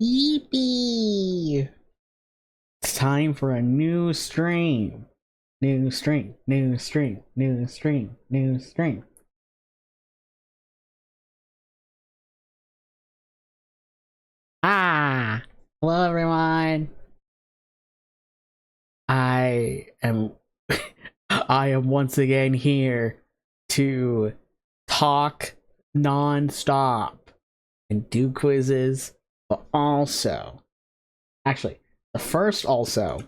Yeepee! It's time for a new stream. New stream, new stream, new stream, new stream. Hello everyone. I am I am once again here to talk non-stop and do quizzes, but also, actually, the first also,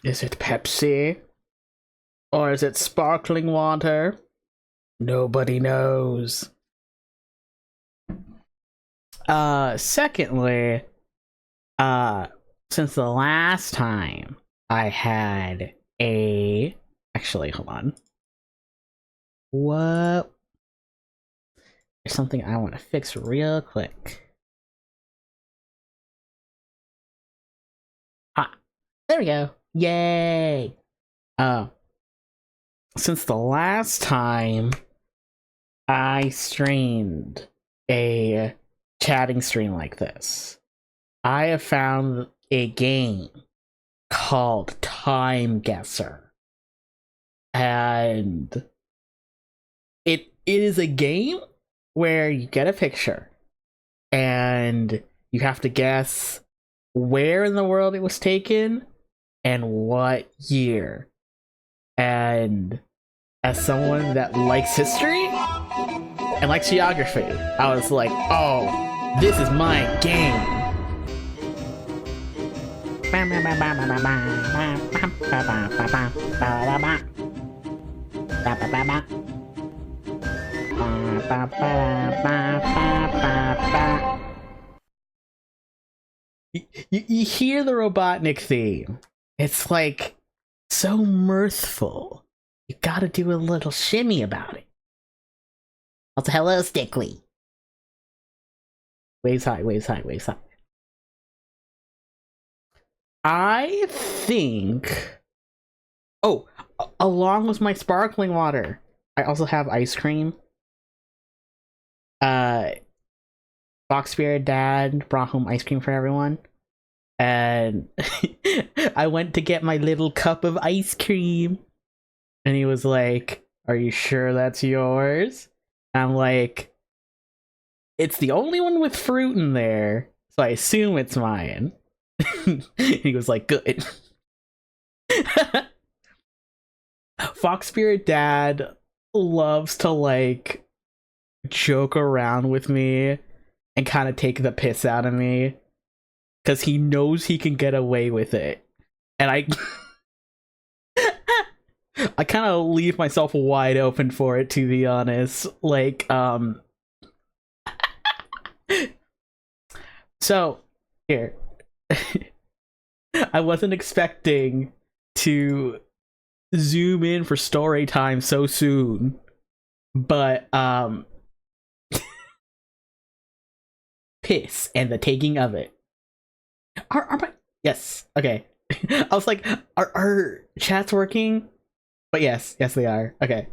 is it Pepsi? Or is it sparkling water? Nobody knows. Secondly, since the last time I had a... Actually, hold on. What? There's something I want to fix real quick. There we go. Yay! Since the last time I streamed a chatting stream like this, I have found a game called Timeguesser. And it is a game where you get a picture and you have to guess where in the world it was taken and what year. And as someone that likes history and likes geography, I was like, oh, this is my game. You hear the Robotnik theme. It's like so mirthful. You gotta do a little shimmy about it. Also, hello, Stickly. Waves high, waves high, waves high. I think... Oh, along with my sparkling water, I also have ice cream. Fox Spirit Dad brought home ice cream for everyone. And I went to get my little cup of ice cream. And he was like, are you sure that's yours? And I'm like, it's the only one with fruit in there, so I assume it's mine. He was like, good. Fox Spirit Dad loves to like joke around with me and kind of take the piss out of me because he knows he can get away with it, and I kind of leave myself wide open for it, to be honest. Like, so here, I wasn't expecting to zoom in for story time so soon, but piss and the taking of it. Are my yes, okay. I was like, are chats working? But yes, they are. Okay.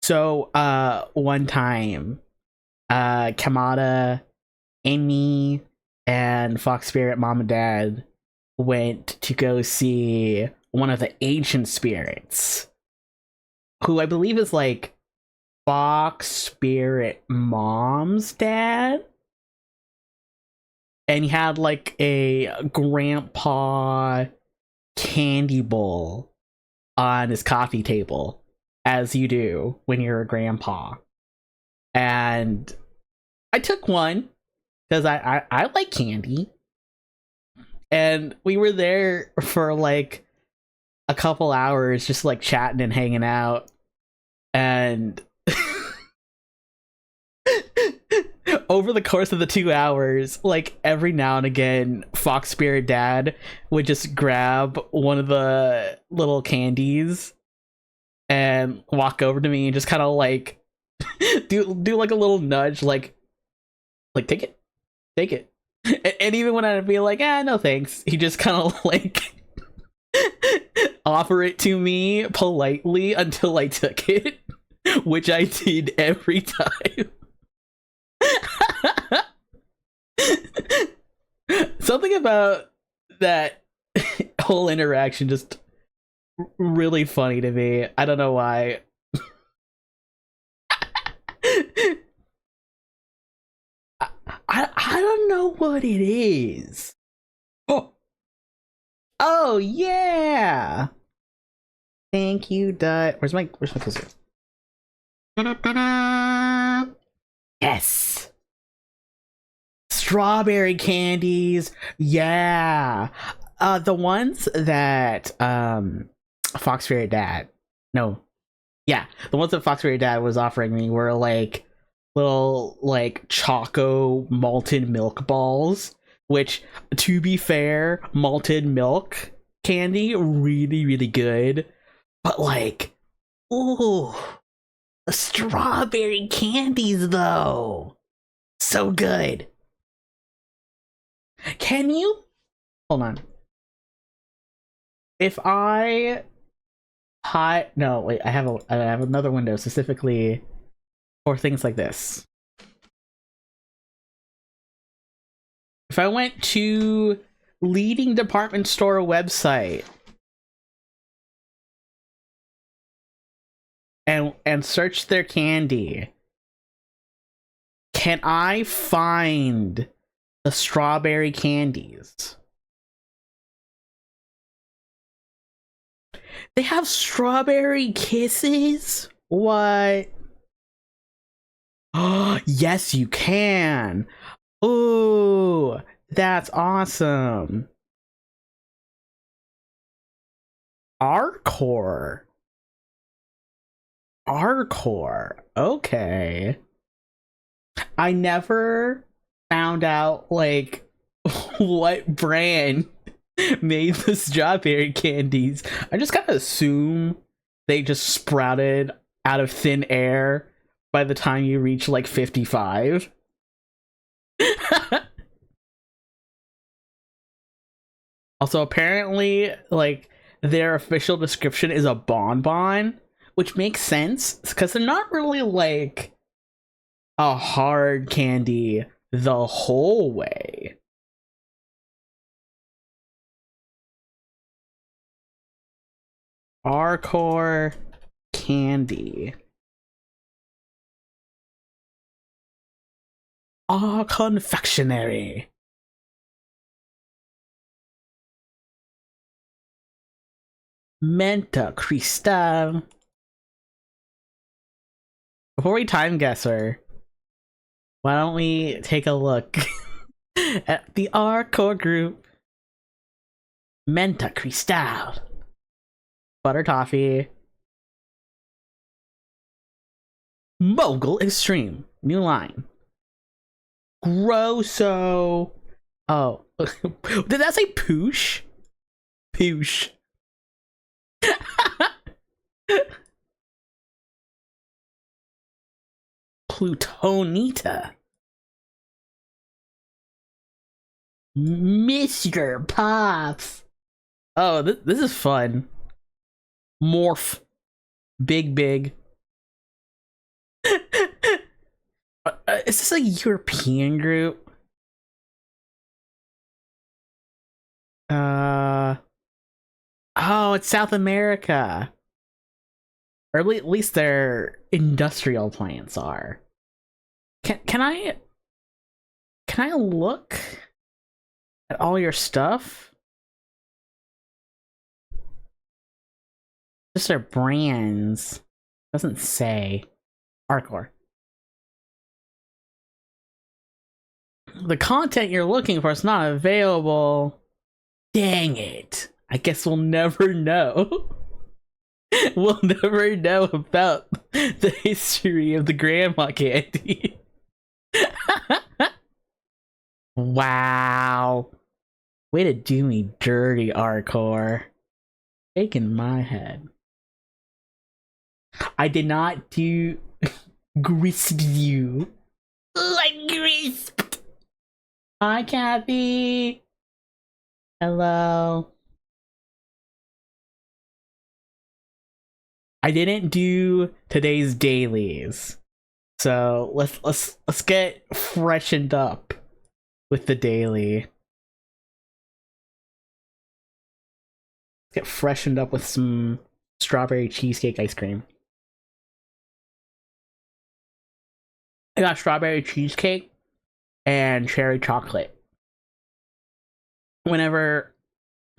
So one time, Kamada, Amy, and Fox Spirit Mom and Dad went to go see one of the ancient spirits, who I believe is like Fox Spirit Mom's dad. And he had like a grandpa candy bowl on his coffee table, as you do when you're a grandpa. And I took one because I like candy. And we were there for like a couple hours just like chatting and hanging out. And over the course of the 2 hours, like every now and again, Fox Spirit Dad would just grab one of the little candies and walk over to me and just kind of like do like a little nudge, like take it. And even when I'd be like, no thanks, he just kind of like offer it to me politely until I took it, which I did every time. Something about that whole interaction just really funny to me. I don't know why. I don't know what it is. Oh yeah. Thank you, Dut. Where's my cursor? Yes. Strawberry candies. Yeah. The ones that Fox Fairy Dad. No. Yeah, the ones that Fox Fairy Dad was offering me were like little like choco malted milk balls, which, to be fair, malted milk candy really really good, but like, ooh, the strawberry candies though, so good. Can you hold on? If I no wait, I have another window specifically for things like this. If I went to leading department store website and search their candy, can I find the strawberry candies? They have strawberry kisses? What? Oh, yes, you can. Ooh, that's awesome. Arcore. Okay. I never found out like what brand made the strawberry candies. I just kind of assume they just sprouted out of thin air by the time you reach like 55. Also, apparently, like, their official description is a bonbon, which makes sense because they're not really like a hard candy the whole way. Arcore candy. Confectionery. Menta Cristal. Before we time guesser, why don't we take a look at the Arcore group? Menta Cristal. Butter toffee. Mogul Extreme. New line. Grosso. Oh, did that say poosh? Poosh. Plutonita. Mr. Pops. Oh, this is fun. Morph. Big. Is this a European group? Oh, it's South America. Or at least their industrial plants are. Can I look at all your stuff? Just their brands. Doesn't say. Hardcore. The content you're looking for is not available. Dang it. I guess we'll never know. We'll never know about the history of the grandma candy. Wow. Way to do me dirty, Arcor. Shaking my head. I did not do grist you. I grisped. Hi, Kathy. Hello. I didn't do today's dailies, so let's get freshened up with the daily. Let's get freshened up with some strawberry cheesecake ice cream. I got strawberry cheesecake and cherry chocolate. Whenever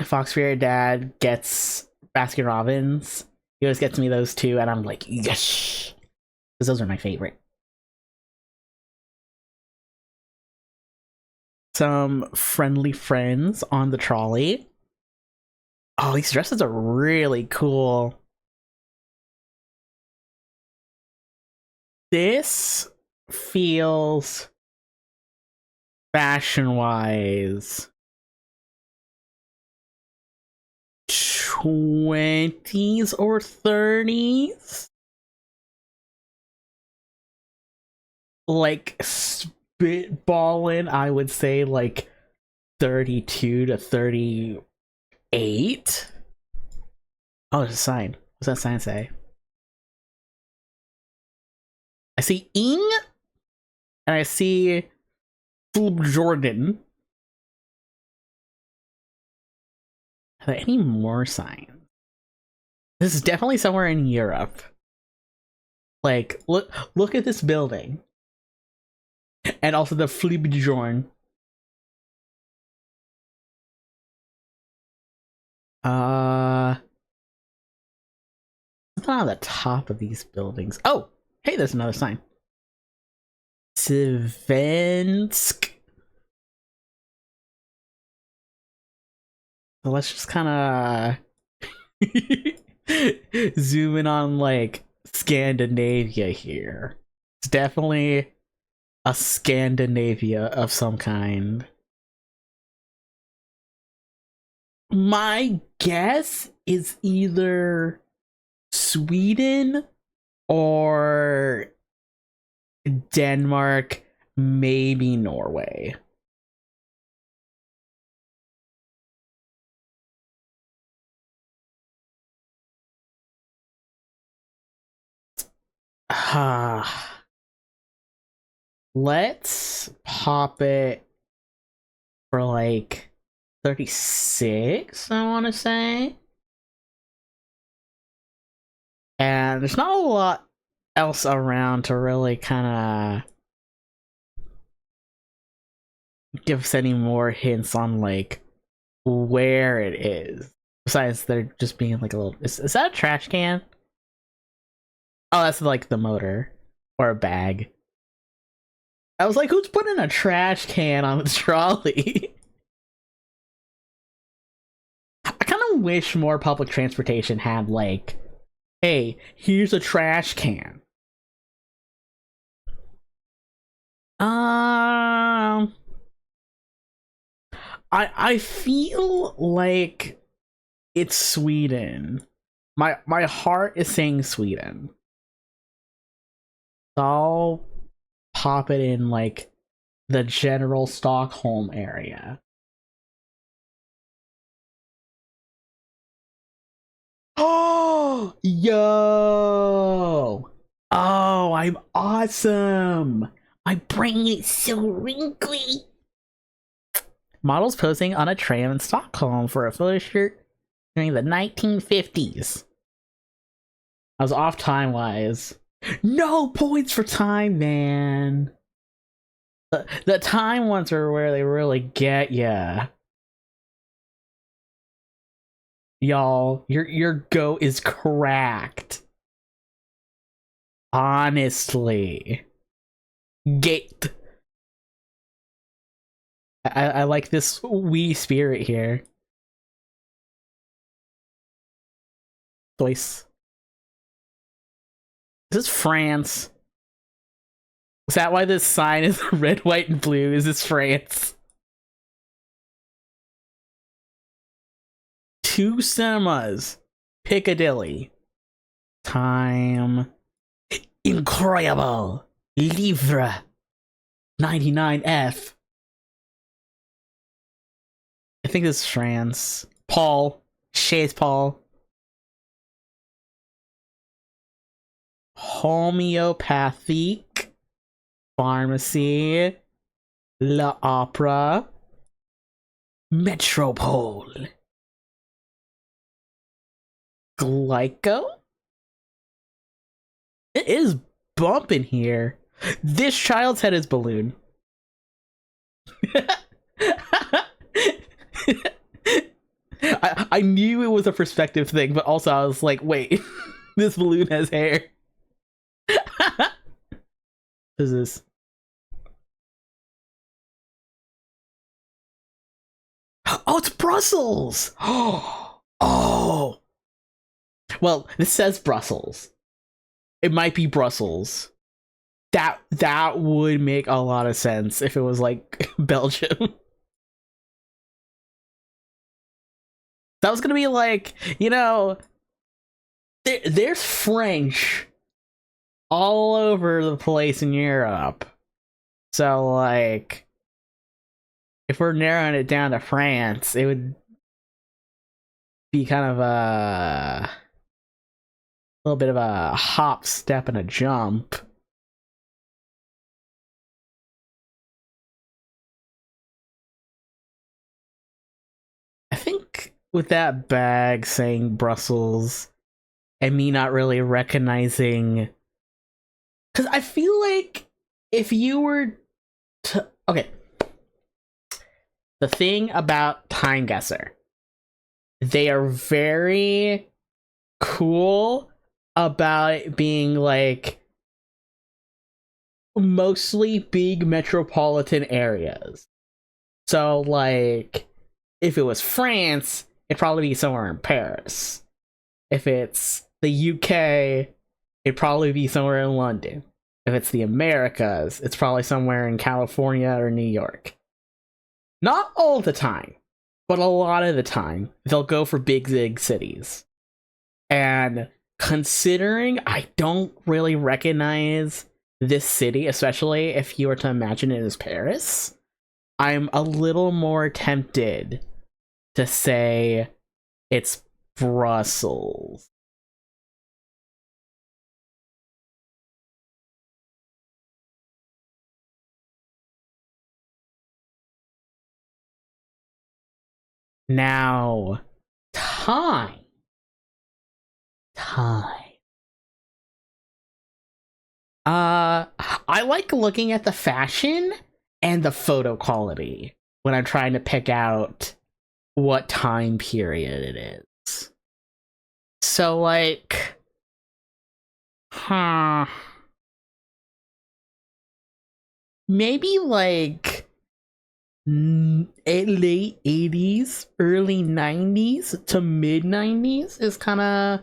Fox Fairy Dad gets Baskin Robbins, he always gets me those two, and I'm like, yes! Because those are my favorite. Some friendly friends on the trolley. Oh, these dresses are really cool. This feels fashion-wise 20s or 30s. Like spitballing, I would say like 32 to 38. Oh, there's a sign. What's that sign say? I see Ing, and I see Philip Jordan. Are there any more signs? This is definitely somewhere in Europe. Like, look at this building. And also the Fliebjorn. It's not on the top of these buildings. Oh! Hey, there's another sign. Svensk. So let's just kind of zoom in on, like, Scandinavia here. It's definitely a Scandinavia of some kind. My guess is either Sweden or Denmark, maybe Norway. Let's pop it for like 36, I want to say. And there's not a lot else around to really kind of give us any more hints on like where it is. Besides there just being like a little... Is that a trash can? Oh, that's like the motor. Or a bag. I was like, who's putting a trash can on the trolley? I kind of wish more public transportation had like, hey, here's a trash can. I feel like it's Sweden. My heart is saying Sweden. So I'll pop it in like the general Stockholm area. Oh, yo! Oh, I'm awesome! My brain is so wrinkly! Models posing on a tram in Stockholm for a photo shoot during the 1950s. I was off time-wise. No points for time, man! The time ones are where they really get ya. Y'all, your go is cracked. Honestly. Gate. I like this wee spirit here. Choice. Is this France? Is that why this sign is red, white, and blue? Is this France? 2 cinemas. Piccadilly. Time. Incroyable. Livre. 99F. I think this is France. Paul. Chez Paul. Homeopathic. Pharmacy. La Opera. Metropole. Glyco? It is bumping here. This child's head is balloon. I knew it was a perspective thing, but also I was like, wait, this balloon has hair. What is this? Oh, it's Brussels! Oh! Well, this says Brussels. It might be Brussels. That would make a lot of sense if it was like Belgium. That was gonna be like, you know, there's French all over the place in Europe. So like, if we're narrowing it down to France, it would be kind of a little bit of a hop, step, and a jump. I think with that bag saying Brussels and me not really recognizing, because I feel like if you were to, okay, the thing about Timeguesser, they are very cool about it being like mostly big metropolitan areas. So like, if it was France, it'd probably be somewhere in Paris. If it's the UK, it'd probably be somewhere in London. If it's the Americas, it's probably somewhere in California or New York. Not all the time, but a lot of the time, they'll go for big cities. And considering I don't really recognize this city, especially if you were to imagine it as Paris, I'm a little more tempted to say it's Brussels. Now, time. I like looking at the fashion and the photo quality when I'm trying to pick out what time period it is. So, like, maybe like late 80s, early 90s to mid 90s is kind of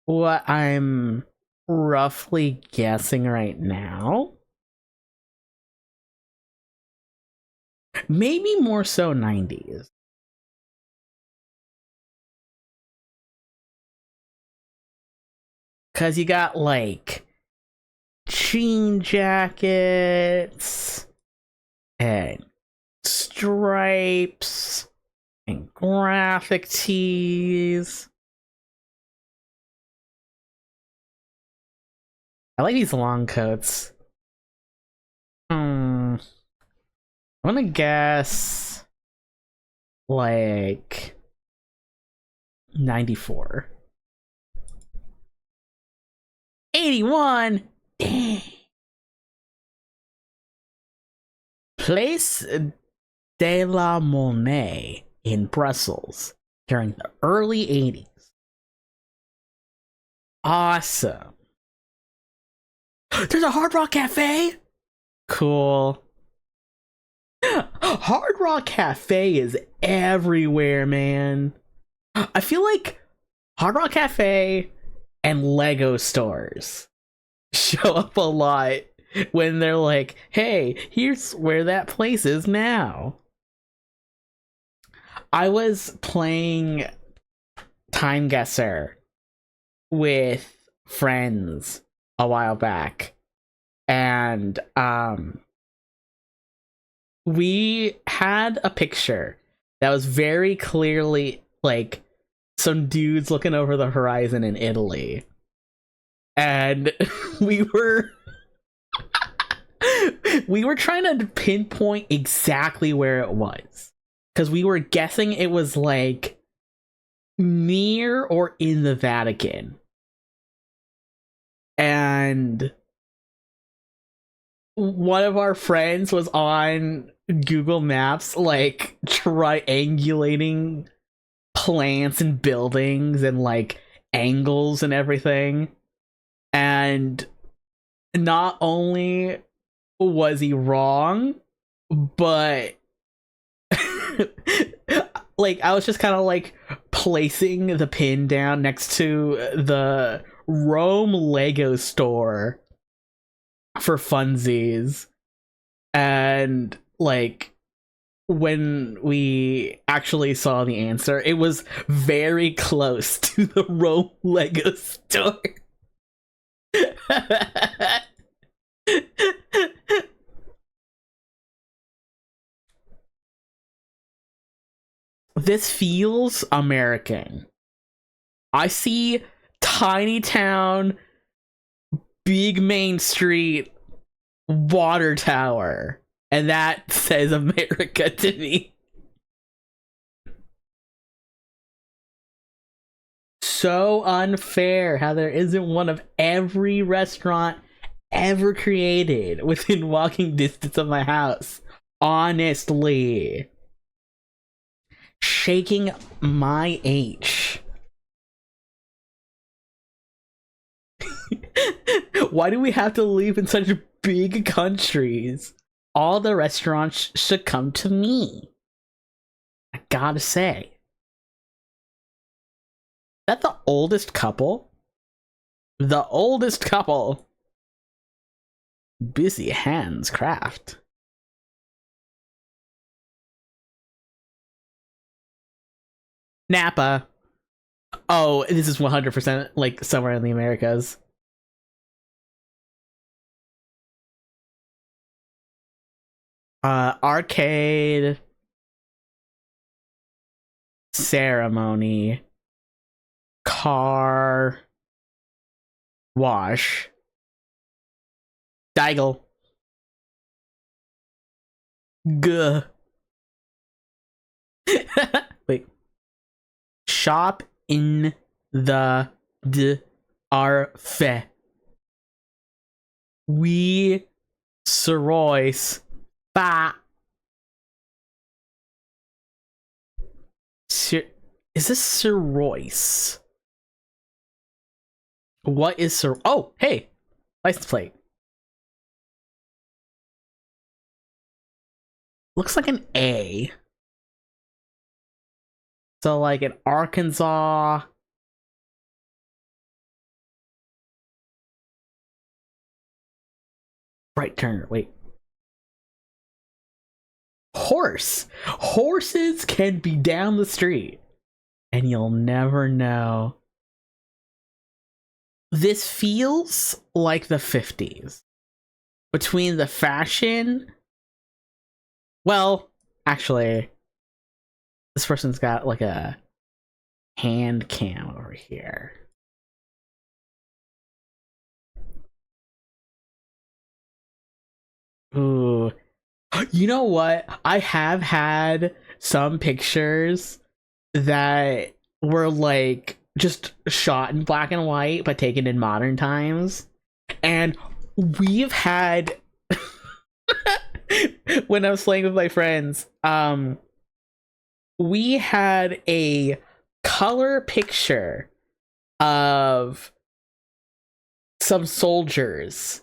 what I'm roughly guessing right now. Maybe more so 90s. Because you got like jean jackets and stripes and graphic tees. I like these long coats. I'm gonna guess like 94. 81. Dang. Place de la Monnaie in Brussels during the early 80s. Awesome. There's a Hard Rock Cafe? Cool. Hard Rock Cafe is everywhere, man. I feel like Hard Rock Cafe and Lego stores show up a lot when they're like, hey, here's where that place is now. I was playing Timeguesser with friends a while back, and we had a picture that was very clearly like some dudes looking over the horizon in Italy, and we were trying to pinpoint exactly where it was, because we were guessing it was like near or in the Vatican. And one of our friends was on Google Maps, like triangulating plants and buildings and like angles and everything. And not only was he wrong, but like I was just kind of like placing the pin down next to the Rome Lego store for funsies, and like when we actually saw the answer, it was very close to the Rome Lego store. This feels American. I see tiny town, big main street, water tower, and that says America to me. So unfair how there isn't one of every restaurant ever created within walking distance of my house. Honestly. Shaking my H. Why do we have to live in such big countries? All the restaurants should come to me. I gotta say. Is that the oldest couple? The oldest couple. Busy hands craft. Napa. Oh, this is 100% like somewhere in the Americas. Arcade ceremony, car wash, Daigle. Guh. Wait. Shop in the d'arfe. We Sorois. Ba. Is this Sir Royce? What is Sir? Oh, hey, license plate. Looks like an A. So like in Arkansas. Right turn. Wait. horse. Horses can be down the street and you'll never know. This feels like the 50s. Between the fashion... Well, actually, this person's got like a hand cam over here. Ooh. You know what? I have had some pictures that were like just shot in black and white but taken in modern times. And we've had when I was playing with my friends, we had a color picture of some soldiers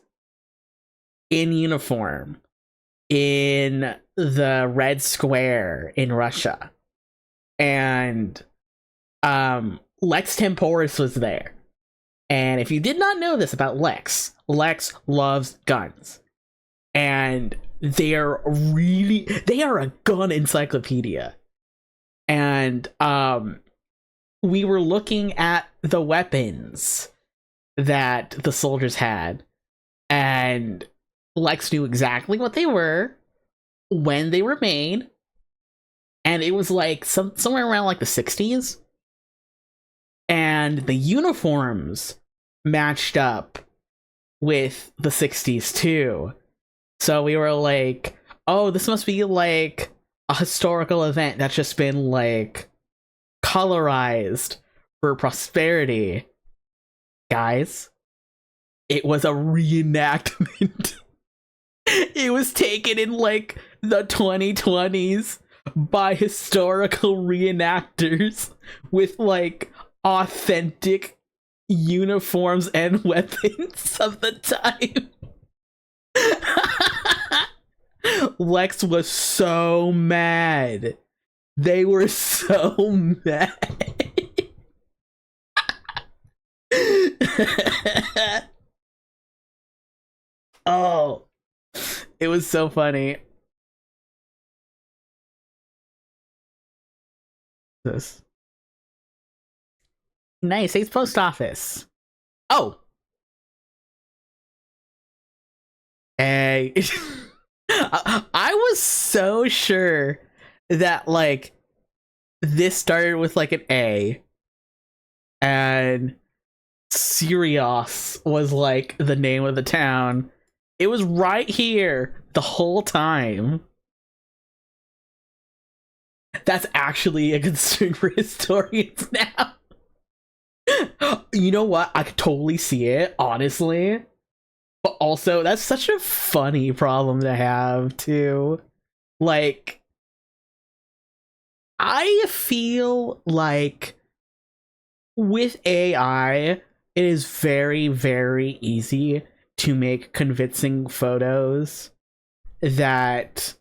in uniform in the Red Square in Russia, and Lex Temporis was there. And if you did not know this about Lex loves guns, and they are a gun encyclopedia. And we were looking at the weapons that the soldiers had, and Lex knew exactly what they were, when they were made, and it was like somewhere around like the 60s, and the uniforms matched up with the 60s too. So we were like, oh, this must be like a historical event that's just been like colorized for prosperity. Guys, it was a reenactment. It was taken in like the 2020s by historical reenactors with like authentic uniforms and weapons of the time. Lex was so mad. They were so mad. Oh, it was so funny. This United States Post Office. Oh, hey. I was so sure that like this started with like an A and Sirius was like the name of the town. It was right here the whole time. That's actually a concern for historians now. You know what? I could totally see it, honestly. But also, that's such a funny problem to have, too. Like, I feel like with AI, it is very, very easy to make convincing photos that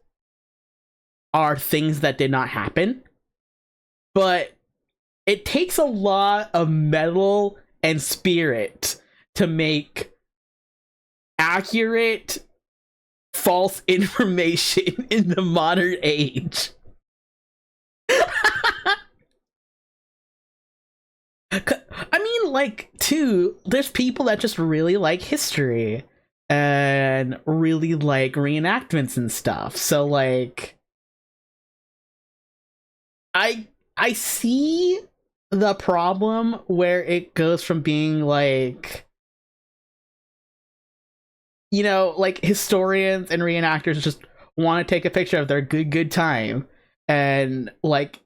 are things that did not happen. But it takes a lot of metal and spirit to make accurate false information in the modern age. I mean, like, too, there's people that just really like history and really like reenactments and stuff. So, like, I see the problem where it goes from being like, you know, like historians and reenactors just want to take a picture of their good time, and like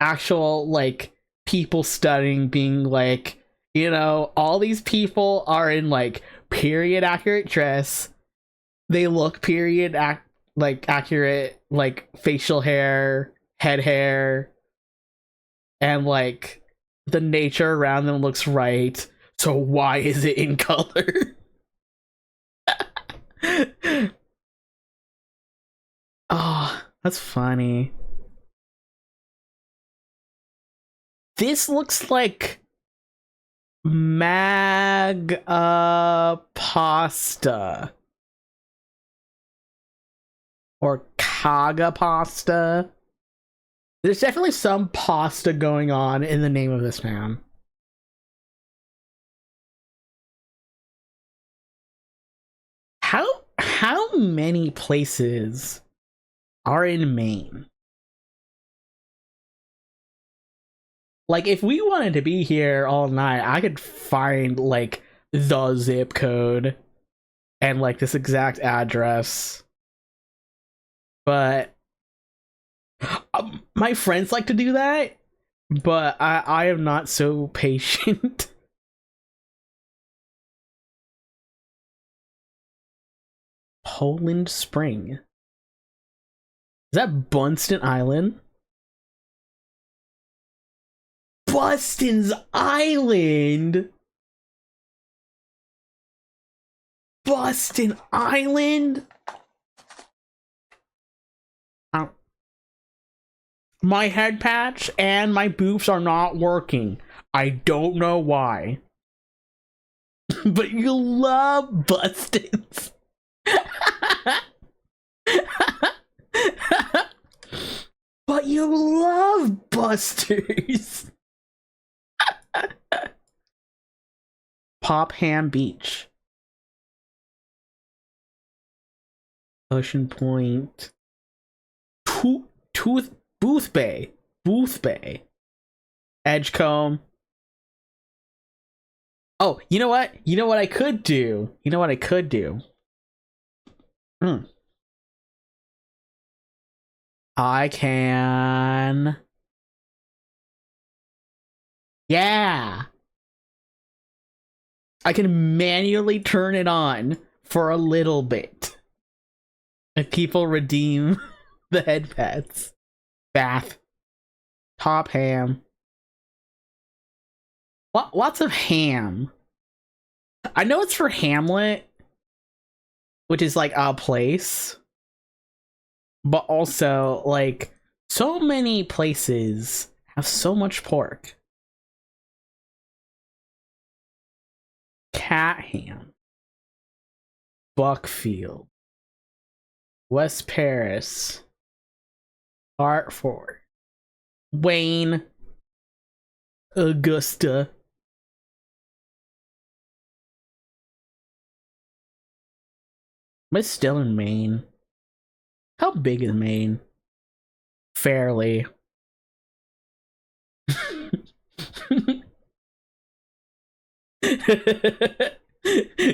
actual like people studying being like, you know, all these people are in like period accurate dress, they look period like accurate, like facial hair, head hair, and like the nature around them looks right, so why is it in color? Oh, that's funny. This looks like mag pasta or Haga pasta. There's definitely some pasta going on in the name of this town. How many places are in Maine? Like, if we wanted to be here all night, I could find, like, the zip code and, like, this exact address. But my friends like to do that, but I am not so patient. Poland Spring. Is that Bunston Island? Buston's Island? Buston Island? My head patch and my boobs are not working. I don't know why. But you love Buston's. But you love Busters. Popham Beach. Ocean Point. Booth Bay. Edgecombe. Oh, you know what? You know what I could do? I can... Yeah! I can manually turn it on for a little bit. If people redeem the head pets. Bath. Topham. Lots of ham. I know it's for Hamlet, which is like a place. But also, like, so many places have so much pork. Catham. Buckfield. West Paris. Hartford. Wayne. Augusta. Am I still in Maine? How big is Maine? Fairly.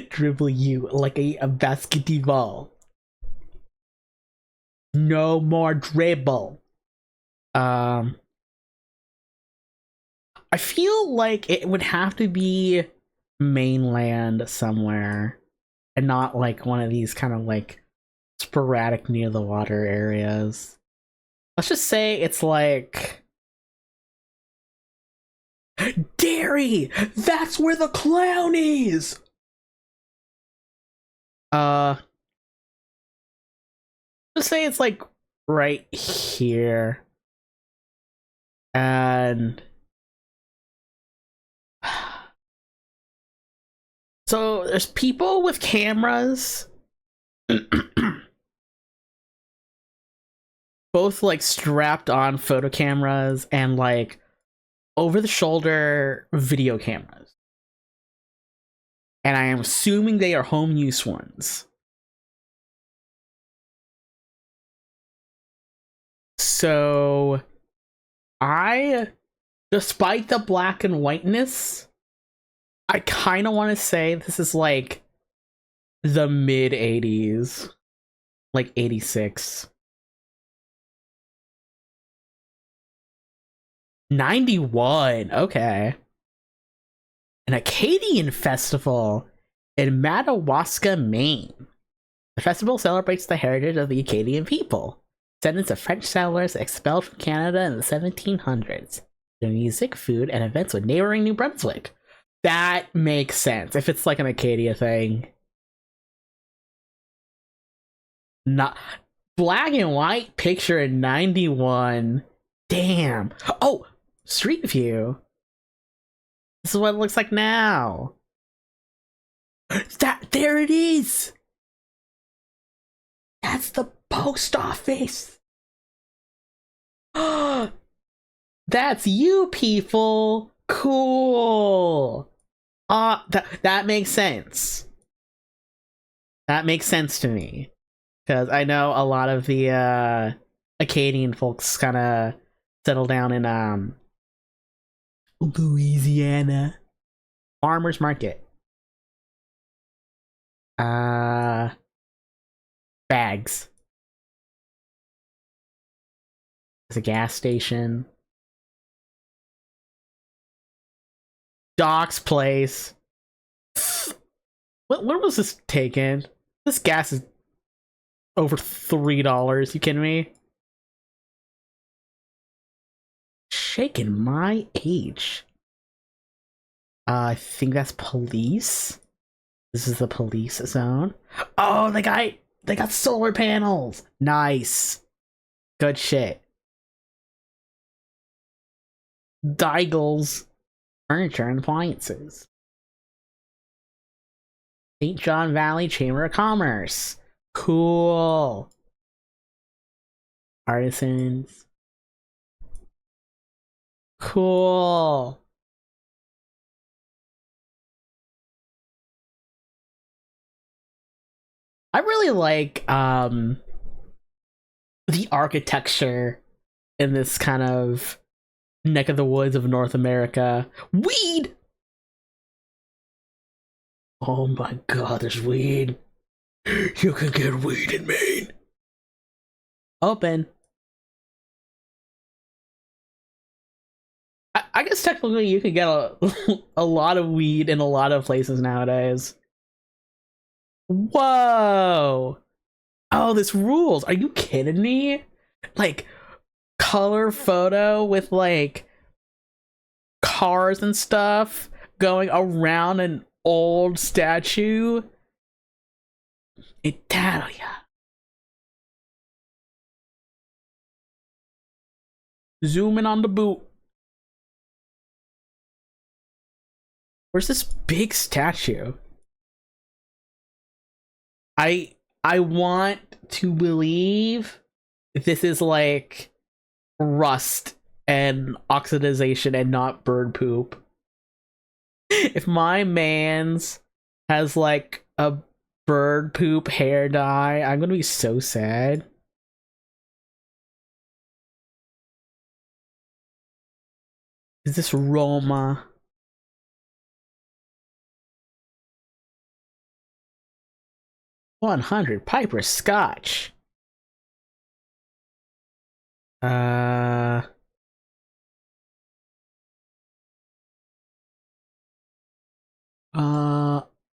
Dribble you like a basketball. No more dribble. I feel like it would have to be mainland somewhere and not like one of these kind of like sporadic near the water areas. Let's just say it's like Derry! That's where the clown is! Let's say it's like right here. And so there's people with cameras. Both like strapped on photo cameras and like over the shoulder video cameras. And I am assuming they are home use ones. So despite the black and whiteness, I kind of want to say this is like the mid 80s, like 86. 91, okay. An Acadian festival in Madawaska, Maine. The festival celebrates the heritage of the Acadian people, descendants of French settlers expelled from Canada in the 1700s. The music, food, and events with neighboring New Brunswick. That makes sense if it's like an Acadia thing. Not black and white picture in 91. Damn. Oh, Street View. This is what it looks like now. There it is. That's the post office. That's you people. Cool. That makes sense. That makes sense to me. Because I know a lot of the Acadian folks kind of settle down in Louisiana. Farmers market. Bags. There's a gas station. Doc's place. What was this taken? This gas is over $3. You kidding me? Shaking my age. I think that's police. This is the police zone. Oh, they got solar panels. Nice. Good shit. Daigel's furniture and appliances. St. John Valley Chamber of Commerce. Cool. Artisans. Cool. I really like the architecture in this kind of neck of the woods of North America. Weed! Oh my god, there's weed. You can get weed in Maine. Open. I guess technically you can get a lot of weed in a lot of places nowadays. Whoa! Oh, this rules. Are you kidding me? Like, color photo with, like, cars and stuff going around an old statue? Italia. Zoom in on the boot. Where's this big statue? I want to believe this is like rust and oxidization and not bird poop. If my man's has like a bird poop hair dye, I'm gonna be so sad. Is this Roma? 100 Piper Scotch.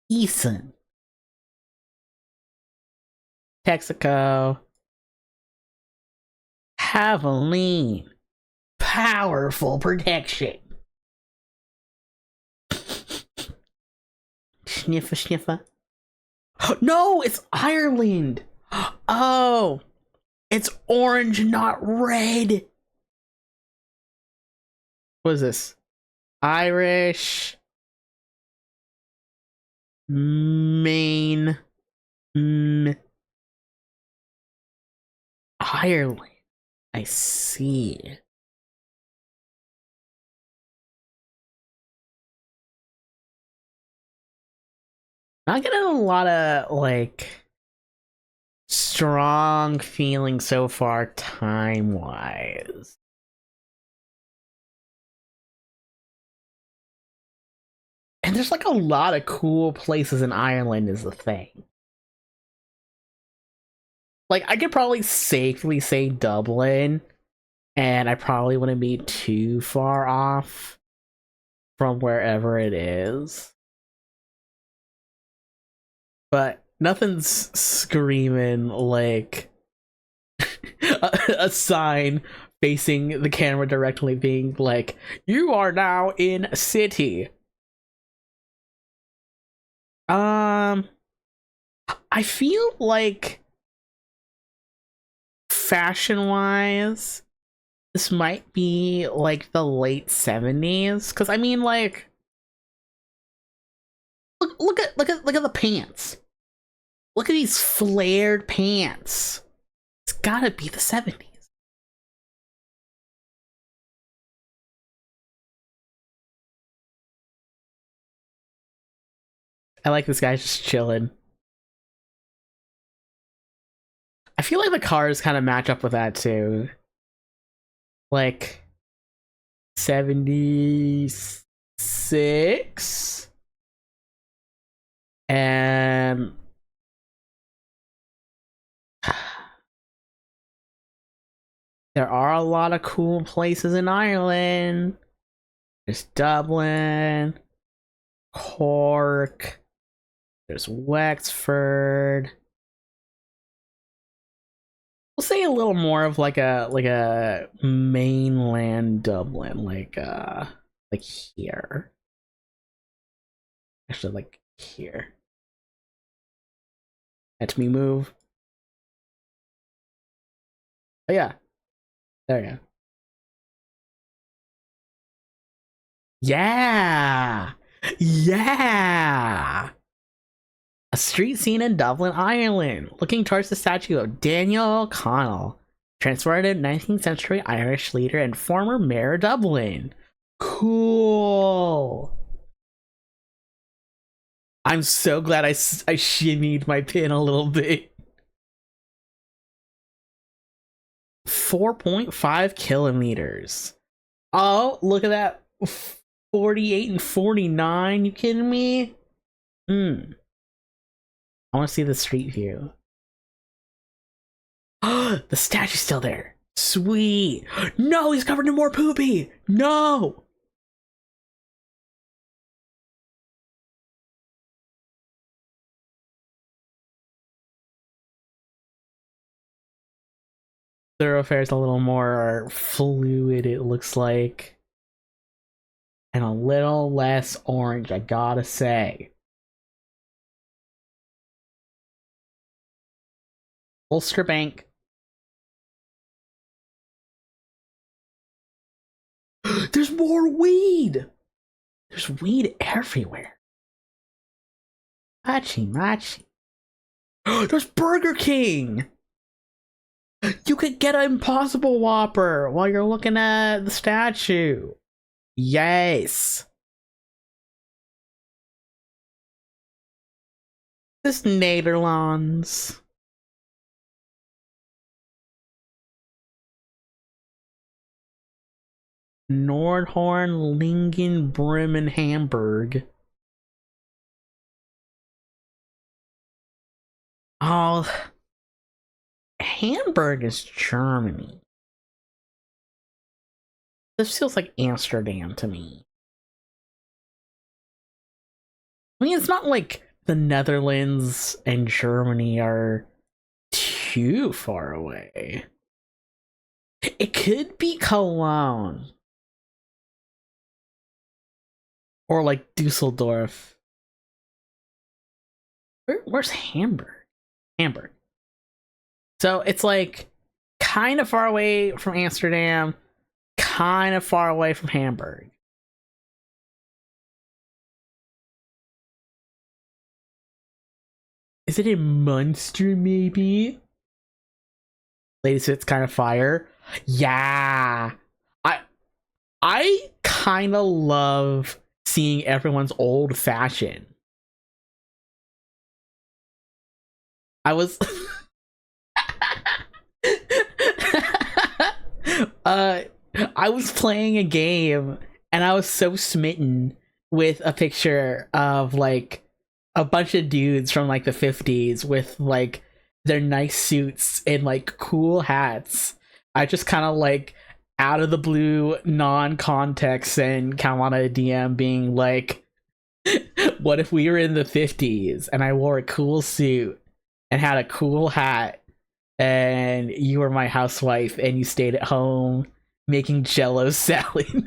Eason. Texaco. Havoline. Powerful protection. Sniffer, sniffer. No, it's Ireland. Oh, it's orange, not red. What is this? Irish. Maine. Ireland. I see. Not getting a lot of, like, strong feelings so far time-wise. And there's, like, a lot of cool places in Ireland is the thing. Like, I could probably safely say Dublin, and I probably wouldn't be too far off from wherever it is. But nothing's screaming like a sign facing the camera directly being like, you are now in a city. I feel like fashion-wise, this might be like the late 70s. Because I mean, like, look at the pants. Look at these flared pants. gotta be the 70s. I like this guy just chilling. I feel like the cars kind of match up with that too. Like 76 and there are a lot of cool places in Ireland. There's Dublin, Cork, there's Wexford. We'll say a little more of like a mainland Dublin, like here. Actually, like here. Let me move. Oh yeah, there you go. Yeah, yeah. A street scene in Dublin, Ireland, looking towards the statue of Daniel O'Connell, transported 19th century Irish leader and former mayor of Dublin. Cool. I'm so glad I shimmied my pin a little bit. 4.5 kilometers. Oh, look at that. 48 and 49. You kidding me? I want to see the street view. The statue's still there. Sweet. No, he's covered in more poopy. No. Thoroughfare's a little more fluid, it looks like. And a little less orange, I gotta say. Ulster Bank. There's more weed! There's weed everywhere. Machi machi. There's Burger King! You could get an Impossible Whopper while you're looking at the statue. Yes. This Nederlands. Nordhorn, Lingen, Bremen, Hamburg. Oh, Hamburg is Germany. This feels like Amsterdam to me. I mean, it's not like the Netherlands and Germany are too far away. It could be Cologne. Or like Dusseldorf. Where's Hamburg? Hamburg. So it's like kind of far away from Amsterdam, kind of far away from Hamburg. Is it in Munster, maybe? Latest it's kind of fire. Yeah. I kind of love seeing everyone's old fashion. I was I was playing a game and I was so smitten with a picture of like a bunch of dudes from like the 50s with like their nice suits and like cool hats. I just kind of like out of the blue, non-context, and come on a DM being like, what if we were in the 50s and I wore a cool suit and had a cool hat and you were my housewife and you stayed at home making Jello salad?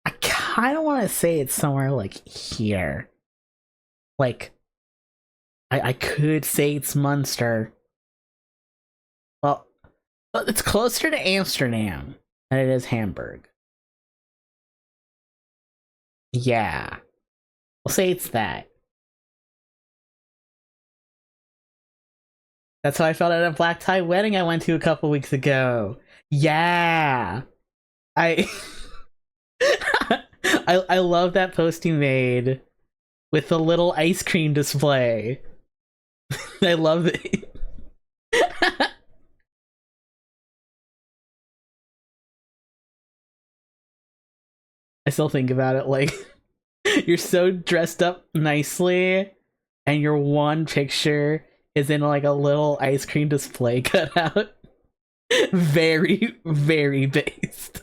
I kind of want to say it's somewhere like here. Like, I could say it's Munster. Well, But it's closer to Amsterdam than it is Hamburg. Yeah. We'll say it's that. That's how I felt at a black tie wedding I went to a couple weeks ago. Yeah. I I love that post you made with the little ice cream display. I love it. I still think about it like you're so dressed up nicely and your one picture is in like a little ice cream display cutout. Very, very based.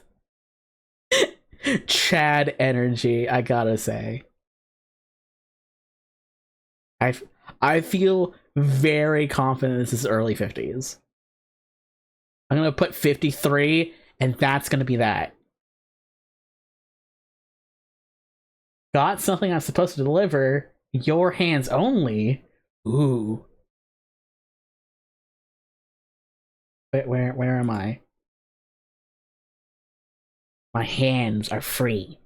Chad energy, I gotta say. I feel very confident this is early 50s. I'm gonna put 53, and that's gonna be that. Got something I'm supposed to deliver. Your hands only. Ooh. Where am I? My hands are free.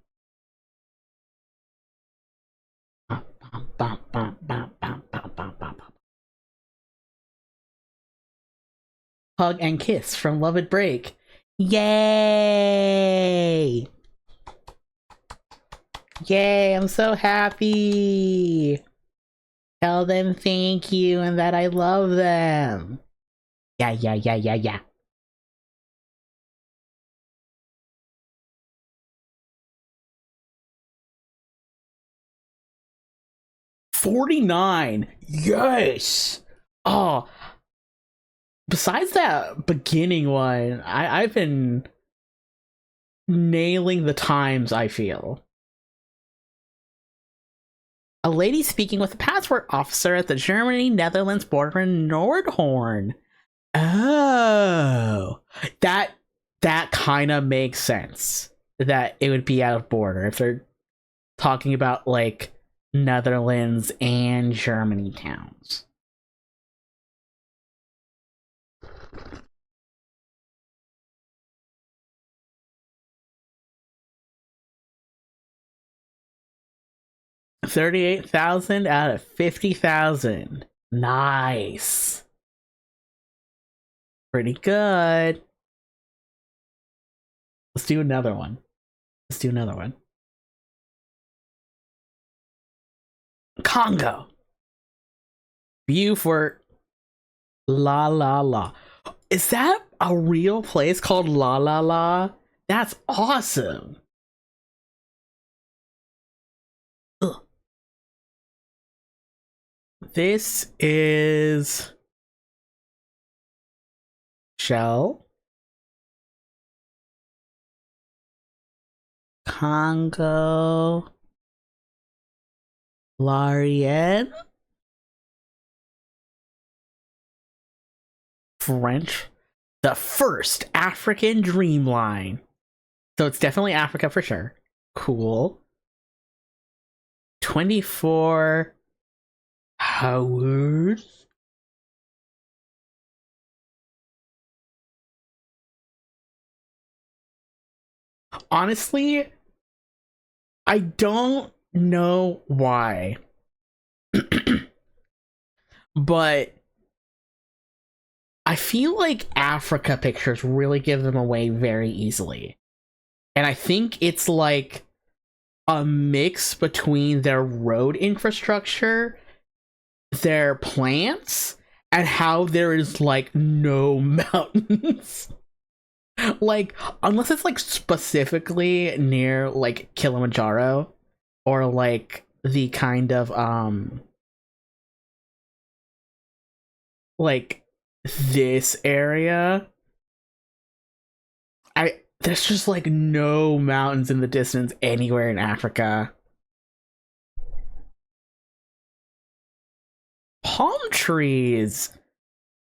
Hug and kiss from Love It Break. Yay! Yay, I'm so happy! Tell them thank you and that I love them. Yeah. 49! Yes! Oh, besides that beginning one, I've been nailing the times, I feel. A lady speaking with a passport officer at the Germany-Netherlands border in Nordhorn. Oh, that kind of makes sense. That it would be out of border if they're talking about like Netherlands and Germany towns. $38,000 out of 50,000. Nice. Pretty good. Let's do another one. Congo. View for La La La. Is that a real place called La La La? That's awesome. Ugh. This is Shell. Congo. Larienne. French. The first African dream line. So it's definitely Africa for sure. Cool. 24 hours. Honestly, I don't know why. But I feel like Africa pictures really give them away very easily. And I think it's like a mix between their road infrastructure, their plants, and how there is like no mountains. Like, unless it's like specifically near like Kilimanjaro or like the kind of like this area, there's just like no mountains in the distance anywhere in Africa. Palm trees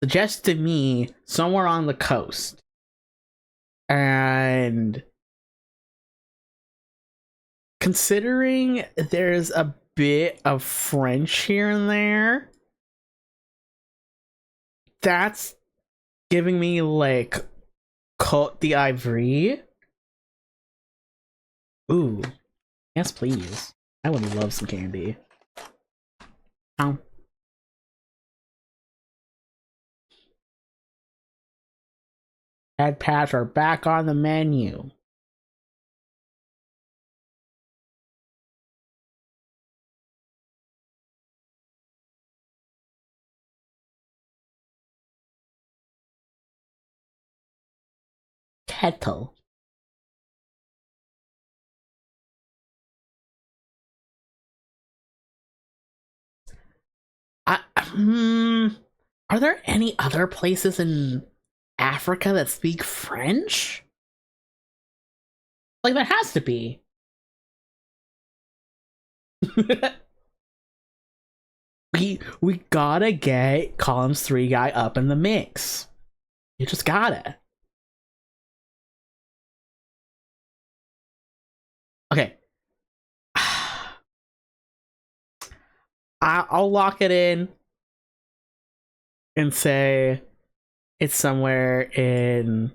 suggest to me somewhere on the coast. And considering there's a bit of French here and there, that's giving me like Cote d'Ivory. Ooh, yes, please. I would love some candy. Ow. Head patch are back on the menu. Kettle. Are there any other places in Africa that speak French? Like, there has to be. we gotta get Columns 3 guy up in the mix. You just gotta. Okay. I'll lock it in and say it's somewhere in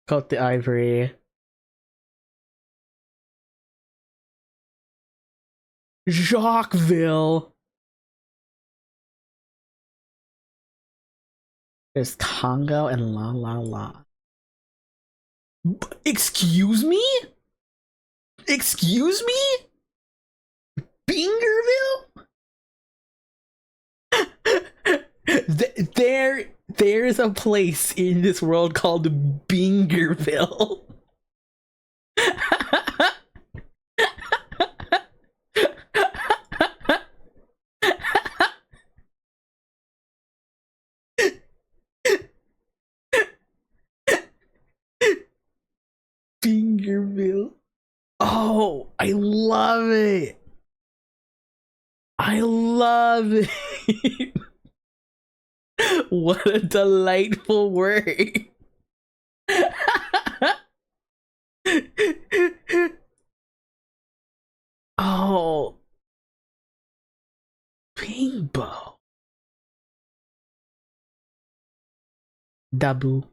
Cote d'Ivory. Jacquesville. There's Congo and La La La. Excuse me? Excuse me? Bingerville? There's a place in this world called Bingerville. Bingerville. Oh, I love it. I love it. What a delightful word. Oh, Bingbo. Dabu.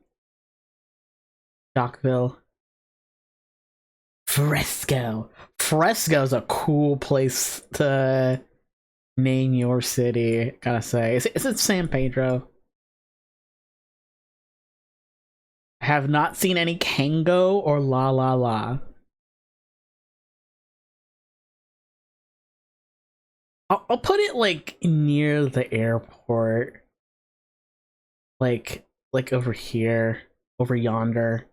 Dockville. Fresco. Fresco's a cool place to name your city, gotta say. Is it San Pedro? I have not seen any Kango or La La La. I'll put it like near the airport. Like over here. Over yonder.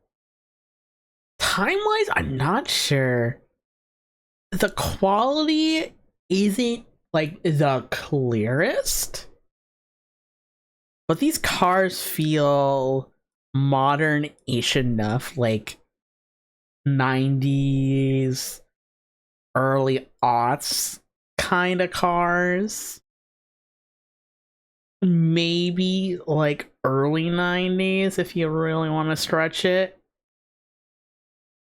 Time-wise, I'm not sure. The quality isn't like the clearest, but these cars feel modern-ish enough, like 90s, early aughts kind of cars. Maybe like early 90s if you really want to stretch it.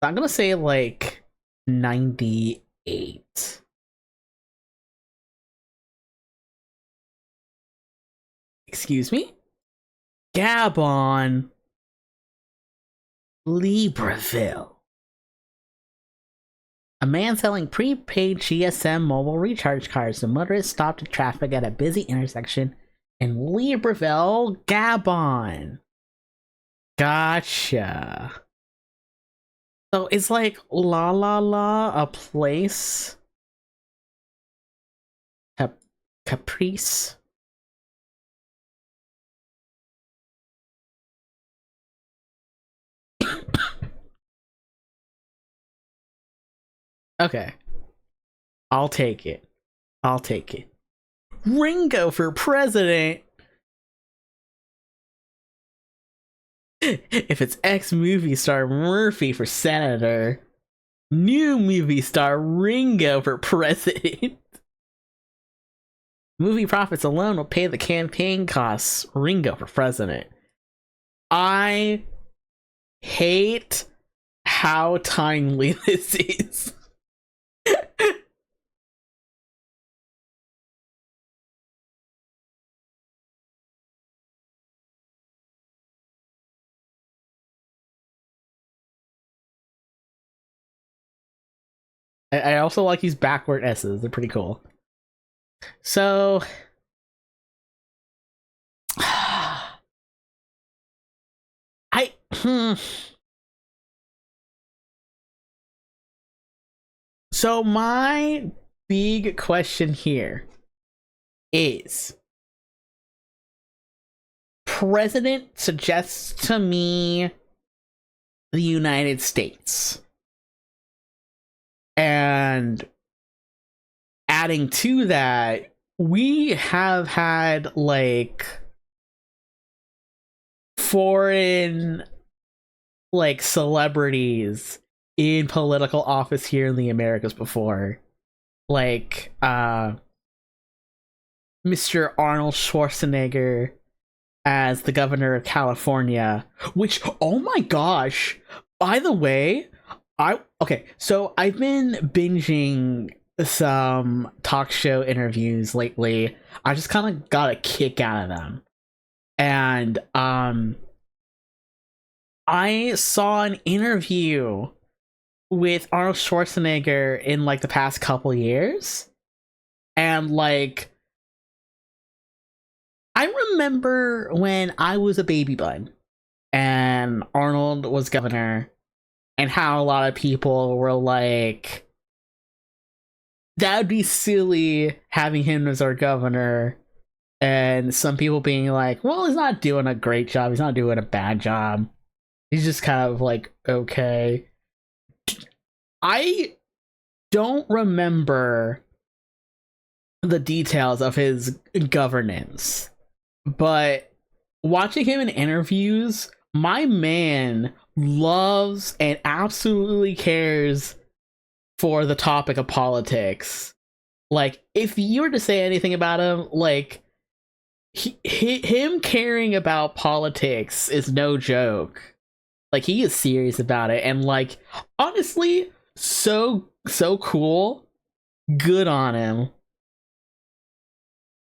I'm gonna say like 98. Excuse me? Gabon. Libreville. A man selling prepaid GSM mobile recharge cards. The motorist stopped the traffic at a busy intersection in Libreville, Gabon. Gotcha. So it's like La La La, a place? Caprice? Okay. I'll take it. I'll take it. Ringo for president! If it's ex-movie star Murphy for senator, new movie star Ringo for president. Movie profits alone will pay the campaign costs. Ringo for president. I hate how timely this is. I also like these backward S's. They're pretty cool. So I so my big question here is president suggests to me the United States. And adding to that, we have had like foreign like celebrities in political office here in the Americas before. Like Mr. Arnold Schwarzenegger as the governor of California, which, oh my gosh, by the way, so I've been binging some talk show interviews lately. I just kind of got a kick out of them. And I saw an interview with Arnold Schwarzenegger in like the past couple years, and like I remember when I was a baby bun and Arnold was governor, and how a lot of people were like, that would be silly having him as our governor. And some people being like, well, he's not doing a great job. He's not doing a bad job. He's just kind of like, okay. I don't remember the details of his governance, but watching him in interviews, my man loves and absolutely cares for the topic of politics. Like, if you were to say anything about him, like, him caring about politics is no joke. Like, he is serious about it, and like, honestly, so cool. Good on him.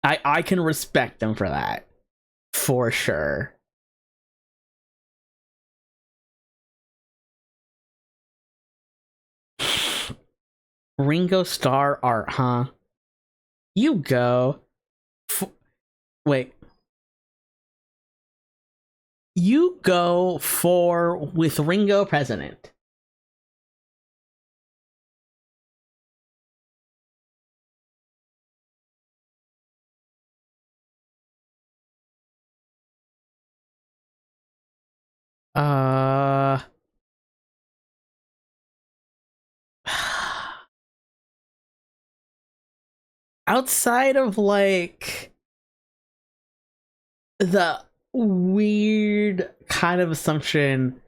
I can respect him for that, for sure. Ringo Starr art, huh? You go. Wait. You go for with Ringo president. Uh outside of like the weird kind of assumption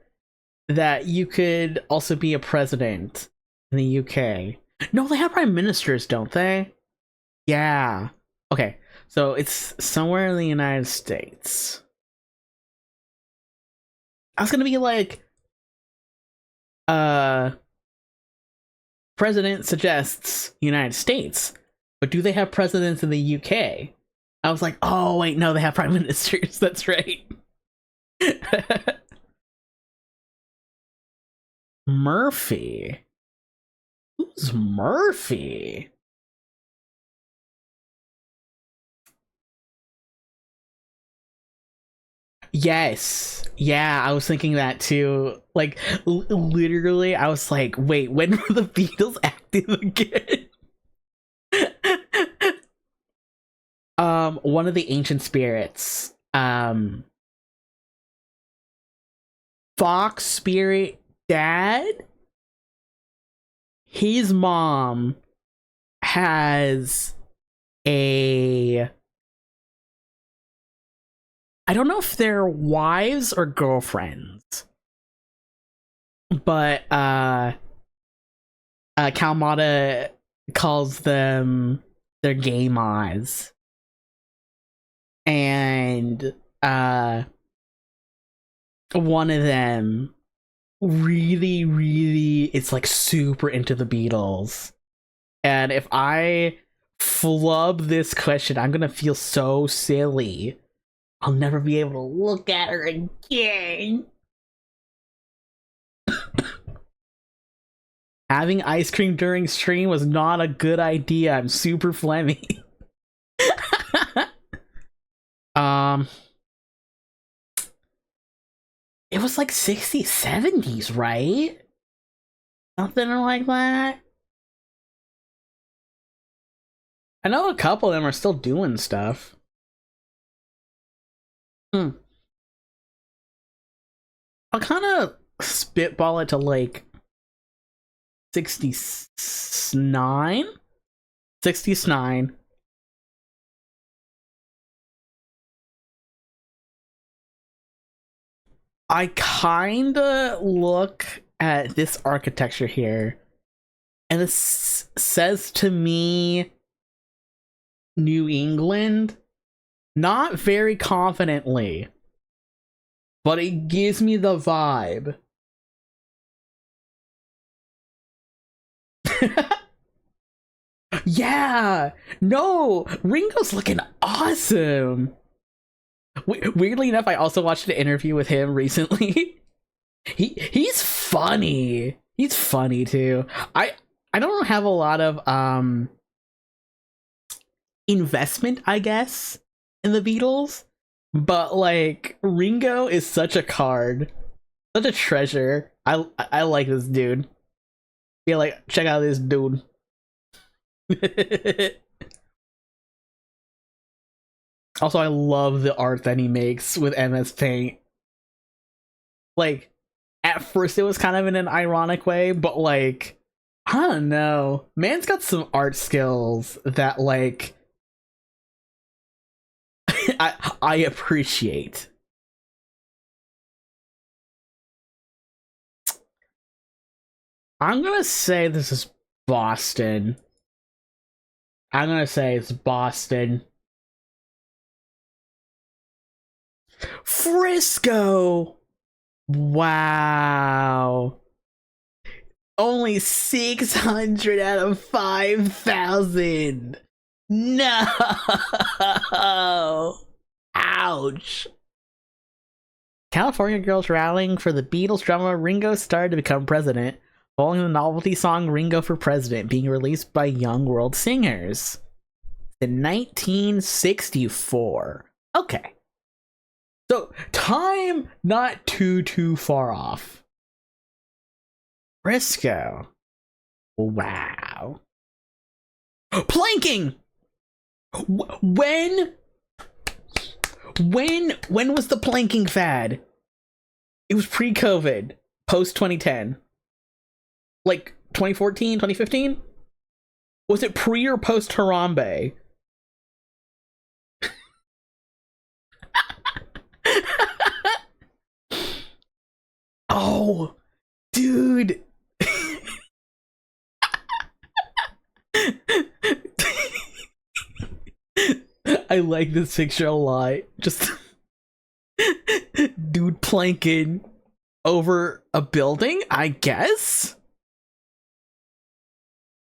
that you could also be a president in the UK. No, they have prime ministers, don't they? Yeah. Okay. So it's somewhere in the United States. I was gonna be like, uh, president suggests United States, but do they have presidents in the UK? I was like, oh wait, no, they have prime ministers. That's right. Murphy. Who's Murphy? Yes. Yeah, I was thinking that too. Like, literally, I was like, wait, when were the Beatles active again? One of the ancient spirits. Fox spirit dad? His mom has a, I don't know if they're wives or girlfriends, but Kalmata calls them their gay mods. And one of them really it's like super into the Beatles. And if I flub this question, I'm gonna feel so silly. I'll never be able to look at her again. Having ice cream during stream was not a good idea. I'm super phlegmy. It was like 60s, 70s, right? Something like that. I know a couple of them are still doing stuff. I'll kind of spitball it to like 69? 69. I kinda look at this architecture here, and it says to me New England, not very confidently, but it gives me the vibe. Yeah! No! Ringo's looking awesome! Weirdly enough, I also watched an interview with him recently. He's funny. He's funny too. I don't have a lot of investment, I guess, in the Beatles, but like Ringo is such a card, such a treasure. I like this dude. Yeah, like check out this dude. Also, I love the art that he makes with MS Paint. Like, at first it was kind of in an ironic way, but like, I don't know. Man's got some art skills that like I appreciate. I'm gonna say this is Boston. I'm gonna say it's Boston. Frisco! Wow. Only 600 out of 5,000. No! Ouch. California girls rallying for the Beatles drummer Ringo Starr to become president, following the novelty song Ringo for President being released by Young World Singers in 1964. Okay. So, time not too far off. Frisco. Wow. Planking! When was the planking fad? It was pre-COVID, post 2010. Like 2014, 2015? Was it pre or post Harambe? Oh, dude. I like this picture a lot. Just dude planking over a building, I guess.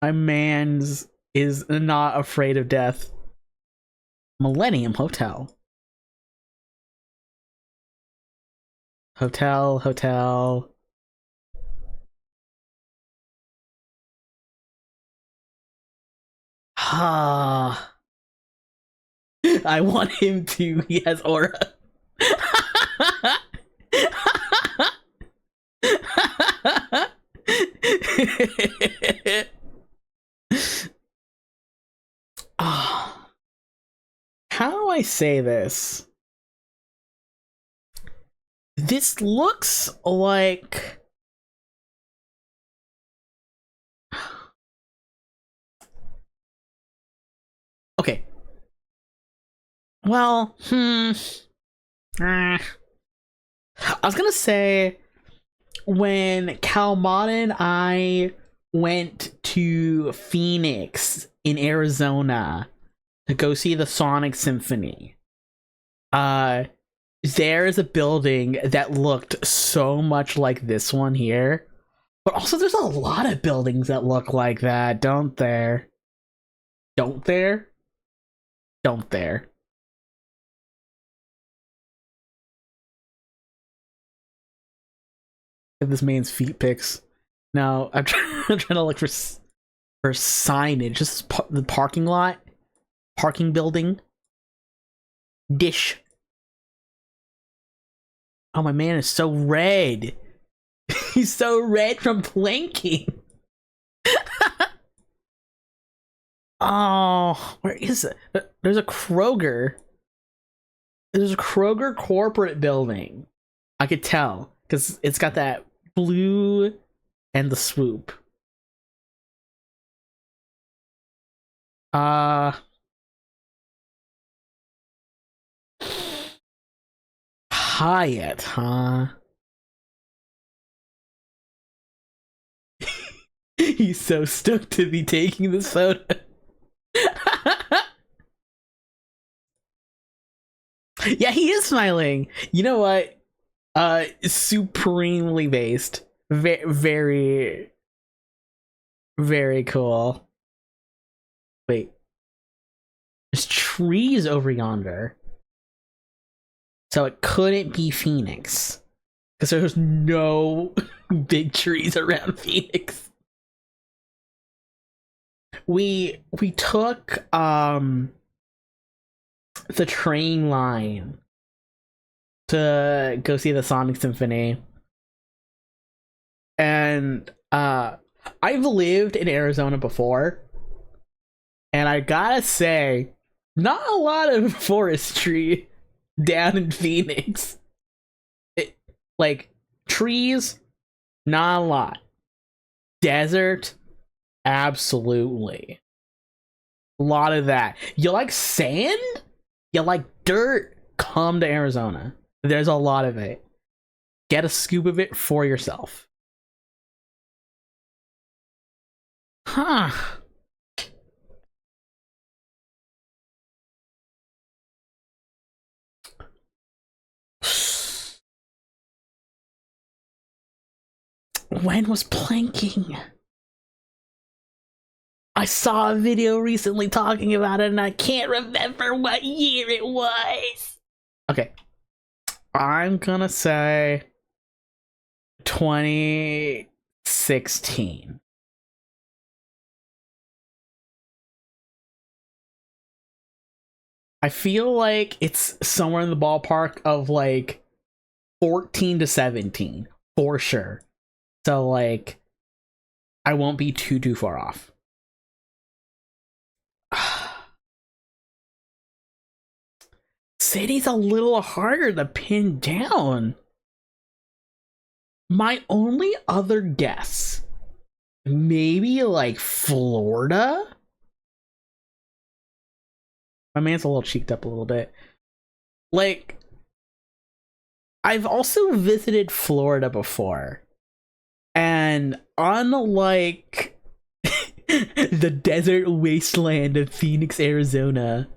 My man's is not afraid of death. Millennium Hotel. Hotel. Ah. I want him to. He has aura. How do I say this? This looks like... Okay. Well, I was gonna say, when Calmon and I went to Phoenix in Arizona to go see the Sonic Symphony, there is a building that looked so much like this one here. But also there's a lot of buildings that look like that, don't there? Don't there? Don't there? This man's feet pics. No, I'm trying. I'm trying to look for signage. Just the parking lot, parking building, dish. Oh, my man is so red. He's so red from planking. Oh, where is it? There's a Kroger. There's a Kroger corporate building. I could tell because it's got that blue and the swoop. Hyatt, huh? He's so stoked to be taking this photo. Yeah, he is smiling. You know what? Supremely based. Very, very cool. Wait. There's trees over yonder. So it couldn't be Phoenix. Because there's no big trees around Phoenix. We took the train line to go see the Sonic Symphony. And I've lived in Arizona before. And I gotta say, not a lot of forestry down in Phoenix. Like, trees, not a lot. Desert, absolutely. A lot of that. You like sand? You like dirt? Come to Arizona. There's a lot of it. Get a scoop of it for yourself. Huh. When was planking? I saw a video recently talking about it and I can't remember what year it was. Okay. I'm gonna say 2016. I feel like it's somewhere in the ballpark of like 14 to 17 for sure. So like I won't be too far off. City's a little harder to pin down. My only other guess, maybe like Florida? My man's a little cheeked up a little bit. Like, I've also visited Florida before. And unlike the desert wasteland of Phoenix, Arizona,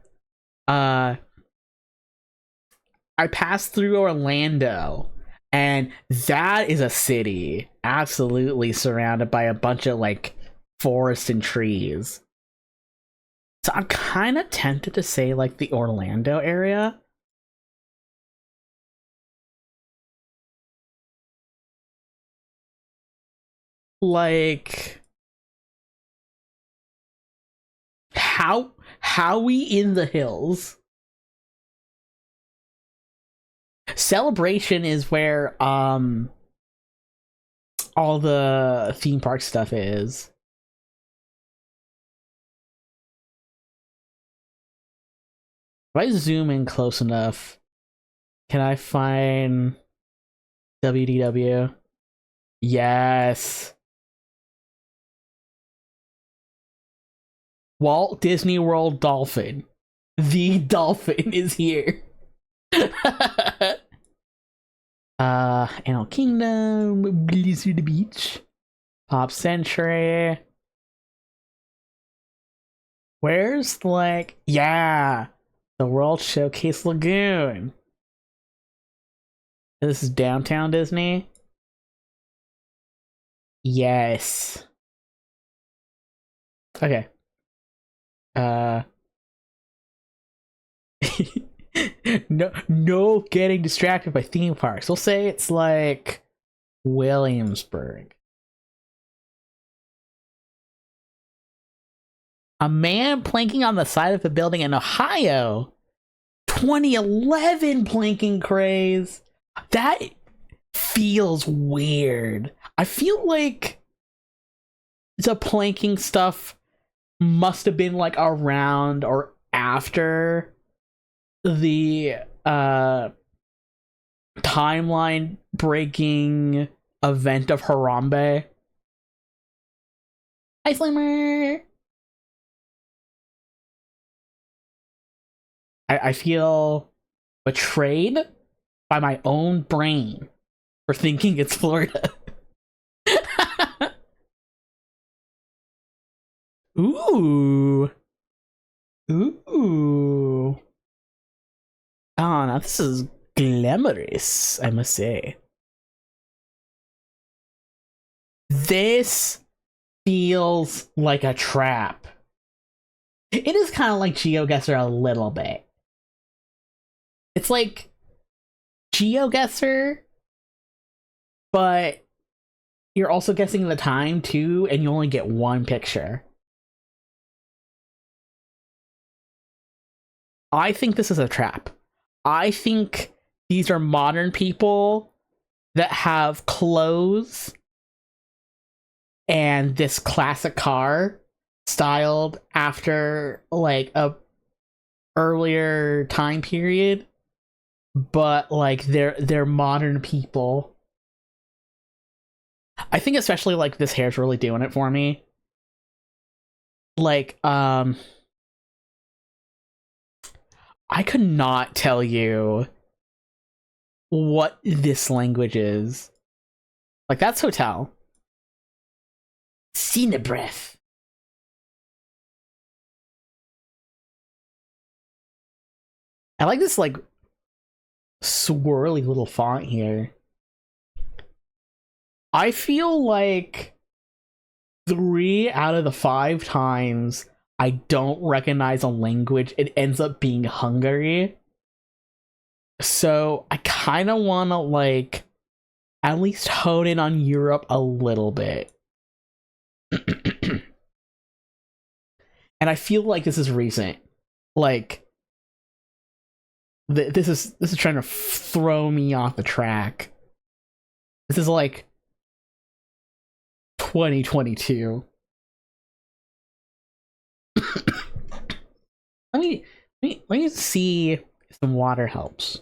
I passed through Orlando, and that is a city absolutely surrounded by a bunch of like forests and trees. So I'm kind of tempted to say like the Orlando area. Like how we in the hills. Celebration is where all the theme park stuff is. If I zoom in close enough, can I find WDW? Yes. Walt Disney World Dolphin. The dolphin is here. Animal Kingdom, Blizzard Beach, Pop Century. Where's like, yeah, the World Showcase Lagoon. This is downtown Disney. Yes. Okay. No getting distracted by theme parks. We'll say it's like Williamsburg. A man planking on the side of a building in Ohio. 2011 planking craze. That feels weird. I feel like the planking stuff must have been like around or after the timeline breaking event of Harambe. Hi, Slimmer! I feel betrayed by my own brain for thinking it's Florida. Ooh. Ooh. Oh, now this is glamorous, I must say. This feels like a trap. It is kind of like GeoGuessr a little bit. It's like GeoGuessr, but you're also guessing the time too, and you only get one picture. I think this is a trap. I think these are modern people that have clothes and this classic car styled after like a earlier time period, but like they're modern people. I think especially like this hair's really doing it for me. Like I could not tell you what this language is. Like, that's hotel. Cinebreath. I like this, like, swirly little font here. I feel like 3 out of the 5 times I don't recognize a language, it ends up being Hungary. So I kind of want to, like, at least hone in on Europe a little bit. And I feel like this is recent. Like, this is trying to throw me off the track. This is like 2022. let me see if some water helps.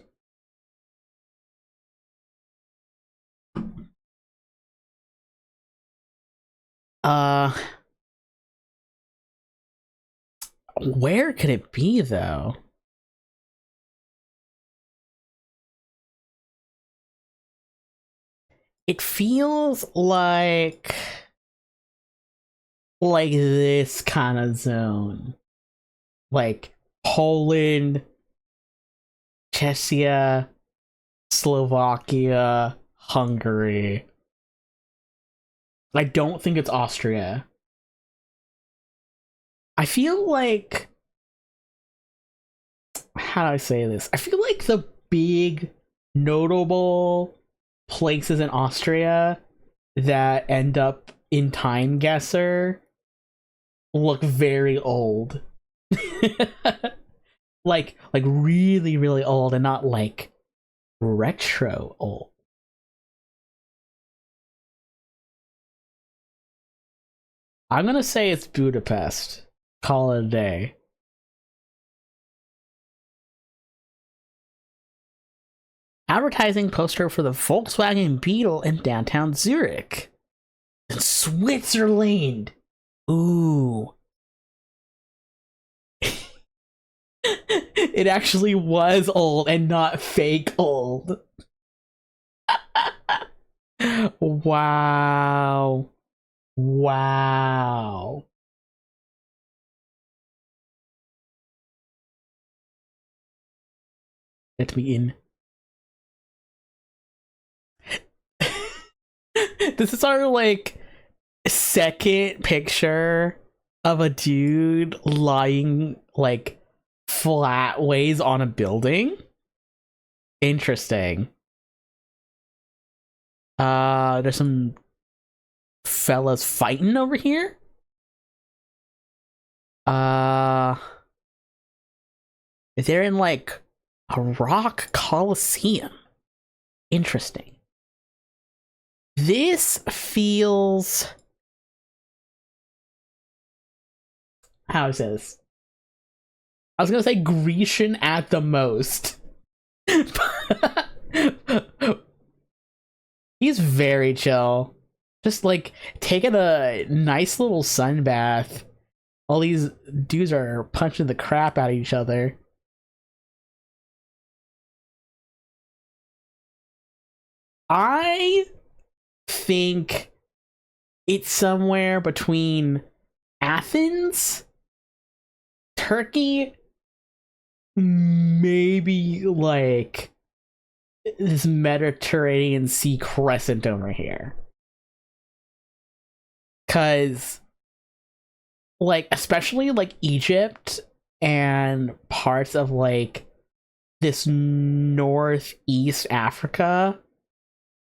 Where could it be though? It feels like this kind of zone. Like Poland, Czechia, Slovakia, Hungary. I don't think it's Austria. I feel like, how do I say this? I feel like the big notable places in Austria that end up in Timeguesser look very old. like really, really old, and not like retro old. I'm gonna say it's Budapest. Call it a day. Advertising poster for the Volkswagen Beetle in downtown Zurich. In Switzerland. Ooh. It actually was old and not fake old. Wow. Wow. Let me in. This is our, like, second picture of a dude lying, like, flat ways on a building. Interesting. There's some fellas fighting over here. Uh, they're in like a rock coliseum. Interesting. This feels. How is this? I was gonna say Grecian at the most. He's very chill. Just like taking a nice little sun bath. All these dudes are punching the crap out of each other. I think it's somewhere between Athens, Turkey, maybe like this Mediterranean Sea crescent over here. Cause like especially like Egypt and parts of like this northeast Africa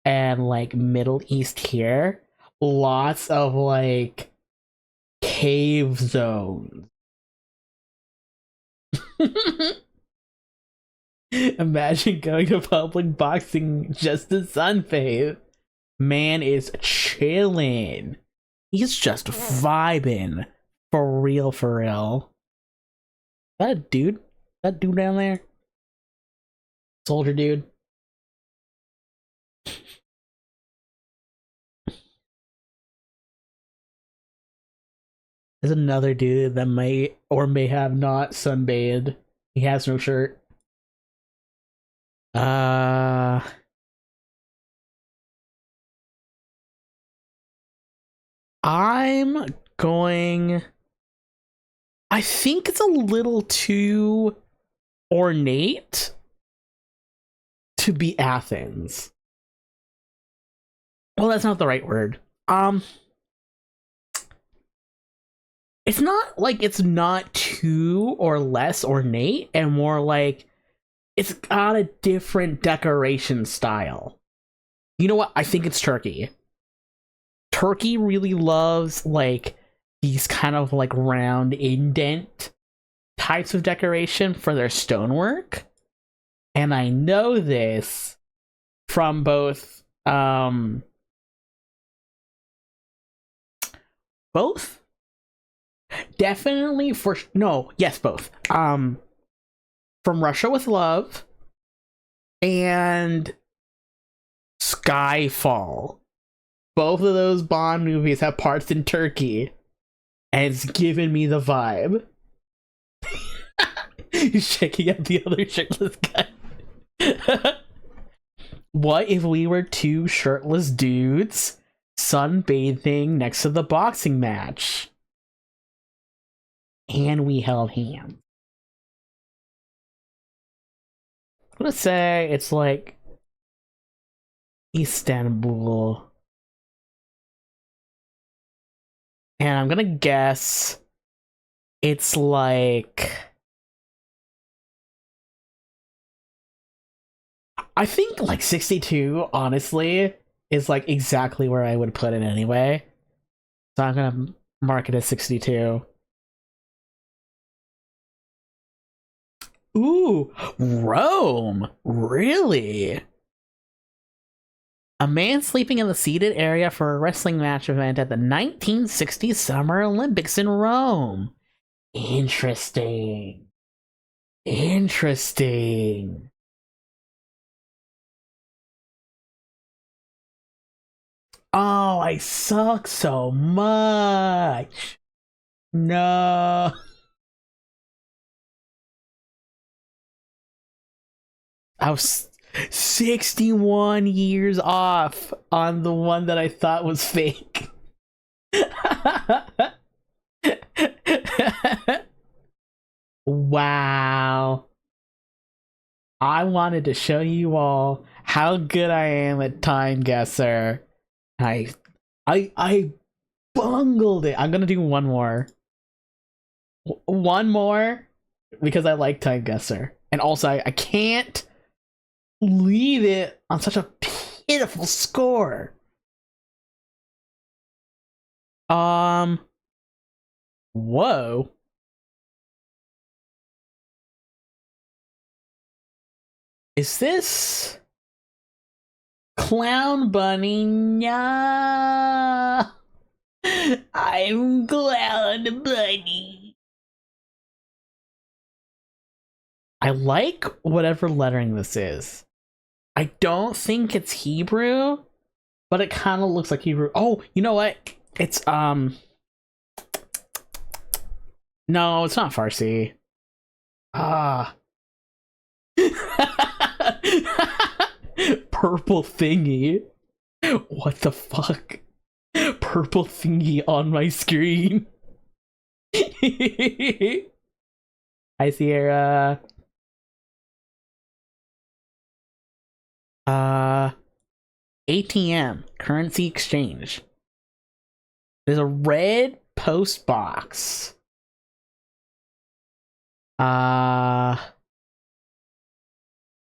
and like Middle East here, lots of like cave zones. Imagine going to public boxing just to sunbathe. Man is chilling. He's just vibing. For real, for real. That dude? That dude down there? Soldier dude? There's another dude that may or may have not sunbathed. He has no shirt. I'm going. I think it's a little too ornate to be Athens. Well, that's not the right word. It's not like it's not too or less ornate, and more like it's got a different decoration style. You know what? I think it's Turkey. Turkey really loves like these kind of like round indent types of decoration for their stonework. And I know this from both definitely for no, yes, both. From Russia with Love and Skyfall. Both of those Bond movies have parts in Turkey, and it's given me the vibe. He's checking out the other shirtless guy. What if we were two shirtless dudes sunbathing next to the boxing match? And we held hands. I'm gonna say it's like Istanbul. And I'm gonna guess it's like. I think like 62, honestly, is like exactly where I would put it anyway. So I'm gonna mark it as 62. Ooh, Rome! Really? A man sleeping in the seated area for a wrestling match event at the 1960 Summer Olympics in Rome. Interesting. Interesting. Oh, I suck so much. No. I was 61 years off on the one that I thought was fake. Wow. I wanted to show you all how good I am at Timeguesser. I bungled it. I'm gonna do one more. One more because I like Timeguesser. And also I can't leave it on such a pitiful score. Whoa. Is this Clown Bunny? No. I'm Clown Bunny. I like whatever lettering this is. I don't think it's Hebrew, but it kind of looks like Hebrew. Oh, you know what? It's no, it's not Farsi. Ah. Purple thingy. What the fuck? Purple thingy on my screen. Hi, Sierra. ATM, currency exchange. There's a red post box.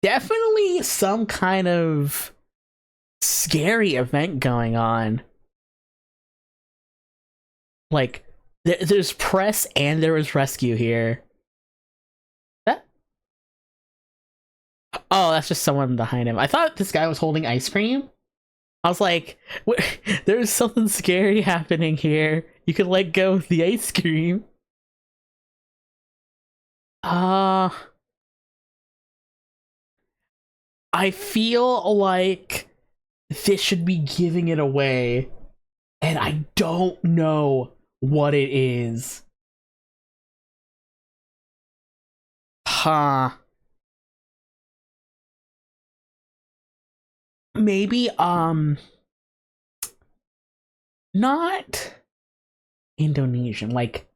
Definitely some kind of scary event going on. Like, there's press and there was rescue here. That? Oh, that's just someone behind him. I thought this guy was holding ice cream. I was like, there's something scary happening here. You could let go of the ice cream. I feel like this should be giving it away, and I don't know what it is. Huh. Maybe, not Indonesian, like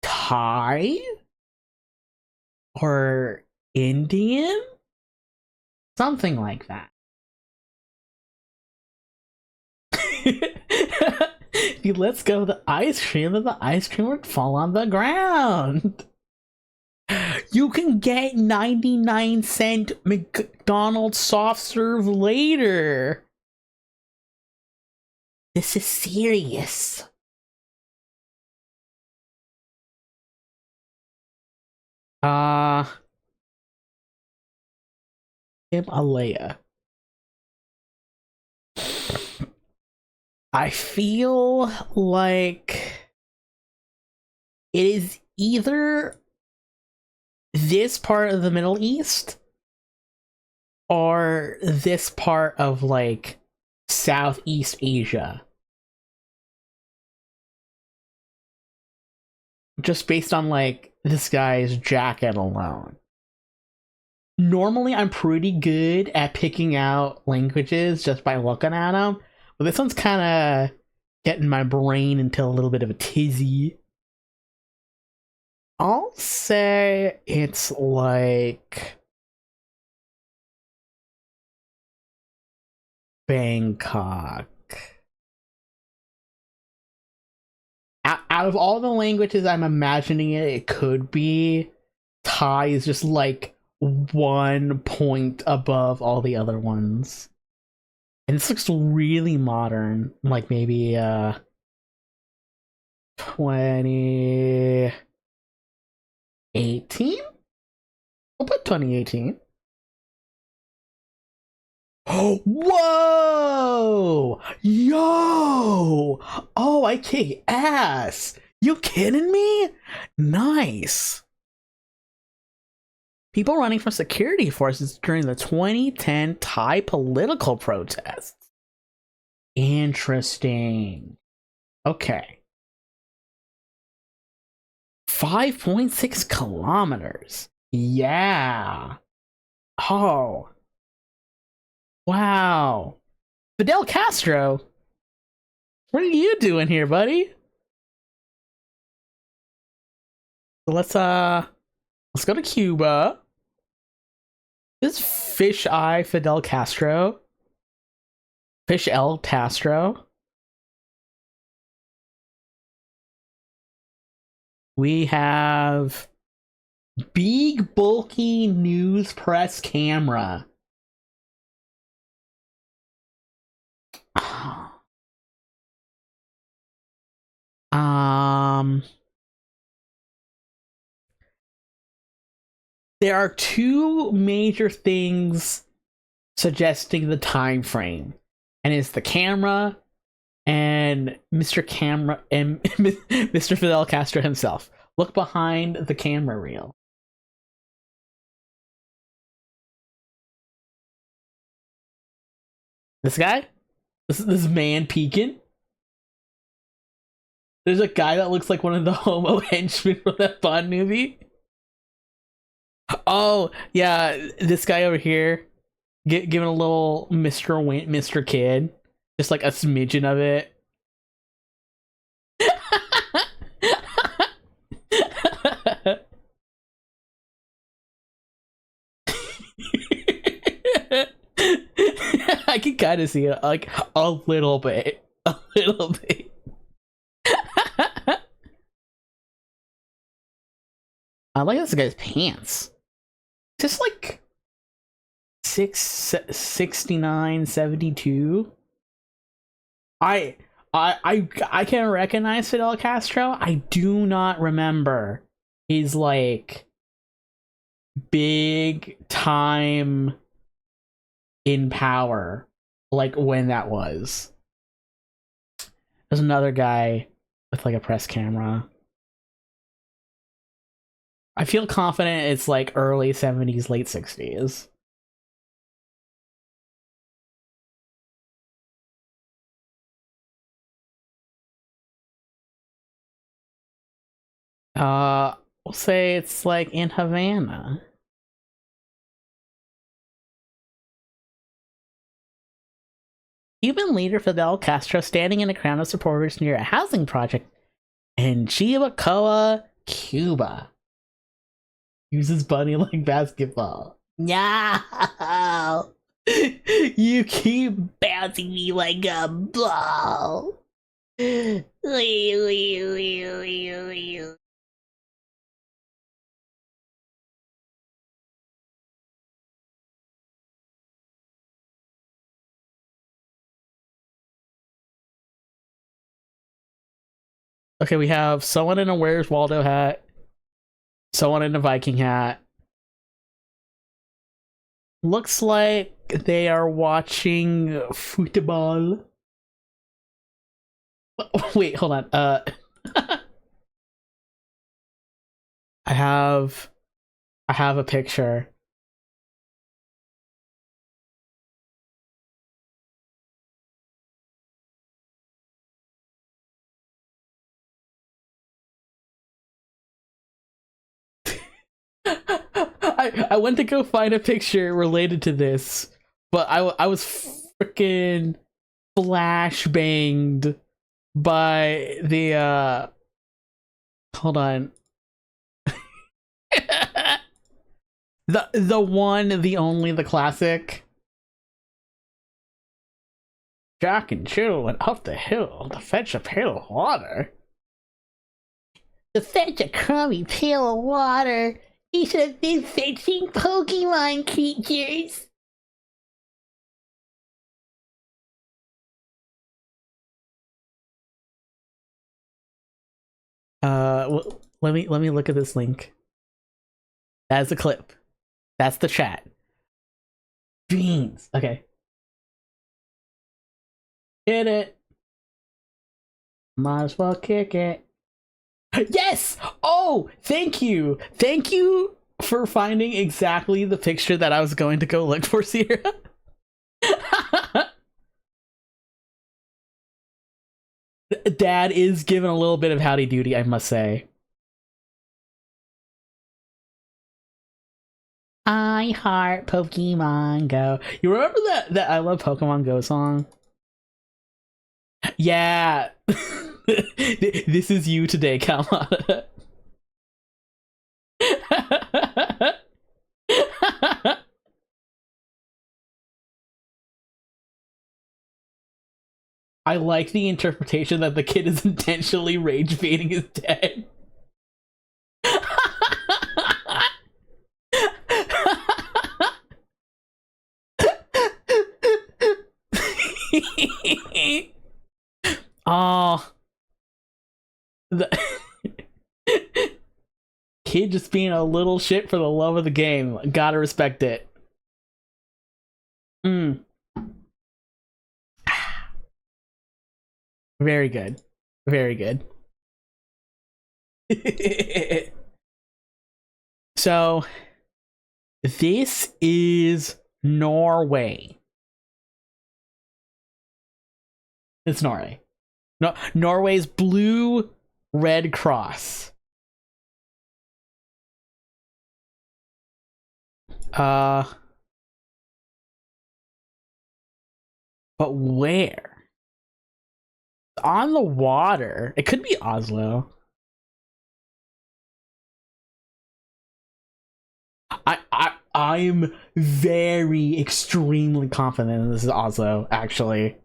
Thai or Indian? Something like that. If he lets go of the ice cream, then the ice cream would fall on the ground. You can get 99-cent McDonald's soft serve later. This is serious. Himalaya. I feel like it is either this part of the Middle East or this part of like Southeast Asia. Just based on like this guy's jacket alone. Normally I'm pretty good at picking out languages just by looking at them, but this one's kind of getting my brain into a little bit of a tizzy. I'll say it's like Bangkok. Out of all the languages I'm imagining it could be, Thai is just like 1 point above all the other ones. And this looks really modern. Like maybe 2018? We'll put 2018. Oh, whoa! Yo! Oh, I kick ass! You kidding me? Nice. People running for security forces during the 2010 Thai political protests. Interesting. Okay. 5.6 kilometers. Yeah. Oh. Wow. Fidel Castro? What are you doing here, buddy? Let's go to Cuba. This Fish Eye Fidel Castro. Fish El Castro. We have big bulky news press camera. there are two major things suggesting the time frame, and it's the camera and Mr. Camera and Mr. Fidel Castro himself. Look behind the camera reel. This guy? This man peeking? There's a guy that looks like one of the homo henchmen from that Bond movie. Oh, yeah, this guy over here giving a little Mr. Kid. Just like a smidgen of it. I can kind of see it, like a little bit. A little bit. I like this guy's pants. Just like 69, 72. I can recognize Fidel Castro. I do not remember his like big time in power, like when that was. There's another guy with like a press camera. I feel confident it's like early 70s, late 60s. We'll say it's like in Havana. Cuban leader Fidel Castro standing in a crowd of supporters near a housing project in Chivacoa, Cuba. Uses bunny like basketball. No! You keep bouncing me like a ball. Okay, we have someone in a Where's Waldo hat, someone in a Viking hat. Looks like they are watching football. Wait, hold on. I have a picture. I went to go find a picture related to this, but I was freaking flashbanged by the hold on. the one, the only, the classic. Jack and Jill went up the hill to fetch a pail of water. To fetch a crummy pail of water. He should have been fetching Pokemon creatures. Well, let me look at this link. That's the clip. That's the chat. Beans. Okay. Hit it. Might as well kick it. Yes! Oh, thank you. Thank you for finding exactly the picture that I was going to go look for, Sierra. Dad is given a little bit of howdy doody, I must say. I heart Pokemon Go. You remember that I Love Pokemon Go song? Yeah. This is you today, Kamada. I like the interpretation that the kid is intentionally rage baiting his dad. Oh, the kid just being a little shit for the love of the game. Gotta respect it. Very good. Very good. So, this is Norway. It's Norway. No, Norway's Blue Red Cross. But where? On the water. It could be Oslo. I'm very extremely confident this is Oslo, actually.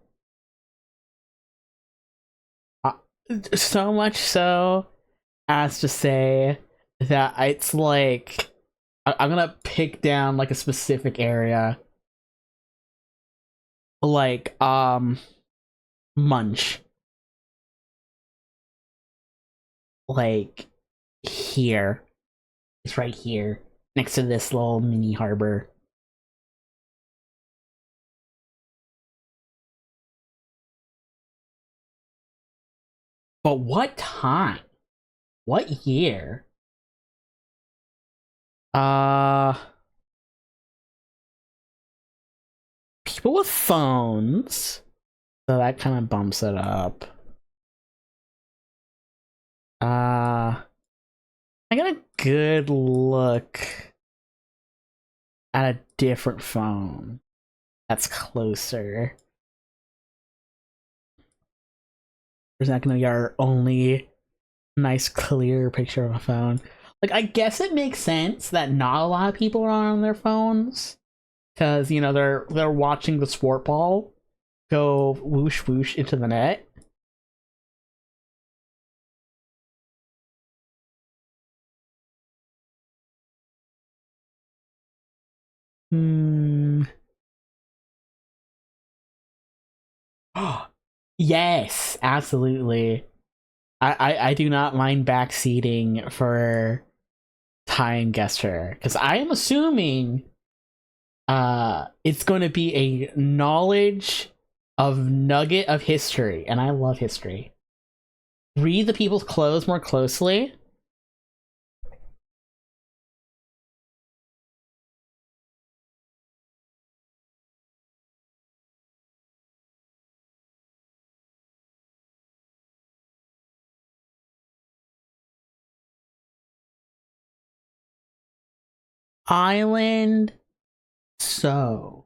So much so as to say that it's like I'm gonna pick down like a specific area, like Munch, like here. It's right here next to this little mini harbor. But what time? What year? People with phones. So that kind of bumps it up. I got a good look at a different phone that's closer. Is that gonna be our only nice clear picture of a phone? Like, I guess it makes sense that not a lot of people are on their phones because, you know, they're watching the sport ball go whoosh whoosh into the net. Yes, absolutely. I do not mind backseating for Timeguesser because I am assuming it's going to be a knowledge of nugget of history, and I love history. Read the people's clothes more closely. Island. So.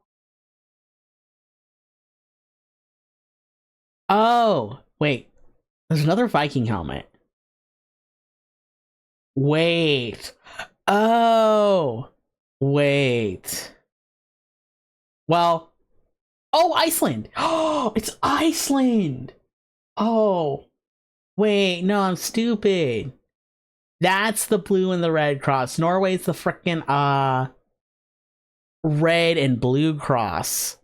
Oh, wait. There's another Viking helmet. Wait. Oh. Wait. Well. Oh, Iceland. Oh, it's Iceland. Oh. Wait, no, I'm stupid. That's the blue and the red cross. Norway's the frickin' red and blue cross.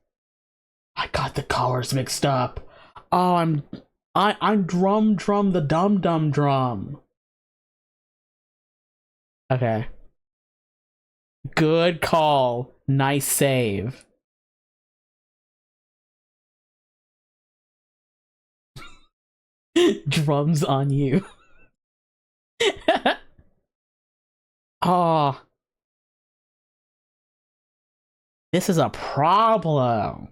I got the colors mixed up. Oh, I'm drum the dum drum. Okay. Good call. Nice save. Drums on you. Oh. This is a problem.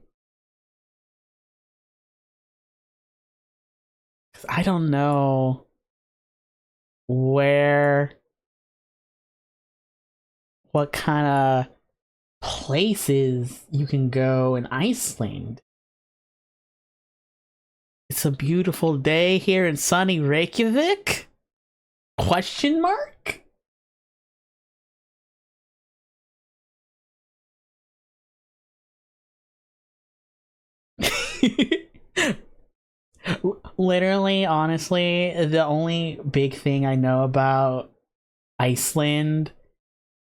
I don't know what kind of places you can go in Iceland. It's a beautiful day here in sunny Reykjavik? Question mark? Literally, honestly, the only big thing I know about Iceland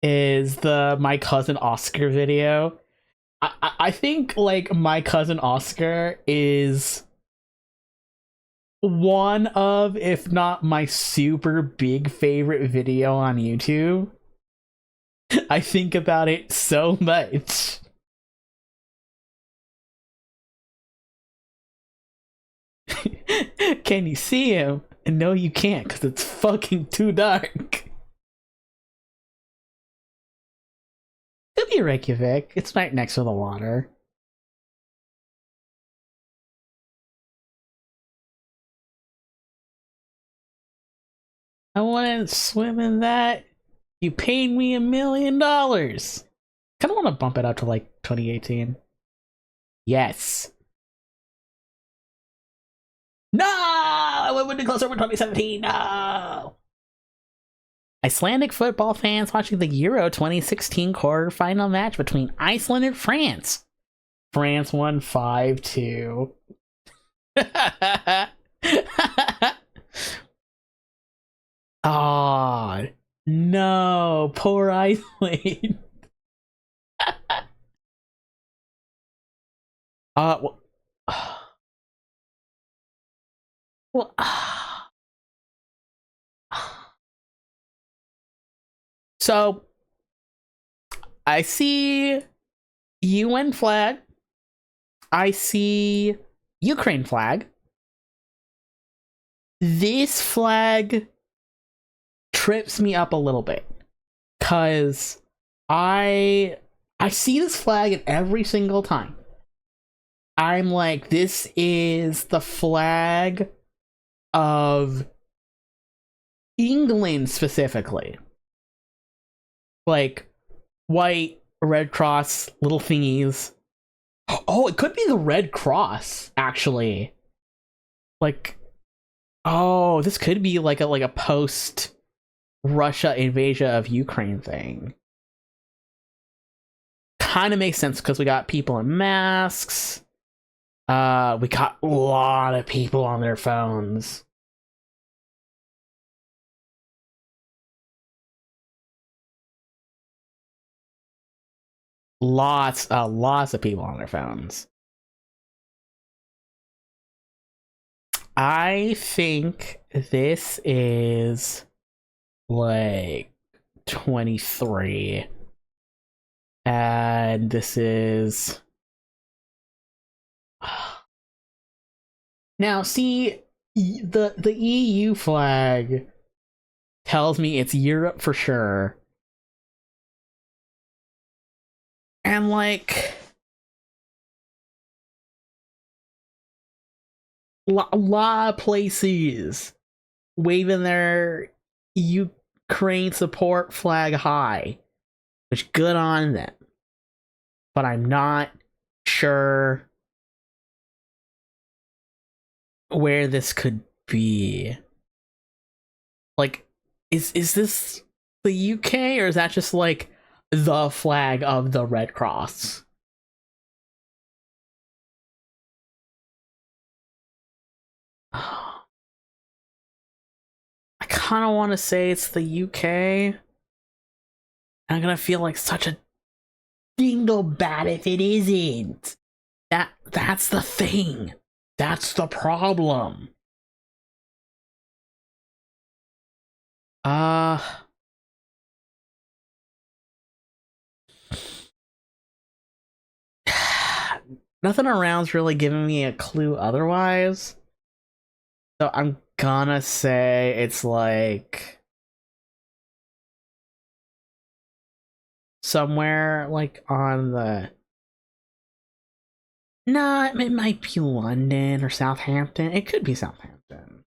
is the My Cousin Oscar video. I think like My Cousin Oscar is one of, if not my super big favorite video on YouTube. I think about it so much. Can you see him? No, you can't, because it's fucking too dark. Could be Reykjavik. It's right next to the water. I want to swim in that. You paid me $1 million. Kind of want to bump it up to like 2018. Yes. No! I went closer for 2017. No! Icelandic football fans watching the Euro 2016 quarterfinal match between Iceland and France. France won 5-2. Oh, no. Poor Iceland. Well, well, so I see UN flag. I see Ukraine flag. This flag trips me up a little bit because I see this flag at every single time. I'm like, this is the flag of England specifically. Like, white, Red Cross, little thingies. Oh, it could be the Red Cross, actually. Like, oh, this could be like a post Russia invasion of Ukraine thing. Kind of makes sense because we got people in masks. We got a lot of people on their phones. Lots of people on their phones. I think this is like 23. And this is... Now, see, the EU flag tells me it's Europe for sure. And, like... a lot of places waving their Ukraine support flag high. Which, good on them. But I'm not sure where this could be. Like, is this the UK, or is that just like the flag of the Red Cross? I kind of want to say it's the UK. I'm gonna feel like such a dinglebat if it isn't. That's the thing. That's the problem. Nothing around's really giving me a clue otherwise. So I'm gonna say it's like somewhere like on the... Nah, it might be London or Southampton. It could be Southampton.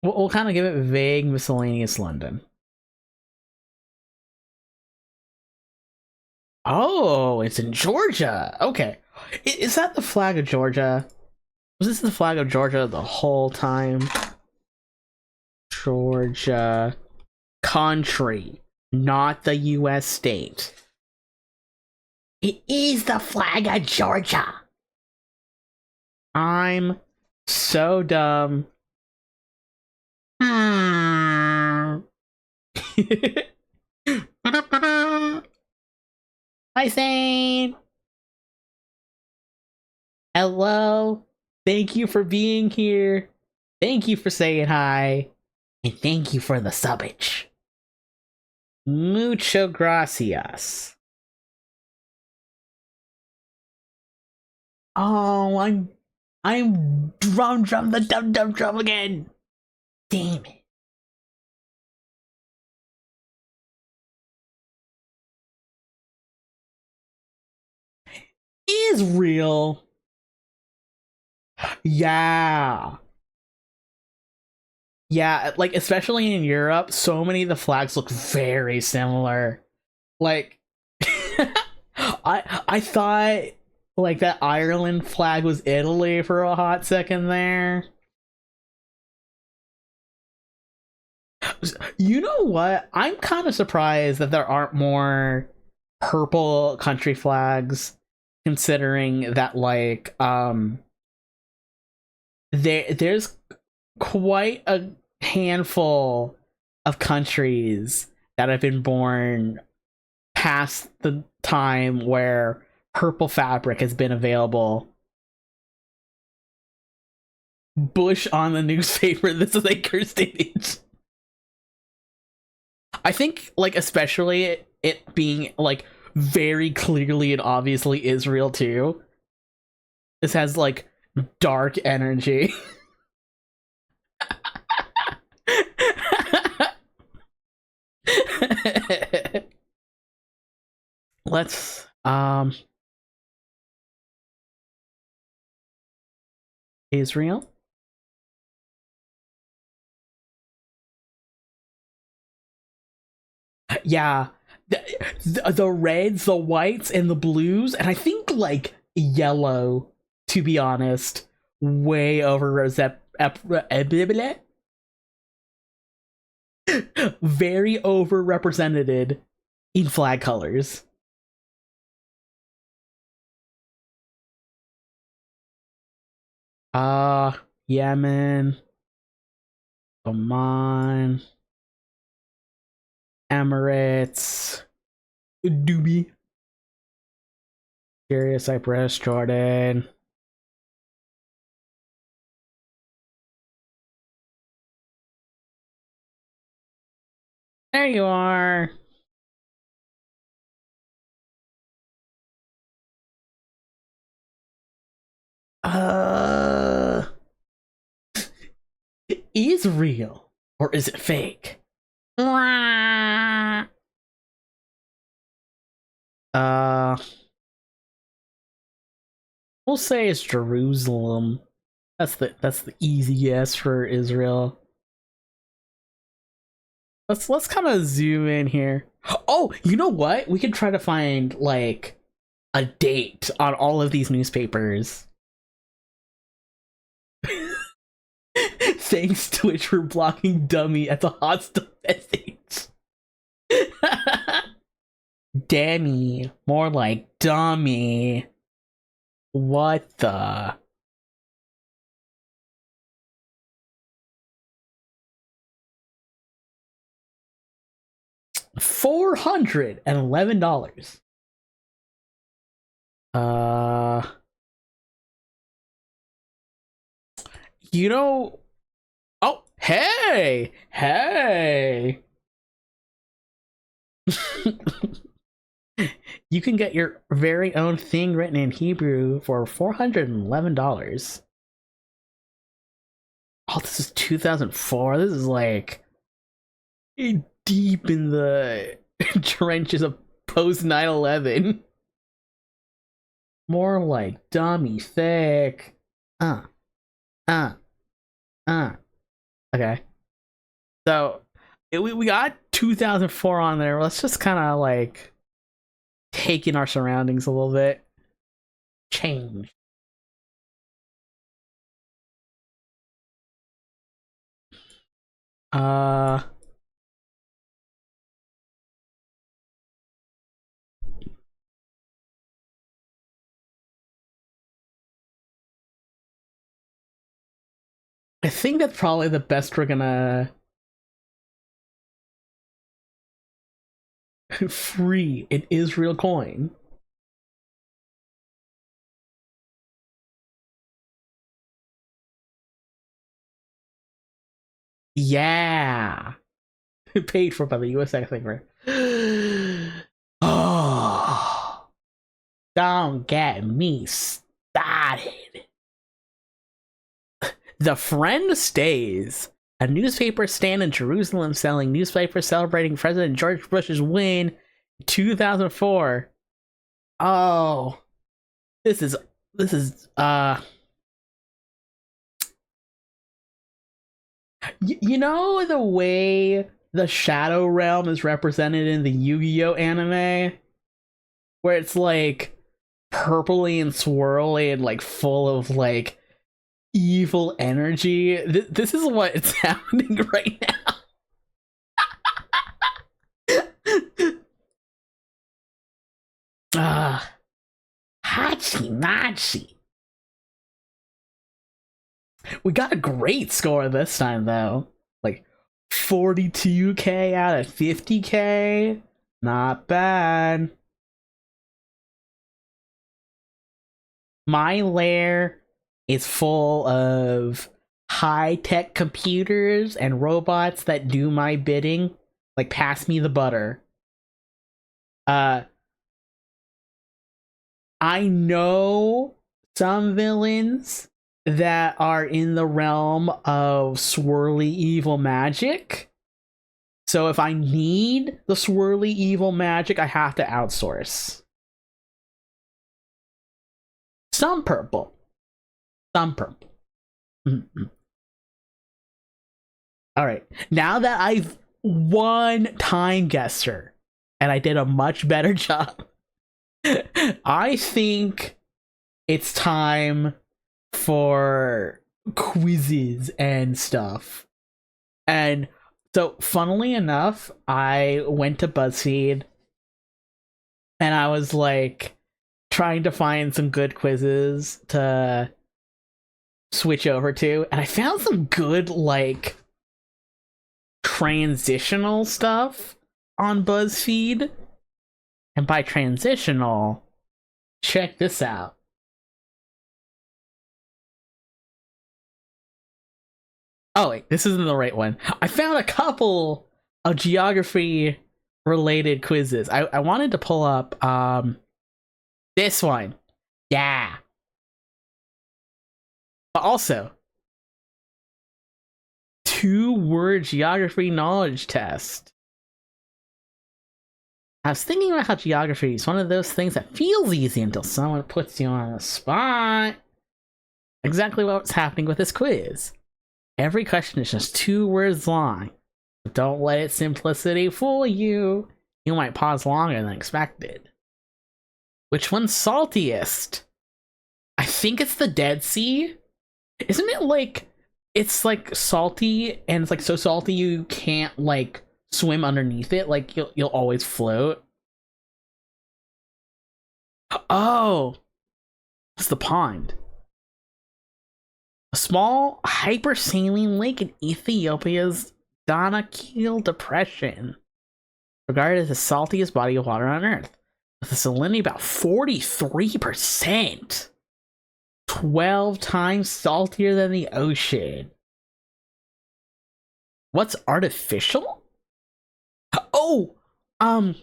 We'll kind of give it vague miscellaneous London. Oh, it's in Georgia. Okay. Is that the flag of Georgia? Was this the flag of Georgia the whole time? Georgia country, not the US state. It is the flag of Georgia. I'm so dumb. Hi, Zane. Hello. Thank you for being here. Thank you for saying hi. And thank you for the subbage. Mucho gracias. Oh, I'm drum the dum again. Damn it. Israel. Yeah. Yeah, like especially in Europe, so many of the flags look very similar. Like I thought like that Ireland flag was Italy for a hot second there. You know what? I'm kind of surprised that there aren't more purple country flags, considering that like there's quite a handful of countries that have been born past the time where purple fabric has been available. Bush on the newspaper. This is a cursed image. I think, like, especially it being like very clearly and obviously Israel too. This has like dark energy. Let's Israel. Yeah, the reds, the whites, and the blues, and I think like yellow. To be honest, way over very overrepresented in flag colors. Yemen, Oman, Emirates, Dubai, Syria, Cyprus, Jordan. There you are. Is real or is it fake? We'll say it's Jerusalem. That's the easy guess for Israel. Let's kind of zoom in here. Oh, you know what? We could try to find like a date on all of these newspapers. Thanks Twitch for blocking dummy at the hostile message. Danny, more like dummy. What the? $411. You know. Oh, hey. You can get your very own thing written in Hebrew for $411. Oh, this is 2004. This is like deep in the trenches of post 9/11. More like dummy thick. Uh. Okay. So we got 2004 on there. Let's just kind of like take in our surroundings a little bit. Change. I think that's probably the best we're gonna free an Israel coin. Yeah. Paid for by the US executive. Oh, don't get me started. The Friend Stays. A newspaper stand in Jerusalem selling newspapers celebrating President George Bush's win in 2004. Oh, this is you know the way the Shadow Realm is represented in the Yu-Gi-Oh anime, where it's like purpley and swirly and like full of like evil energy. This is what it's happening right now. Hachi Machi. We got a great score this time though. Like 42k out of 50k. Not bad. My lair is full of high-tech computers and robots that do my bidding. Like, pass me the butter. I know some villains that are in the realm of swirly evil magic. So if I need the swirly evil magic, I have to outsource. Some purple. Some purple. Mm-hmm. All right. Now that I've won Timeguesser and I did a much better job, I think it's time for quizzes and stuff. And so, funnily enough, I went to Buzzfeed and I was like trying to find some good quizzes to switch over to, and I found some good like transitional stuff on Buzzfeed. And by transitional, check this out. Oh wait, this isn't the right one. I found a couple of geography related quizzes. I wanted to pull up this one. Yeah. But also 2-word geography knowledge test. I was thinking about how geography is one of those things that feels easy until someone puts you on the spot. Exactly what's happening with this quiz. Every question is just 2 words long. But don't let its simplicity fool you. You might pause longer than expected. Which one's saltiest? I think it's the Dead Sea. Isn't it like, it's like salty and it's like so salty you can't like swim underneath it, like you'll always float. Oh, it's the pond. A small hypersaline lake in Ethiopia's Danakil Depression, regarded as the saltiest body of water on Earth, with a salinity about 43%, 12 times saltier than the ocean. What's artificial? Oh, I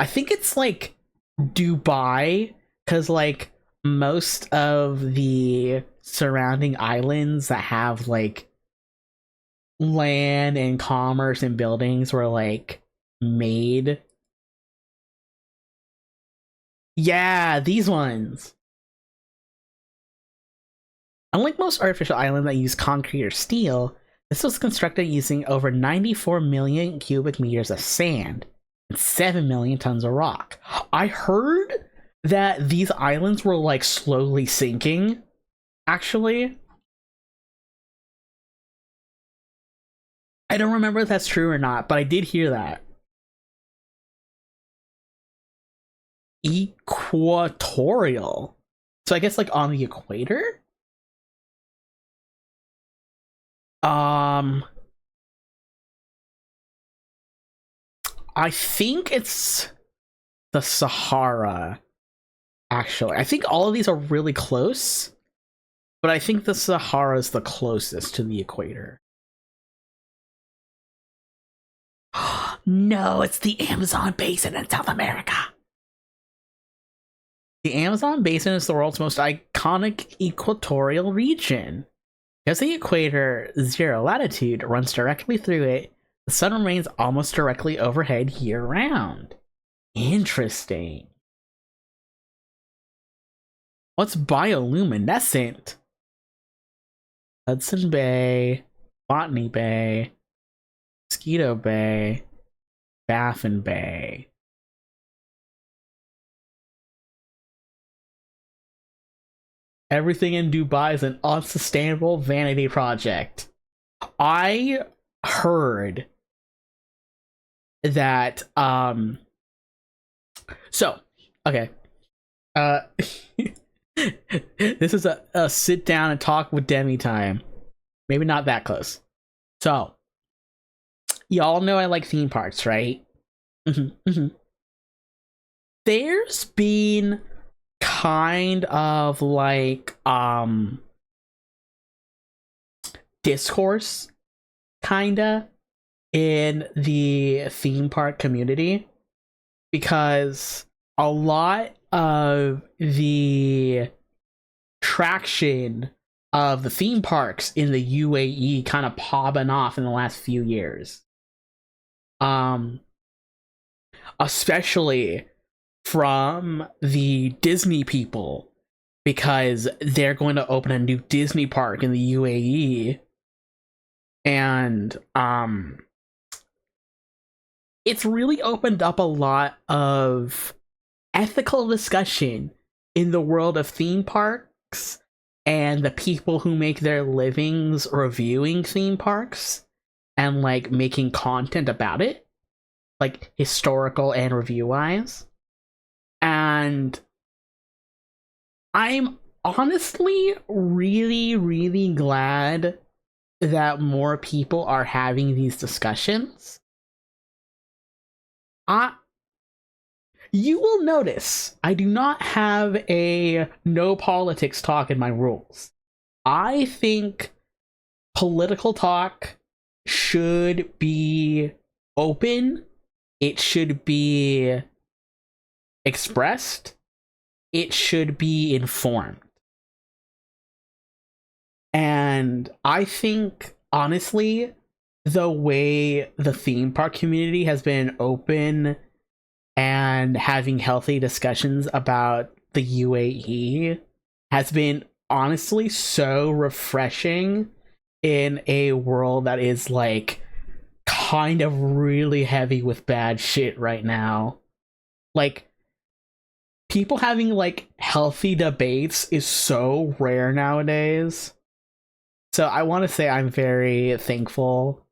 think it's like Dubai, because like most of the surrounding islands that have like land and commerce and buildings were like made. Yeah, these ones. Unlike most artificial islands that use concrete or steel, this was constructed using over 94 million cubic meters of sand and 7 million tons of rock. I heard that these islands were like slowly sinking, actually. I don't remember if that's true or not, but I did hear that. Equatorial. So I guess like on the equator? I think it's the Sahara, actually. I think all of these are really close, but I think the Sahara is the closest to the equator. No, it's the Amazon basin in South America. The Amazon basin is the world's most iconic equatorial region. Because the equator, zero latitude, runs directly through it, the sun remains almost directly overhead year-round. Interesting. What's bioluminescent? Hudson Bay, Botany Bay, Mosquito Bay, Baffin Bay. Everything in Dubai is an unsustainable vanity project. I heard that so okay, this is a sit down and talk with Demi time, maybe not that close. So y'all know I like theme parks, right? There's been kind of like discourse kinda in the theme park community, because a lot of the traction of the theme parks in the UAE kind of popping off in the last few years, especially from the Disney people, because they're going to open a new Disney park in the UAE, and it's really opened up a lot of ethical discussion in the world of theme parks and the people who make their livings reviewing theme parks and like making content about it, like historical and review wise. And I'm honestly really, really glad that more people are having these discussions. You will notice I do not have a no politics talk in my rules. I think political talk should be open. It should be expressed. It should be informed. And I think, honestly, the way the theme park community has been open and having healthy discussions about the UAE has been honestly so refreshing in a world that is like kind of really heavy with bad shit right now. Like, people having like healthy debates is so rare nowadays. So I want to say I'm very thankful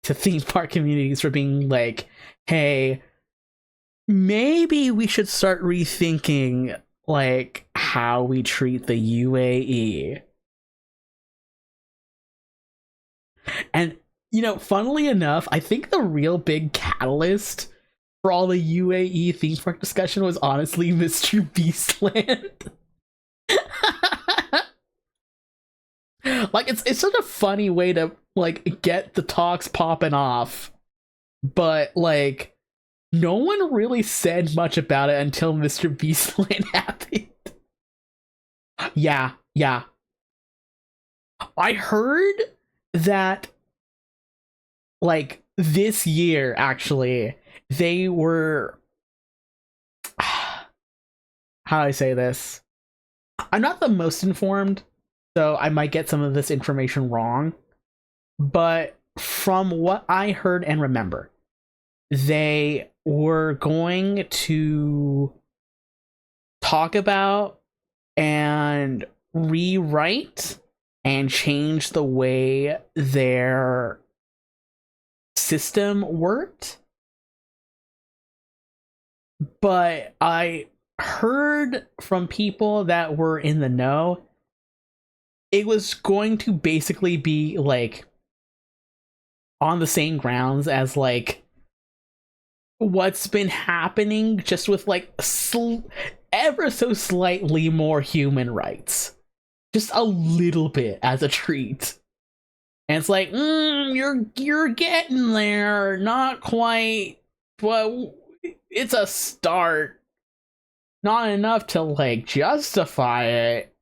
to theme park communities for being like, hey, maybe we should start rethinking like how we treat the UAE. And you know, funnily enough, I think the real big catalyst for all the UAE theme park discussion was honestly Mr. Beastland. Like, it's such a funny way to like get the talks popping off, but like no one really said much about it until Mr. Beastland happened. Yeah. I heard that like this year, actually, they were, how do I say this? I'm not the most informed, so I might get some of this information wrong, but from what I heard and remember, they were going to talk about and rewrite and change the way their system worked. But I heard from people that were in the know, it was going to basically be like on the same grounds as like what's been happening, just with like ever so slightly more human rights. just a little bit as a treat. And it's like, you're getting there, not quite, but it's a start. Not enough to like justify it.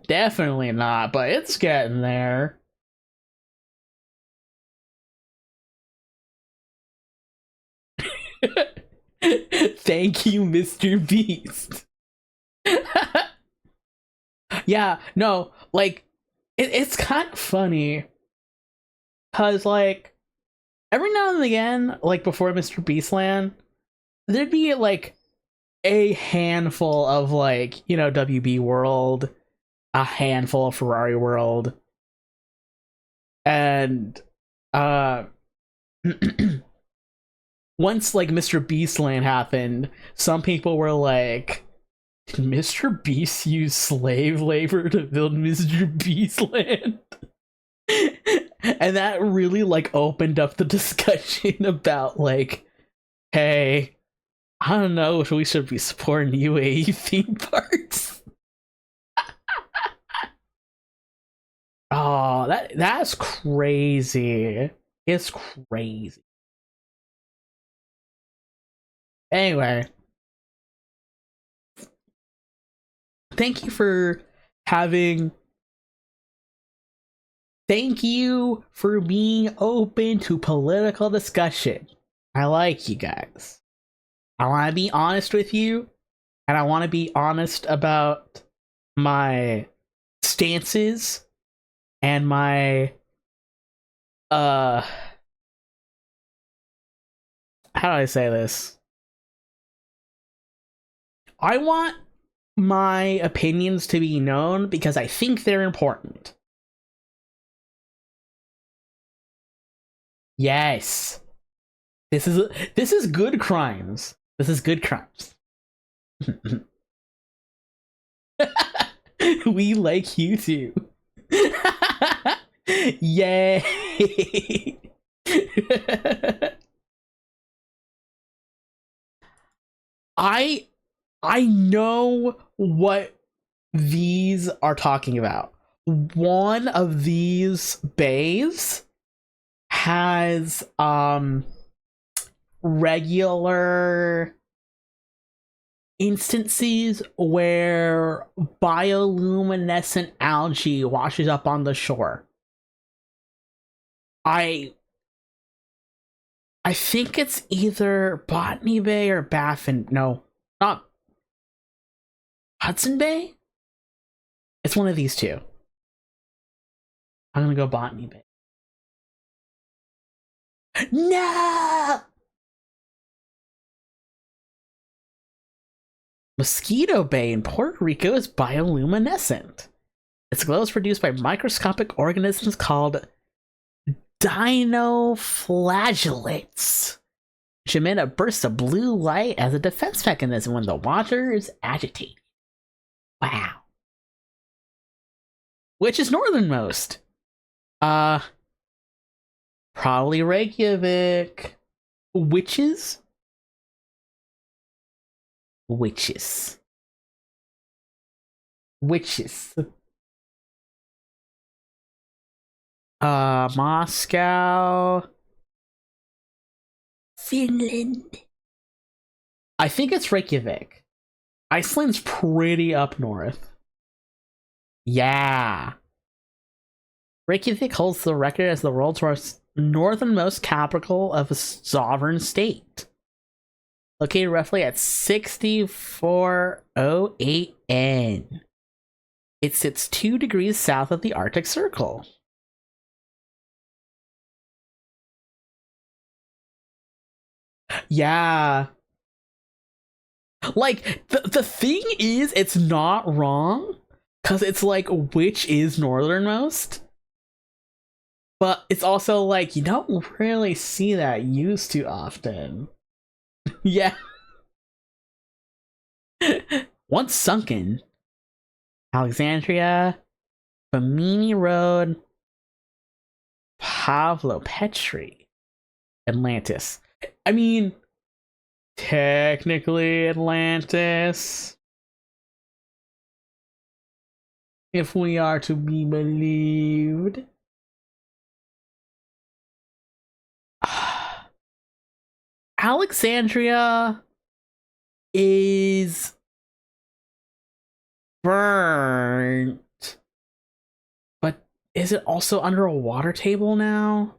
Definitely not, but it's getting there. Thank you, Mr. Beast. Yeah, no, like it's kind of funny because like every now and again, like before Mr. Beastland, there'd be like a handful of like, you know, WB World, a handful of Ferrari World, and once like Mr. Beastland happened, some people were like, did Mr. Beast use slave labor to build Mr. Beastland? And that really like opened up the discussion about like, hey, I don't know if we should be supporting UAE theme parks. Oh, that's crazy. It's crazy. Anyway, thank you for having. Thank you for being open to political discussion. I like you guys. I want to be honest with you, and I want to be honest about my stances and my how do I say this? I want my opinions to be known because I think they're important. Yes. This is good crimes. This is good crimes. We like you too. Yay. I know what these are talking about. One of these bays has regular instances where bioluminescent algae washes up on the shore. I think it's either Botany Bay or Baffin. No, not Hudson Bay. It's one of these two. I'm gonna go Botany Bay. No! Mosquito Bay in Puerto Rico is bioluminescent. Its glow is produced by microscopic organisms called dinoflagellates, which emit a burst of blue light as a defense mechanism when the water is agitated. Wow. Which is northernmost? Probably Reykjavik. Witches? Witches. Moscow. Finland. I think it's Reykjavik. Iceland's pretty up north. Yeah. Reykjavik holds the record as the world's northernmost capital of a sovereign state. Located roughly at 6408 N. It sits 2 degrees south of the Arctic Circle. Yeah. Like, the thing is, it's not wrong, because it's like, which is northernmost? But it's also like, you don't really see that used too often. Yeah. Once sunken, Alexandria, Bimini Road, Pavlo Petri, Atlantis. I mean, technically Atlantis. if we are to be believed. Alexandria is burnt, but is it also under a water table now?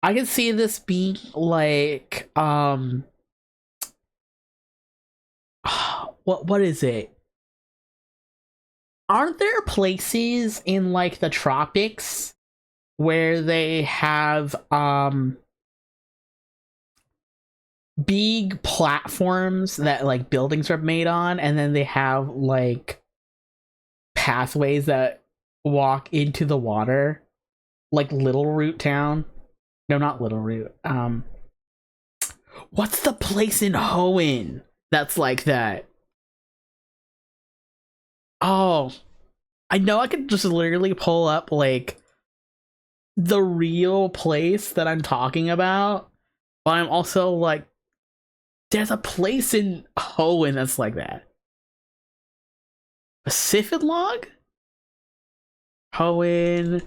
I can see this being like what is it? Aren't there places in like the tropics where they have big platforms that like buildings are made on, and then they have like pathways that walk into the water, like Little Root Town? No, not Little Root. What's the place in Hoenn that's like that? Oh, I know I could just literally pull up like the real place that I'm talking about, but I'm also like, there's a place in Hoenn that's like that. Pacific Log? Hoenn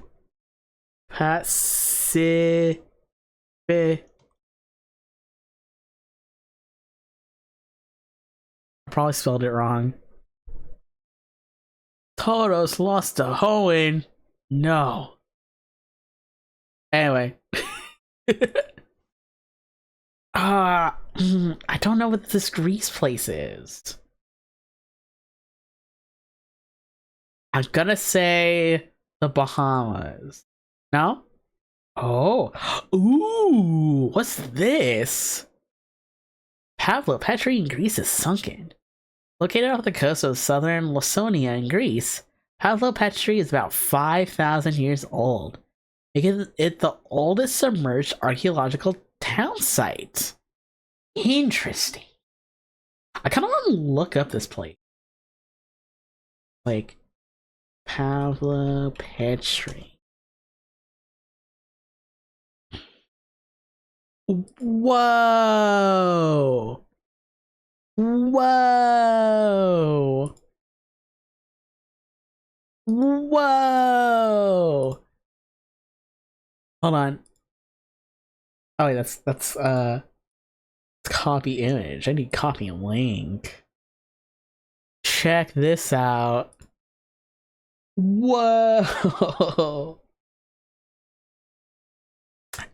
Pacific. I probably spelled it wrong. Toros lost to Hoenn. No. Anyway. I don't know what this Greece place is. I'm gonna say the Bahamas. No? Oh. Ooh, what's this? Pavlo Petri in Greece is sunken. Located off the coast of southern Laconia in Greece, Pavlo Petri is about 5,000 years old, making it the oldest submerged archaeological town site. Interesting. I kind of want to look up this place. Like, Pavlo Petri. Whoa! Whoa! Whoa! Hold on. Oh wait, that's copy image. I need copy link. Check this out. Whoa!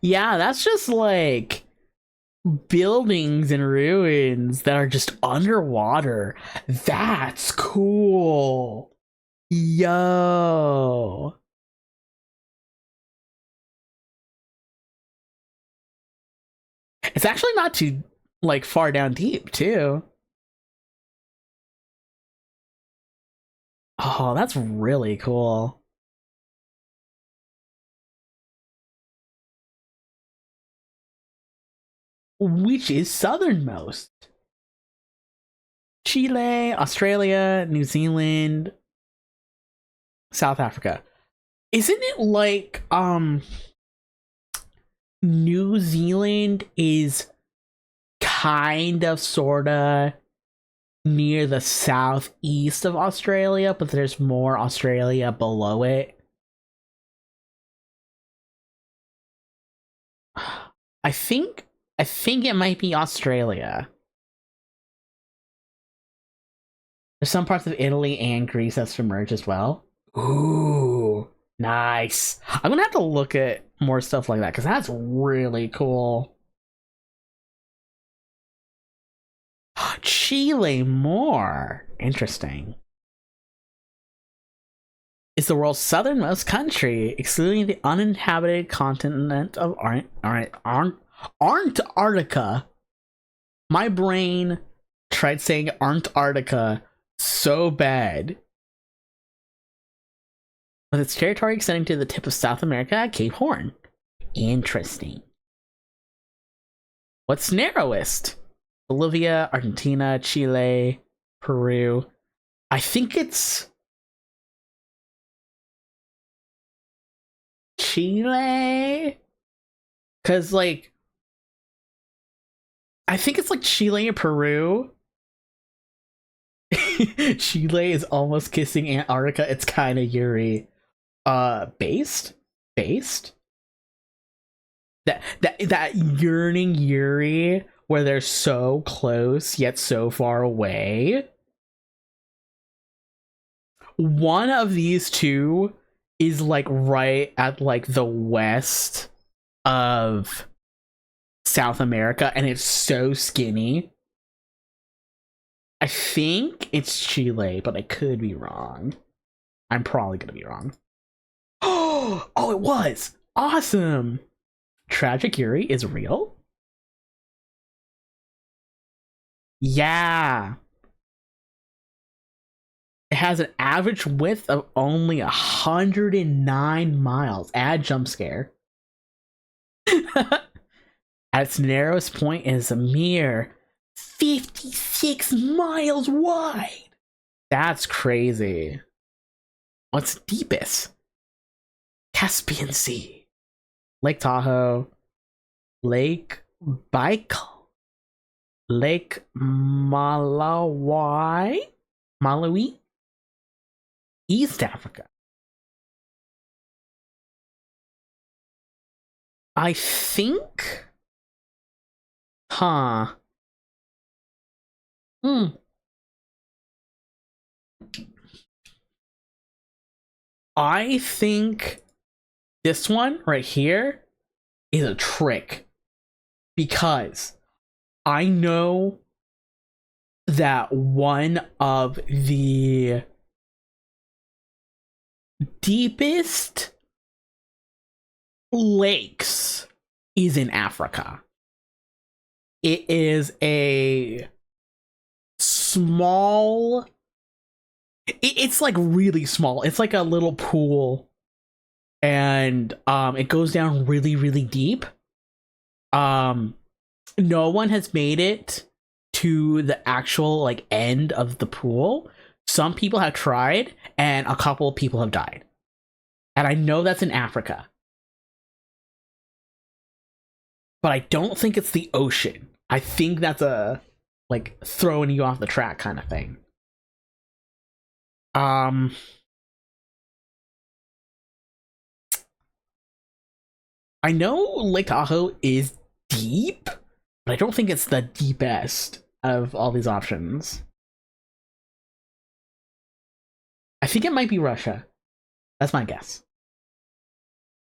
Yeah, that's just like buildings and ruins that are just underwater. That's cool. Yo. It's actually not too like far down deep too. Oh, that's really cool. Which is southernmost? Chile, Australia, New Zealand, South Africa. Isn't it like New Zealand is kind of sorta near the southeast of Australia, but there's more Australia below it? I think it might be Australia. There's some parts of Italy and Greece that submerge as well. Ooh, nice. I'm gonna have to look at more stuff like that because that's really cool. Chile more. Interesting. It's the world's southernmost country, excluding the uninhabited continent of Antarctica. My brain tried saying Antarctica so bad. With its territory extending to the tip of South America, Cape Horn. Interesting. What's narrowest? Bolivia, Argentina, Chile, Peru. I think it's Chile? Because, like, I think it's like Chile and Peru. Chile is almost kissing Antarctica. It's kind of Yuri. Based. That yearning Yuri where they're so close yet so far away. One of these two is like right at like the west of South America, and it's so skinny. I think it's Chile, but I could be wrong. I'm probably gonna be wrong. Oh, it was awesome. Tragic Yuri is real. Yeah. It has an average width of only 109 miles. Add jump scare. At its narrowest point is a mere 56 miles wide. That's crazy. What's deepest? Caspian Sea, Lake Tahoe, Lake Baikal, Lake Malawi, East Africa. I think. Huh. I think this one right here is a trick, because I know that one of the deepest lakes is in Africa. It is a small, it's like really small. It's like a little pool, and it goes down really, really deep. No one has made it to the actual like end of the pool. Some people have tried, and a couple of people have died. And I know that's in Africa. But I don't think it's the ocean. I think that's a like throwing you off the track kind of thing. I know Lake Tahoe is deep, but I don't think it's the deepest of all these options. I think it might be Russia. That's my guess.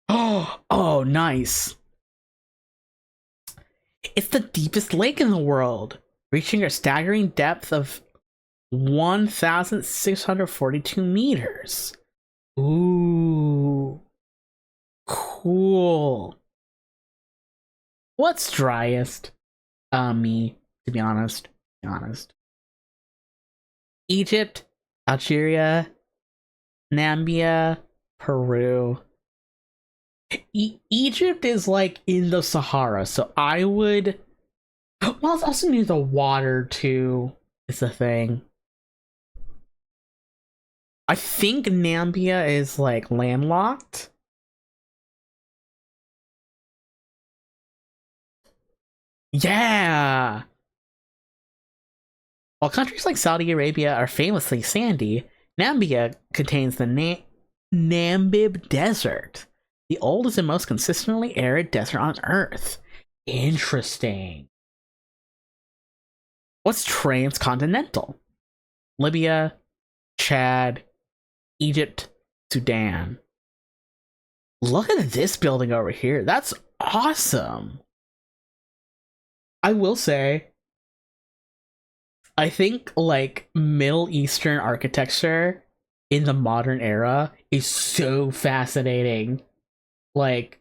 Oh, nice. It's the deepest lake in the world, reaching a staggering depth of 1,642 meters. Ooh. Cool. What's driest? Me, to be honest. Egypt, Algeria, Namibia, Peru. Egypt is like in the Sahara, so I would. Well, it's also near the water too. Is the thing. I think Namibia is like landlocked. Yeah. While countries like Saudi Arabia are famously sandy, Namibia contains the Namib Desert, the oldest and most consistently arid desert on Earth. Interesting. What's transcontinental? Libya, Chad, Egypt, Sudan. Look at this building over here. That's awesome. I will say, I think like Middle Eastern architecture in the modern era is so fascinating. Like,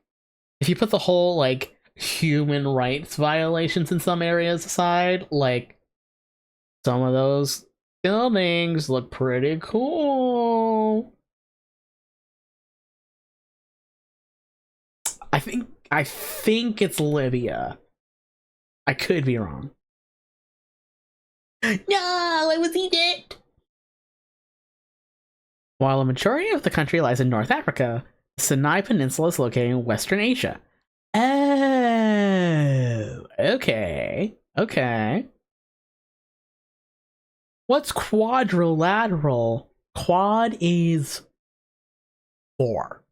if you put the whole like human rights violations in some areas aside, like some of those buildings look pretty cool. I think it's Libya. I could be wrong. No, I was Egypt. While a majority of the country lies in North Africa, the Sinai Peninsula is located in Western Asia. Oh, okay. What's quadrilateral? Quad is 4.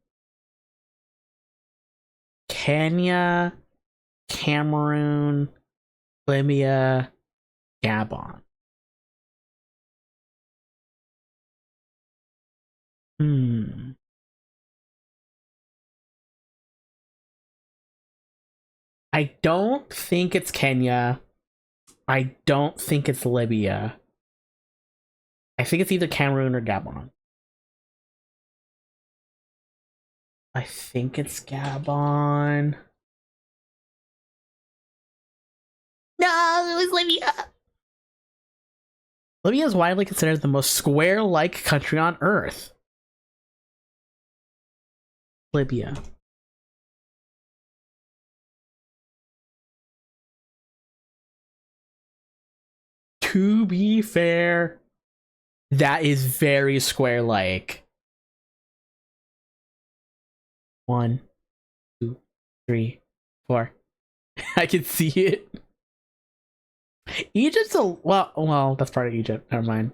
Kenya, Cameroon, Libya, Gabon. I don't think it's Kenya. I don't think it's Libya. I think it's either Cameroon or Gabon. I think it's Gabon. No, it was Libya. Libya is widely considered the most square-like country on Earth. Libya. To be fair, that is very square-like. 1, 2, 3, 4. I can see it. Egypt's a well, that's part of Egypt. Never mind.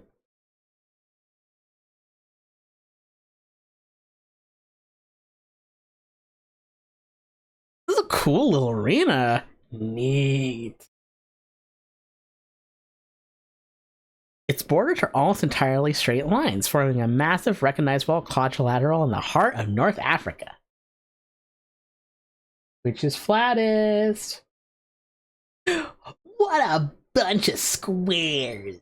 This is a cool little arena. Neat. Its borders are almost entirely straight lines, forming a massive recognizable quadrilateral in the heart of North Africa. Which is flattest. What a bunch of squares.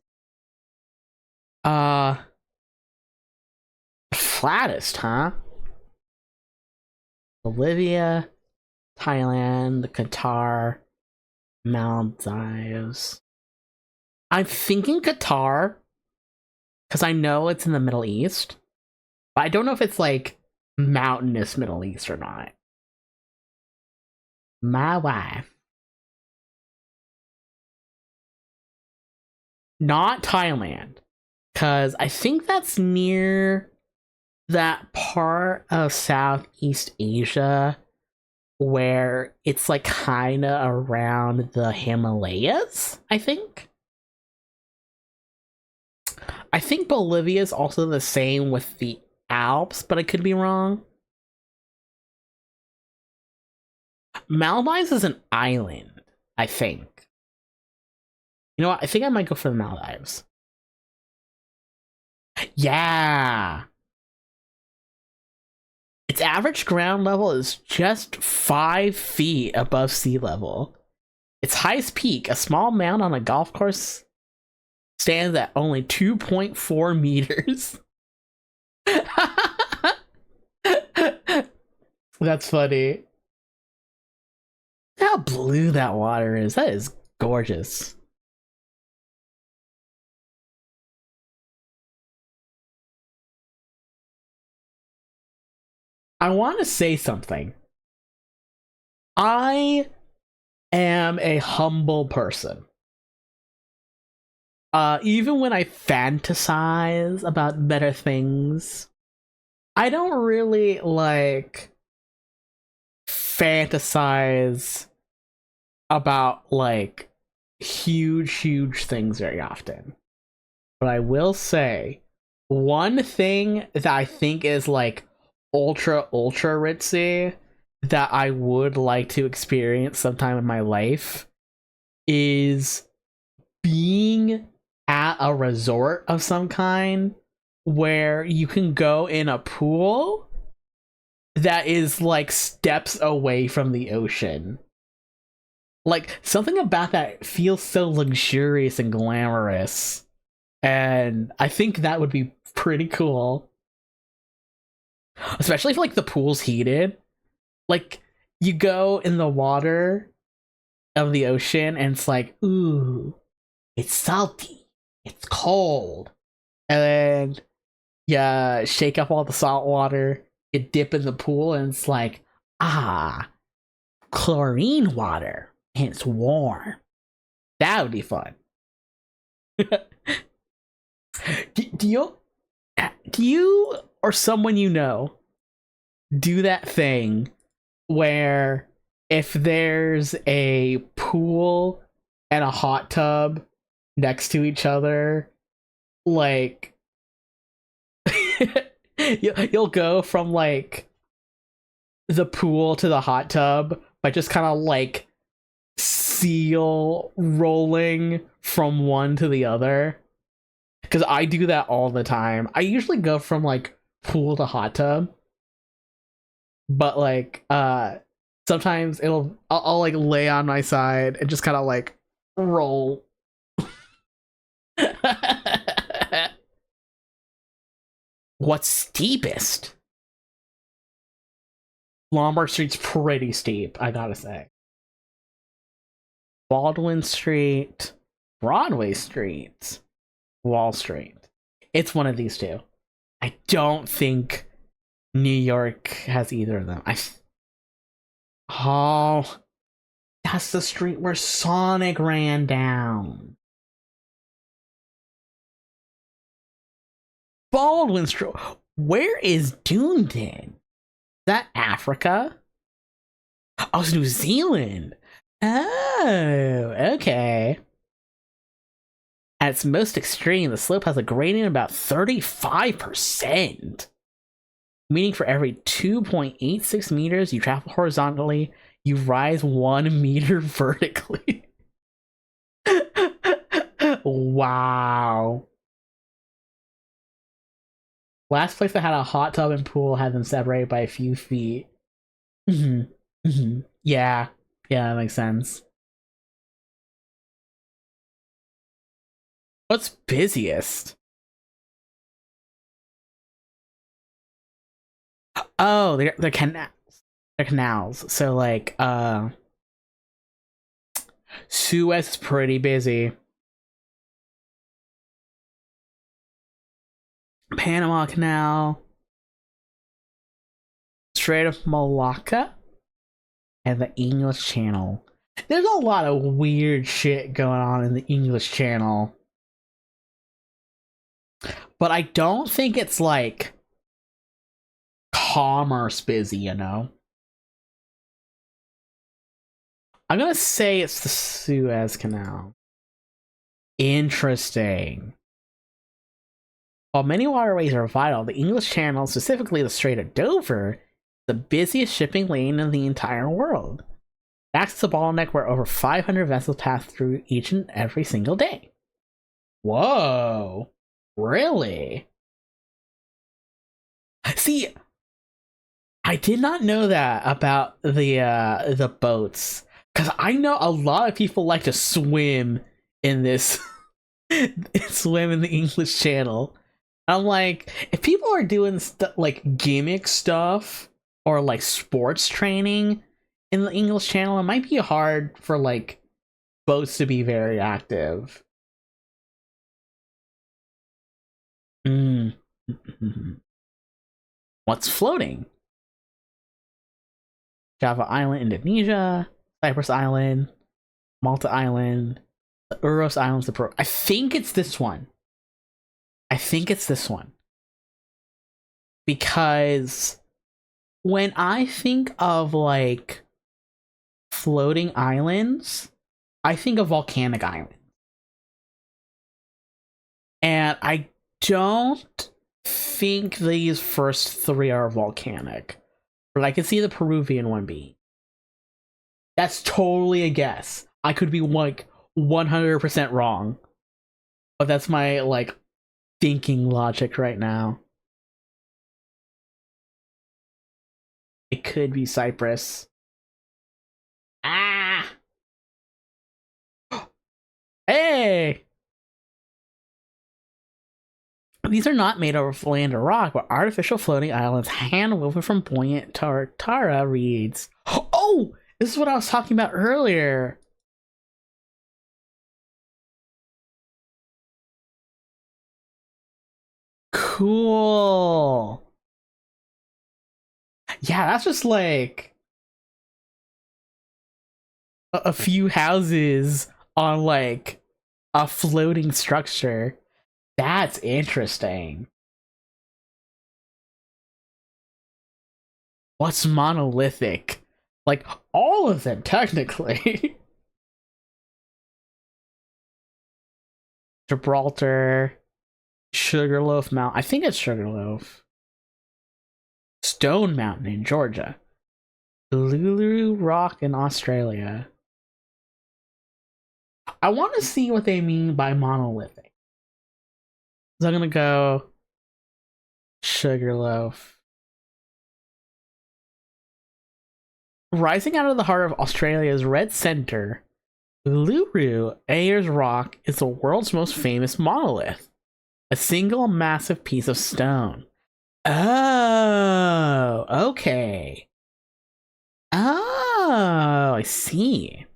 Flattest, huh? Bolivia, Thailand, Qatar, Maldives. I'm thinking Qatar, because I know it's in the Middle East, but I don't know if it's like mountainous Middle East or not. My wife. Not Thailand, because I think that's near that part of Southeast Asia where it's like kind of around the Himalayas, I think. I think Bolivia is also the same with the Alps, but I could be wrong. Maldives is an island, I think. You know what? I think I might go for the Maldives. Yeah! Its average ground level is just 5 feet above sea level. Its highest peak, a small mound on a golf course, stands at only 2.4 meters. That's funny. How blue that water is. That is gorgeous. I want to say something. I am a humble person. Even when I fantasize about better things, I don't really like fantasize about like huge things very often. But I will say one thing that I think is like ultra ritzy that I would like to experience sometime in my life is being at a resort of some kind where you can go in a pool that is like steps away from the ocean. Like something about that feels so luxurious and glamorous, and I think that would be pretty cool. Especially if like the pool's heated. Like you go in the water of the ocean and it's like, ooh, it's salty, it's cold. And then you shake up all the salt water, you dip in the pool, and it's like, ah, chlorine water, and it's warm. That would be fun. Do you or someone you know do that thing where if there's a pool and a hot tub next to each other, like you'll go from like the pool to the hot tub by just kind of like seal rolling from one to the other, because I do that all the time. I usually go from like pool to hot tub, but like sometimes I'll like lay on my side and just kind of like roll. What's steepest? Lombard Street's pretty steep, I gotta say. Baldwin Street, Broadway Street, Wall Street. It's one of these two. I don't think New York has either of them. Oh, that's the street where Sonic ran down. Baldwin Street. Where is Dunedin? Is that Africa? Oh, it's New Zealand. Oh, okay. At its most extreme, the slope has a gradient of about 35%. Meaning for every 2.86 meters you travel horizontally, you rise 1 meter vertically. Wow. Last place that had a hot tub and pool had them separated by a few feet. Yeah. Yeah, that makes sense. What's busiest? Oh, they're canals. They're canals. So like Suez is pretty busy. Panama Canal, Strait of Malacca, and the English Channel. There's a lot of weird shit going on in the English Channel. But I don't think it's like commerce busy, you know? I'm gonna say it's the Suez Canal. Interesting. While many waterways are vital, the English Channel, specifically the Strait of Dover, is the busiest shipping lane in the entire world. It acts as a bottleneck where over 500 vessels pass through each and every single day. Whoa. Really? See, I did not know that about the boats, because I know a lot of people like to swim in this swim in the English Channel. I'm like, if people are doing like gimmick stuff or like sports training in the English Channel, it might be hard for like boats to be very active. What's floating? Java Island, Indonesia, Cyprus Island, Malta Island, the Uros Islands, I think it's this one. I think it's this one. Because when I think of like floating islands, I think of volcanic islands. And I don't think these first three are volcanic. But I can see the Peruvian one being. That's totally a guess. I could be like 100% wrong. But that's my like thinking logic right now. It could be Cyprus. Ah! Hey! These are not made of land or rock, but artificial floating islands hand-woven from buoyant Tara reeds. Oh! This is what I was talking about earlier. Cool. Yeah, that's just like a few houses on like a floating structure. That's interesting. What's monolithic? Like all of them, technically. Gibraltar. Sugarloaf Mountain. I think it's Sugarloaf. Stone Mountain in Georgia. Uluru Rock in Australia. I want to see what they mean by monolithic. So I'm gonna go Sugarloaf. Rising out of the heart of Australia's red centre, Uluru Ayers Rock is the world's most famous monolith. A single massive piece of stone. Oh, okay. Oh, I see.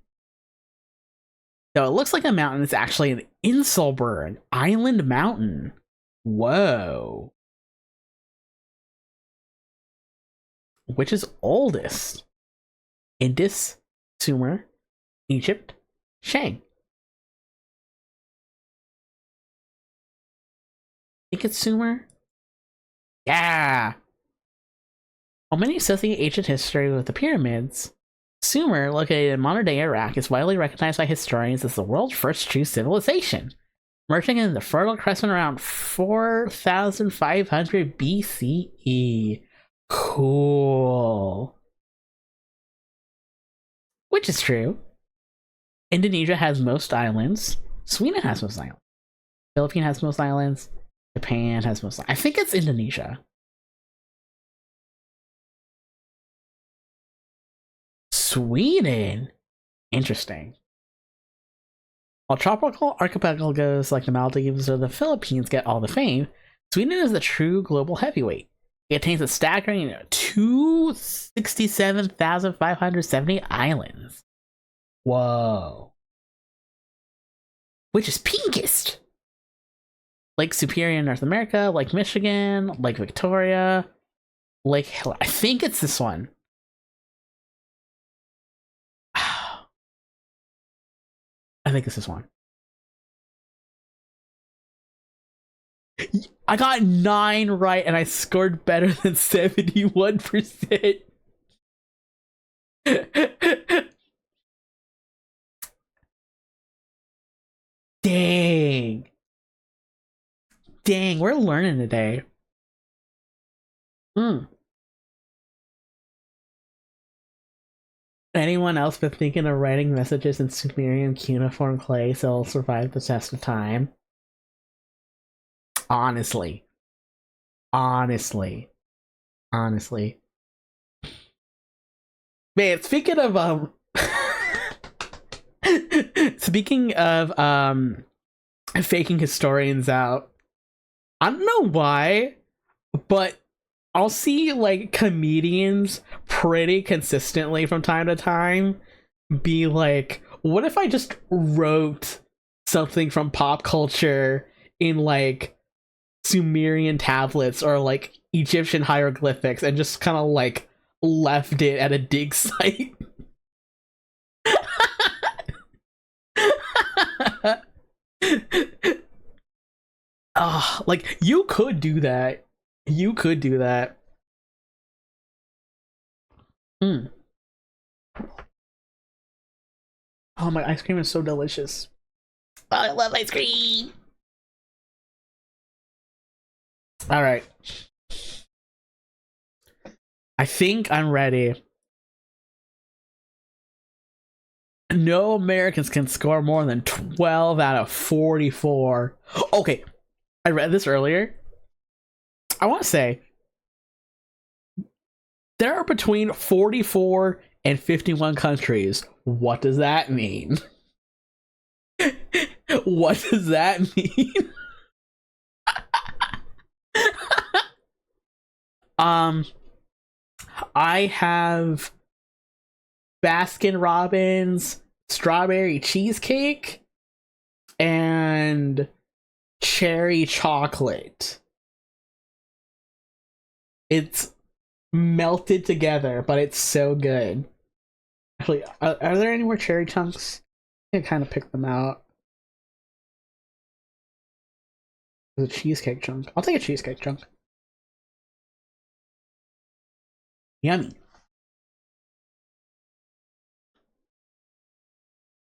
So it looks like a mountain is actually an Inselberg island mountain. Whoa. Which is oldest? Indus, Sumer, Egypt, Shang. I think it's Sumer. Yeah. While many associate ancient history with the pyramids, Sumer, located in modern-day Iraq, is widely recognized by historians as the world's first true civilization, emerging in the Fertile Crescent around 4,500 BCE. Cool. Which is true. Indonesia has most islands. Sweden has most islands. Philippines has most islands. Japan has most. I think it's Indonesia. Sweden? Interesting. While tropical archipelagos like the Maldives or the Philippines get all the fame, Sweden is the true global heavyweight. It contains a staggering 267,570 islands. Whoa. Which is pinkest? Lake Superior in North America, Lake Michigan, Lake Victoria, Lake Hill. I think it's this one. I think it's this one. I got 9 right and I scored better than 71%. Dang. Dang, we're learning today. Anyone else been thinking of writing messages in Sumerian cuneiform clay so it'll survive the test of time? Honestly. Honestly. Man, speaking of faking historians out, I don't know why, but I'll see like comedians pretty consistently from time to time be like, what if I just wrote something from pop culture in like Sumerian tablets or like Egyptian hieroglyphics and just kind of like left it at a dig site? Like you could do that. You could do that. Mm. Oh, my ice cream is so delicious. Oh, I love ice cream. All right. I think I'm ready. No Americans can score more than 12 out of 44. Okay, I read this earlier. I want to say there are between 44 and 51 countries. What does that mean? What does that mean? I have Baskin Robbins strawberry cheesecake and cherry chocolate. It's melted together, but it's so good. Actually, are there any more cherry chunks? I can kind of pick them out. There's a cheesecake chunk. I'll take a cheesecake chunk. Yummy.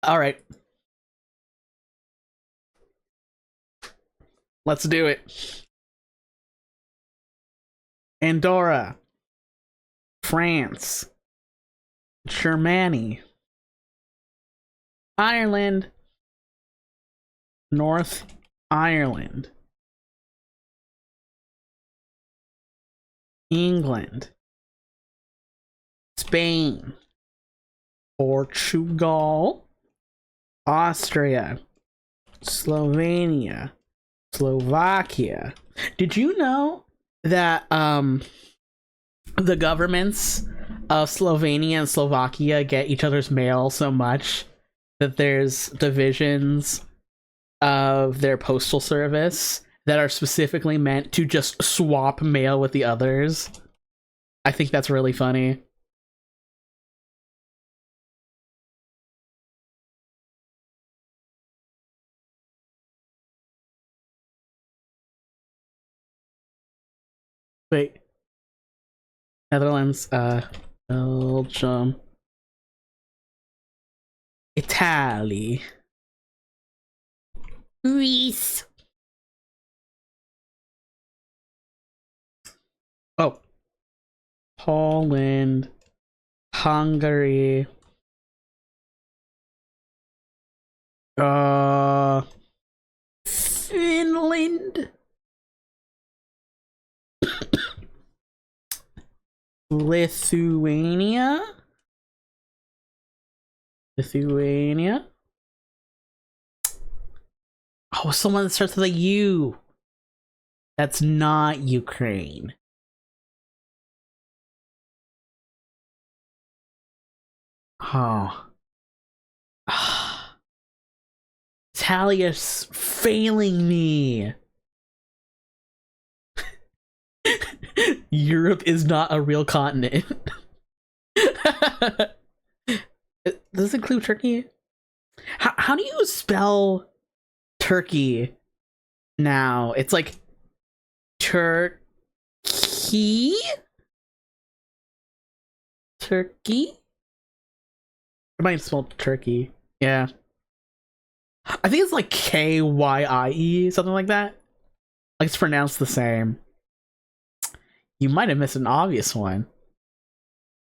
All right. Let's do it. Andorra, France, Germany, Ireland, North Ireland, England, Spain, Portugal, Austria, Slovenia, Slovakia. Did you know that the governments of Slovenia and Slovakia get each other's mail so much that there's divisions of their postal service that are specifically meant to just swap mail with the others? I think that's really funny. Wait. Netherlands, Belgium, Italy, Greece. Oh, Poland, Hungary, Finland, Lithuania, Oh, someone that starts with a U. That's not Ukraine. Oh. Italia's failing me. Europe is not a real continent. Does this include Turkey? How do you spell Turkey now? It's like Turkey? Turkey? I might spell Turkey. Yeah. I think it's like Kye, something like that. Like it's pronounced the same. You might have missed an obvious one.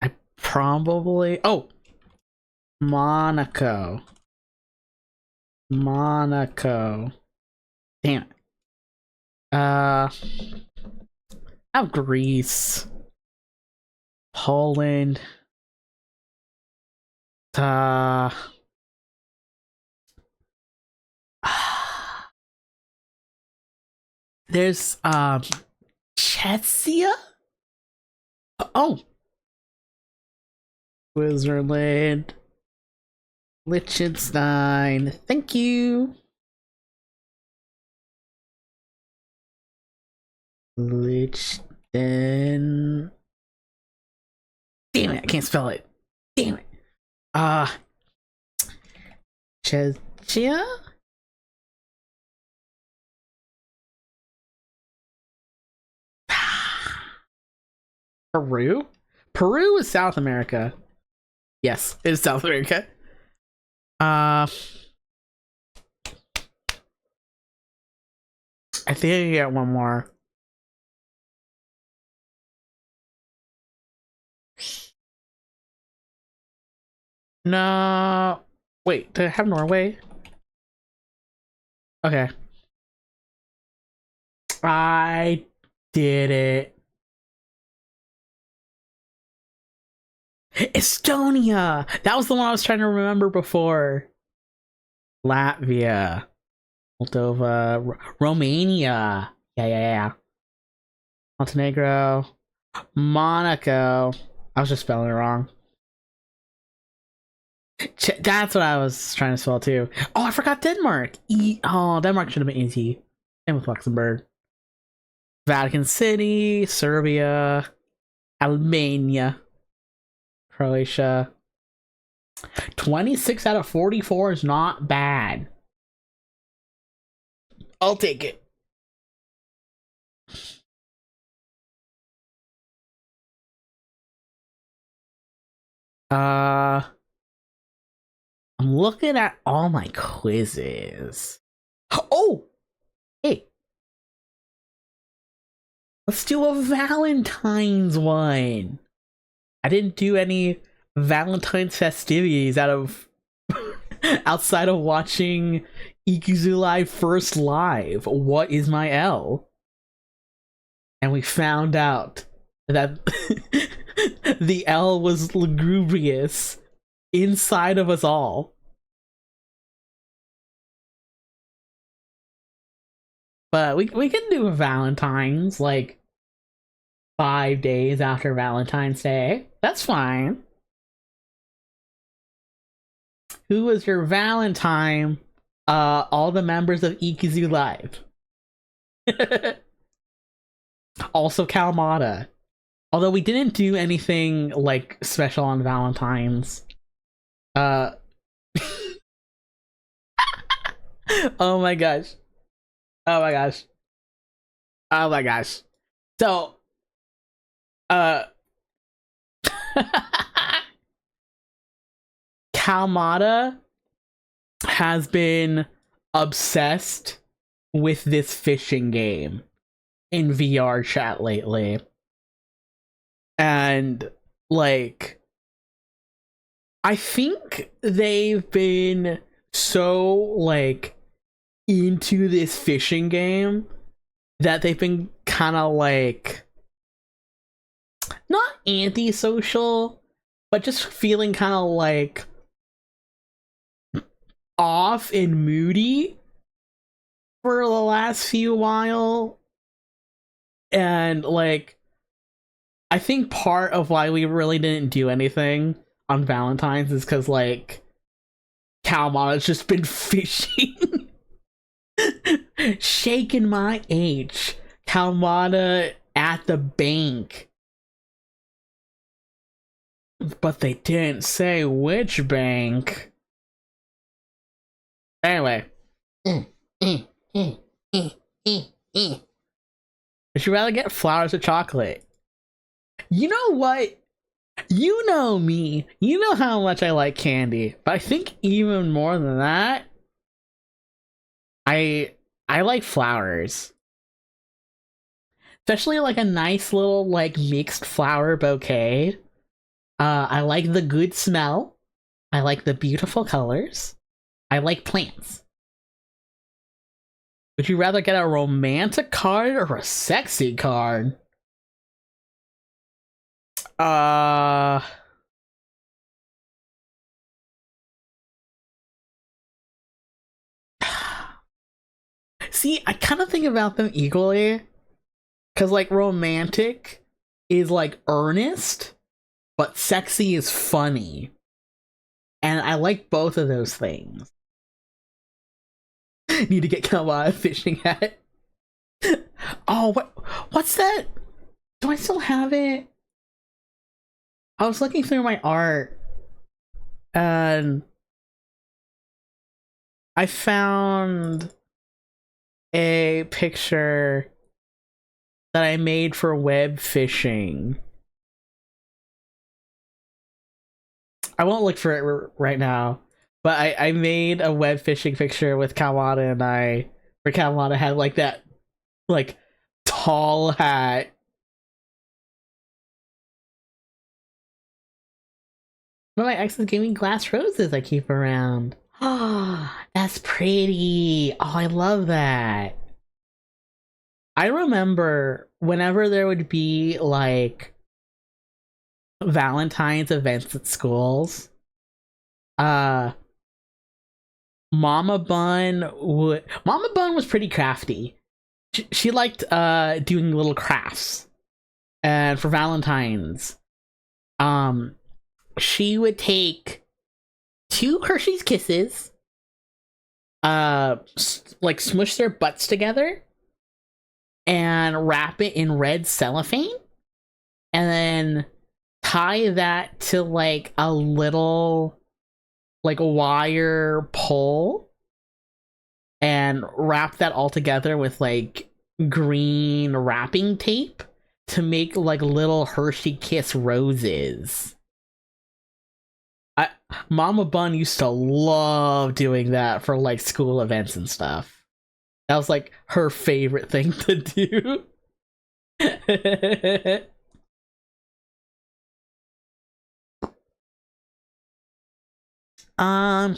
I probably... Oh! Monaco. Monaco. Damn it. I have Greece. Poland. There's Czechia? Oh, Switzerland, Liechtenstein. Thank you. Liechtenstein. Damn it, I can't spell it. Damn it. Czechia? Peru? Peru is South America. Yes, it is South America. I think I can get one more. No. Wait, do I have Norway? Okay. I did it. Estonia! That was the one I was trying to remember before. Latvia. Moldova. Romania. Yeah. Montenegro. Monaco. I was just spelling it wrong. That's what I was trying to spell too. Oh, I forgot Denmark. Oh, Denmark should have been easy. Same with Luxembourg. Vatican City. Serbia. Albania. Croatia. 26 out of 44 is not bad. I'll take it. I'm looking at all my quizzes. Oh! Hey, Let's do a Valentine's one. I didn't do any Valentine's festivities out of outside of watching Ikizu Live first live. What is my L? And we found out that the L was lugubrious inside of us all. But we can do a Valentine's like 5 days after Valentine's Day. That's fine. Who was your Valentine? All the members of Ikizu Live. Also Kalmata. Although we didn't do anything like special on Valentine's. Oh my gosh. Oh my gosh. Oh my gosh. So Kalmata has been obsessed with this fishing game in VR chat lately. And like I think they've been so like into this fishing game that they've been kind of like not antisocial, but just feeling kind of like off and moody for the last few while. And like I think part of why we really didn't do anything on Valentine's is because like Kalmata's just been fishing. Shaking my H. Kalmata at the bank. But they didn't say which bank. Anyway. Would you rather get flowers or chocolate? You know what? You know me. You know how much I like candy. But I think even more than that, I like flowers. Especially like a nice little like mixed flower bouquet. I like the good smell. I like the beautiful colors. I like plants. Would you rather get a romantic card or a sexy card? See, I kind of think about them equally. Because, like, romantic is, like, earnest, but sexy is funny. And I like both of those things. Need to get Kawa a fishing hat. Oh, what's that? Do I still have it? I was looking through my art and I found a picture that I made for web fishing. I won't look for it right now, but I made a web fishing picture with Kalmata and I, where Kalmata had like that like tall hat. One of my exes gave me glass roses I keep around. Oh, that's pretty. Oh, I love that. I remember whenever there would be like Valentine's events at schools, Mama Bun was pretty crafty. She liked doing little crafts. And for Valentine's, she would take 2 Hershey's Kisses, like smush their butts together and wrap it in red cellophane and then tie that to like a little like wire pole and wrap that all together with like green wrapping tape to make like little Hershey Kiss roses. Mama Bun used to love doing that for like school events and stuff. That was like her favorite thing to do. um,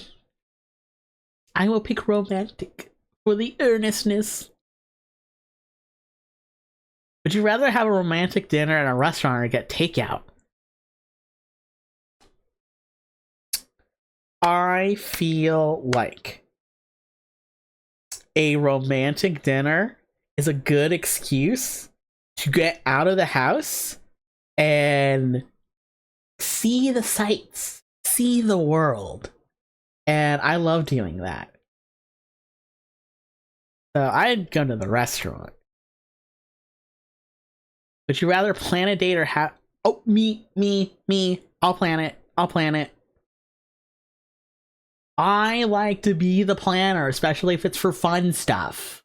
I will pick romantic for the earnestness. Would you rather have a romantic dinner at a restaurant or get takeout? I feel like a romantic dinner is a good excuse to get out of the house and see the sights, see the world. And I love doing that. So I'd go to the restaurant. Would you rather plan a date or have... Oh, me. I'll plan it. I like to be the planner, especially if it's for fun stuff.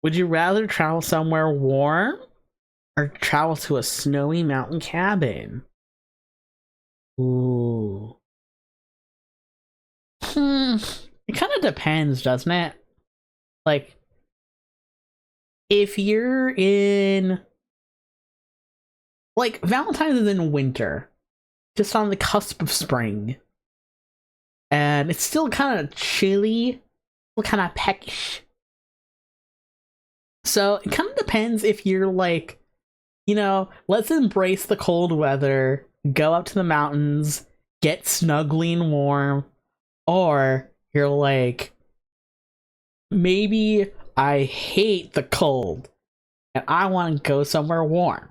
Would you rather travel somewhere warm or travel to a snowy mountain cabin? Ooh. It kind of depends, doesn't it? Like, if you're in... Like, Valentine's is in winter. Just on the cusp of spring. And it's still kind of chilly. Still kind of peckish. So, it kind of depends if you're like, you know, let's embrace the cold weather, go up to the mountains, get snuggly and warm, or you're like, maybe I hate the cold and I want to go somewhere warm.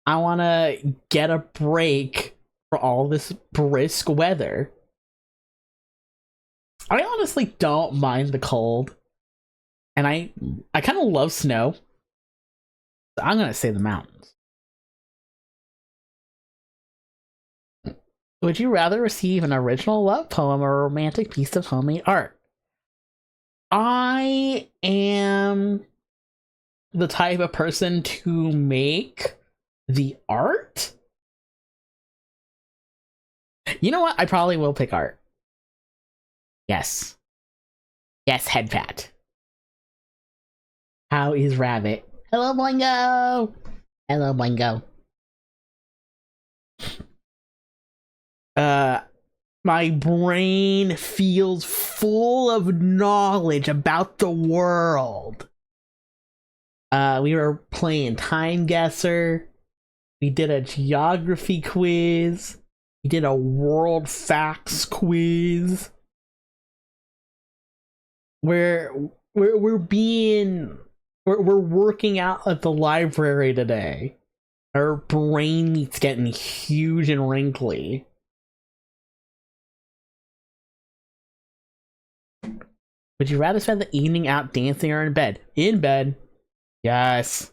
I want to get a break for all this brisk weather. I honestly don't mind the cold. And I kind of love snow. So I'm going to say the mountains. Would you rather receive an original love poem or a romantic piece of homemade art? I am the type of person to make the art. You know what? I probably will pick art. Yes, head pat. How is Rabbit? Hello, Boingo! Hello, Boingo. My brain feels full of knowledge about the world. We were playing Timeguesser. We did a geography quiz. We did a world facts quiz. We're working out at the library today. Our brain is getting huge and wrinkly. Would you rather spend the evening out dancing or in bed? In bed. Yes.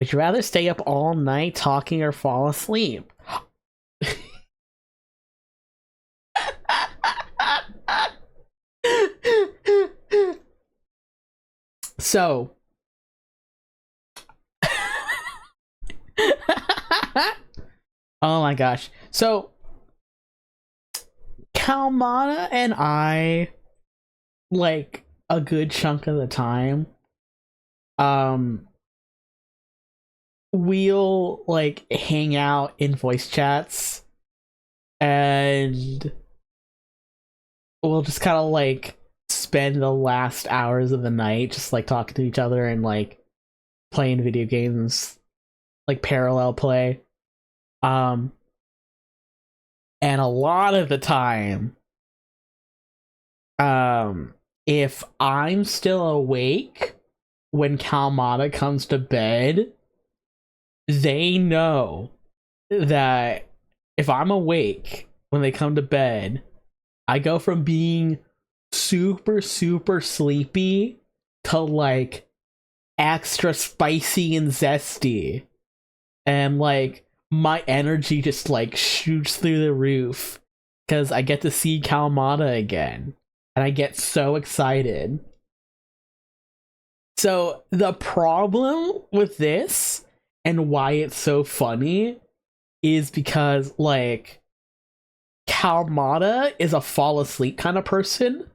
Would you rather stay up all night talking or fall asleep? So. Oh my gosh. So. Kalmana and I, like, a good chunk of the time, we'll, like, hang out in voice chats, and we'll just kind of, like, spend the last hours of the night just, like, talking to each other and, like, playing video games, like, parallel play. And a lot of the time, if I'm still awake when Kalmata comes to bed, they know that if I'm awake when they come to bed, I go from being super, super sleepy to, like, extra spicy and zesty. And, like, my energy just, like, shoots through the roof because I get to see Kalmata again, and I get so excited. So the problem with this and why it's so funny is because, like, Kalmata is a fall asleep kind of person.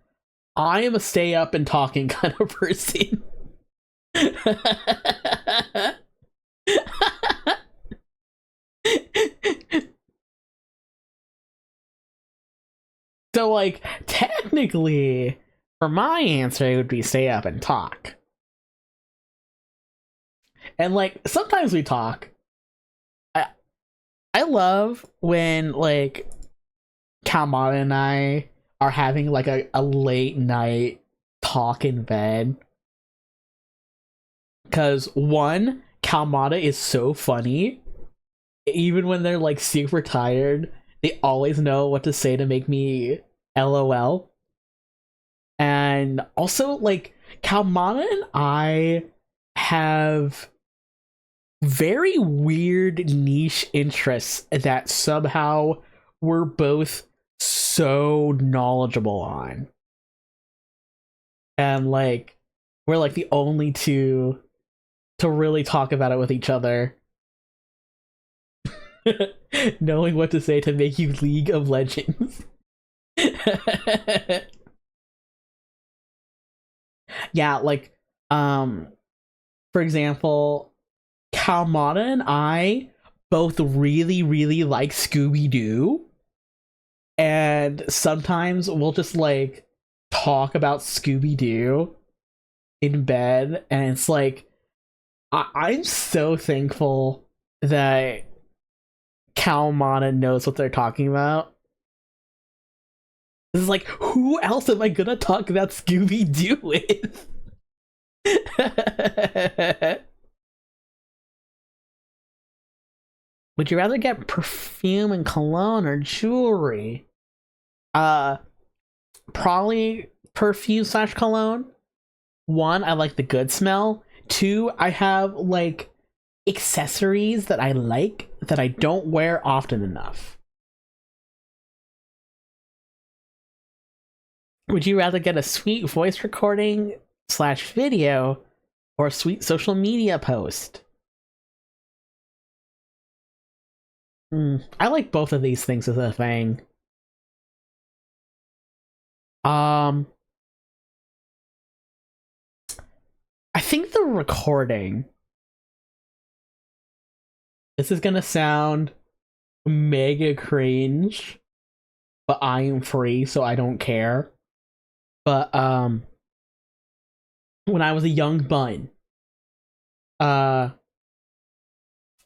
I am a stay up and talking kind of person. So, like, technically, for my answer, it would be stay up and talk. And, like, sometimes we talk. I love when, like, Kalmata and I are having, like, a late night talk in bed. Because, one, Kalmata is so funny. Even when they're, like, super tired, they always know what to say to make me LOL. And also, like, Kalmata and I have very weird niche interests that somehow we're both so knowledgeable on. And, like, we're, like, the only two to really talk about it with each other. Knowing what to say to make you League of Legends. Yeah, like, for example, Kalmata and I both really, really like Scooby-Doo. And sometimes we'll just, like, talk about Scooby-Doo in bed. And it's like, I'm so thankful that Kalmata knows what they're talking about. This is like, who else am I gonna talk about Scooby-Doo with? Would you rather get perfume and cologne or jewelry? Probably perfume slash cologne. One, I like the good smell. Two, I have, like, accessories that I like that I don't wear often enough. Would you rather get a sweet voice recording slash video or a sweet social media post? I like both of these things as a thing. I think the recording. This is gonna sound mega cringe, but I am free, so I don't care. But when I was a young bun, uh,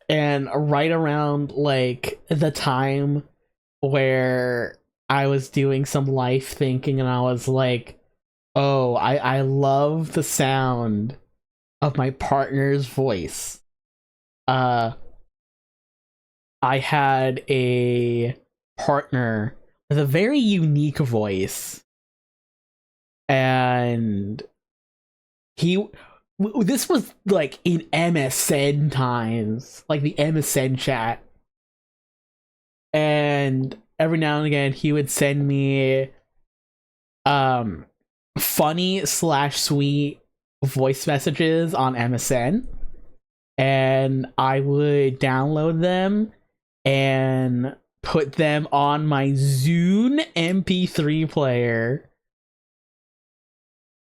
and right around, like, the time where I was doing some life thinking, and I was like, oh, I love the sound of my partner's voice. I had a partner with a very unique voice, and this was, like, in MSN times, like the MSN chat, and every now and again he would send me funny slash sweet voice messages on MSN, and I would download them and put them on my Zune MP3 player.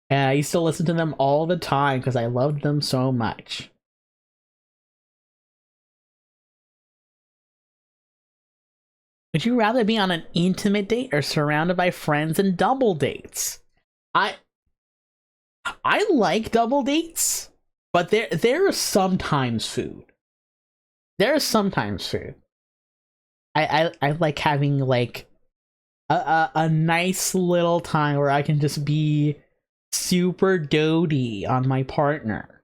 And I used to listen to them all the time because I loved them so much. Would you rather be on an intimate date or surrounded by friends and double dates? I like double dates, but there is sometimes food. There is sometimes food. I like having, like, a nice little time where I can just be super doty on my partner.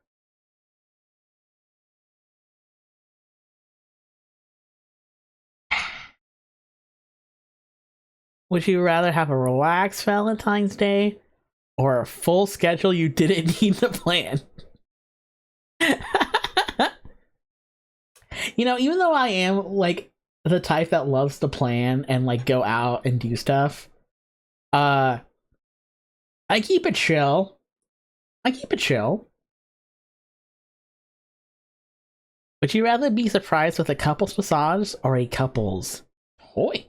Would you rather have a relaxed Valentine's Day or a full schedule you didn't need to plan? You know, even though I am, like, the type that loves to plan and, like, go out and do stuff, I keep it chill. I keep it chill. Would you rather be surprised with a couple's massage or a couple's toy?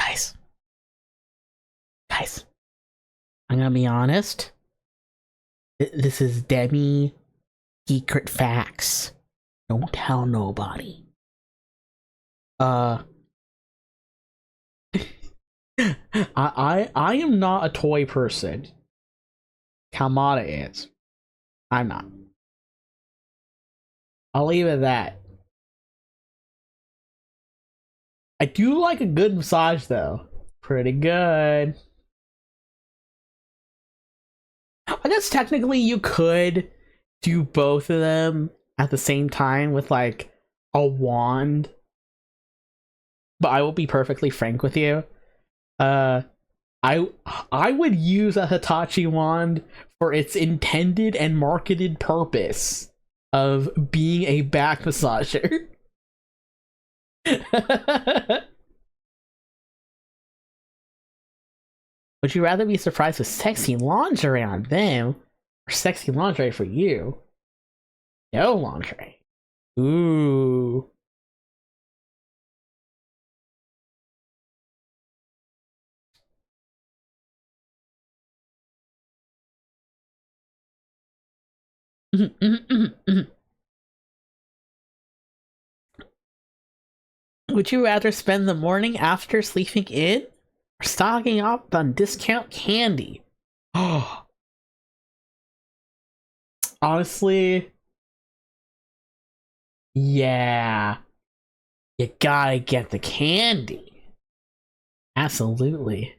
Guys, guys, I'm gonna be honest. This is Demi secret facts. Don't tell nobody. I am not a toy person. Kamada is. I'm not. I'll leave it at that. I do like a good massage though. Pretty good. I guess technically you could do both of them at the same time with like a wand. But I will be perfectly frank with you. I would use a Hitachi wand for its intended and marketed purpose of being a back massager. Would you rather be surprised with sexy lingerie on them or sexy lingerie for you? No lingerie. Ooh. Would you rather spend the morning after sleeping in or stocking up on discount candy? Oh, honestly, yeah, you gotta get the candy. Absolutely.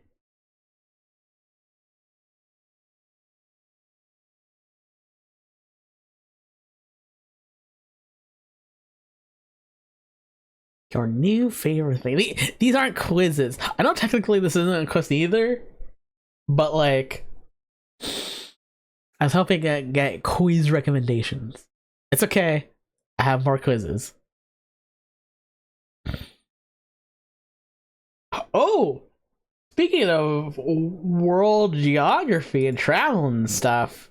Your new favorite thing. These aren't quizzes. I know technically this isn't a quiz either, but like, I was hoping to get quiz recommendations. It's okay. I have more quizzes. Oh, speaking of world geography and travel and stuff,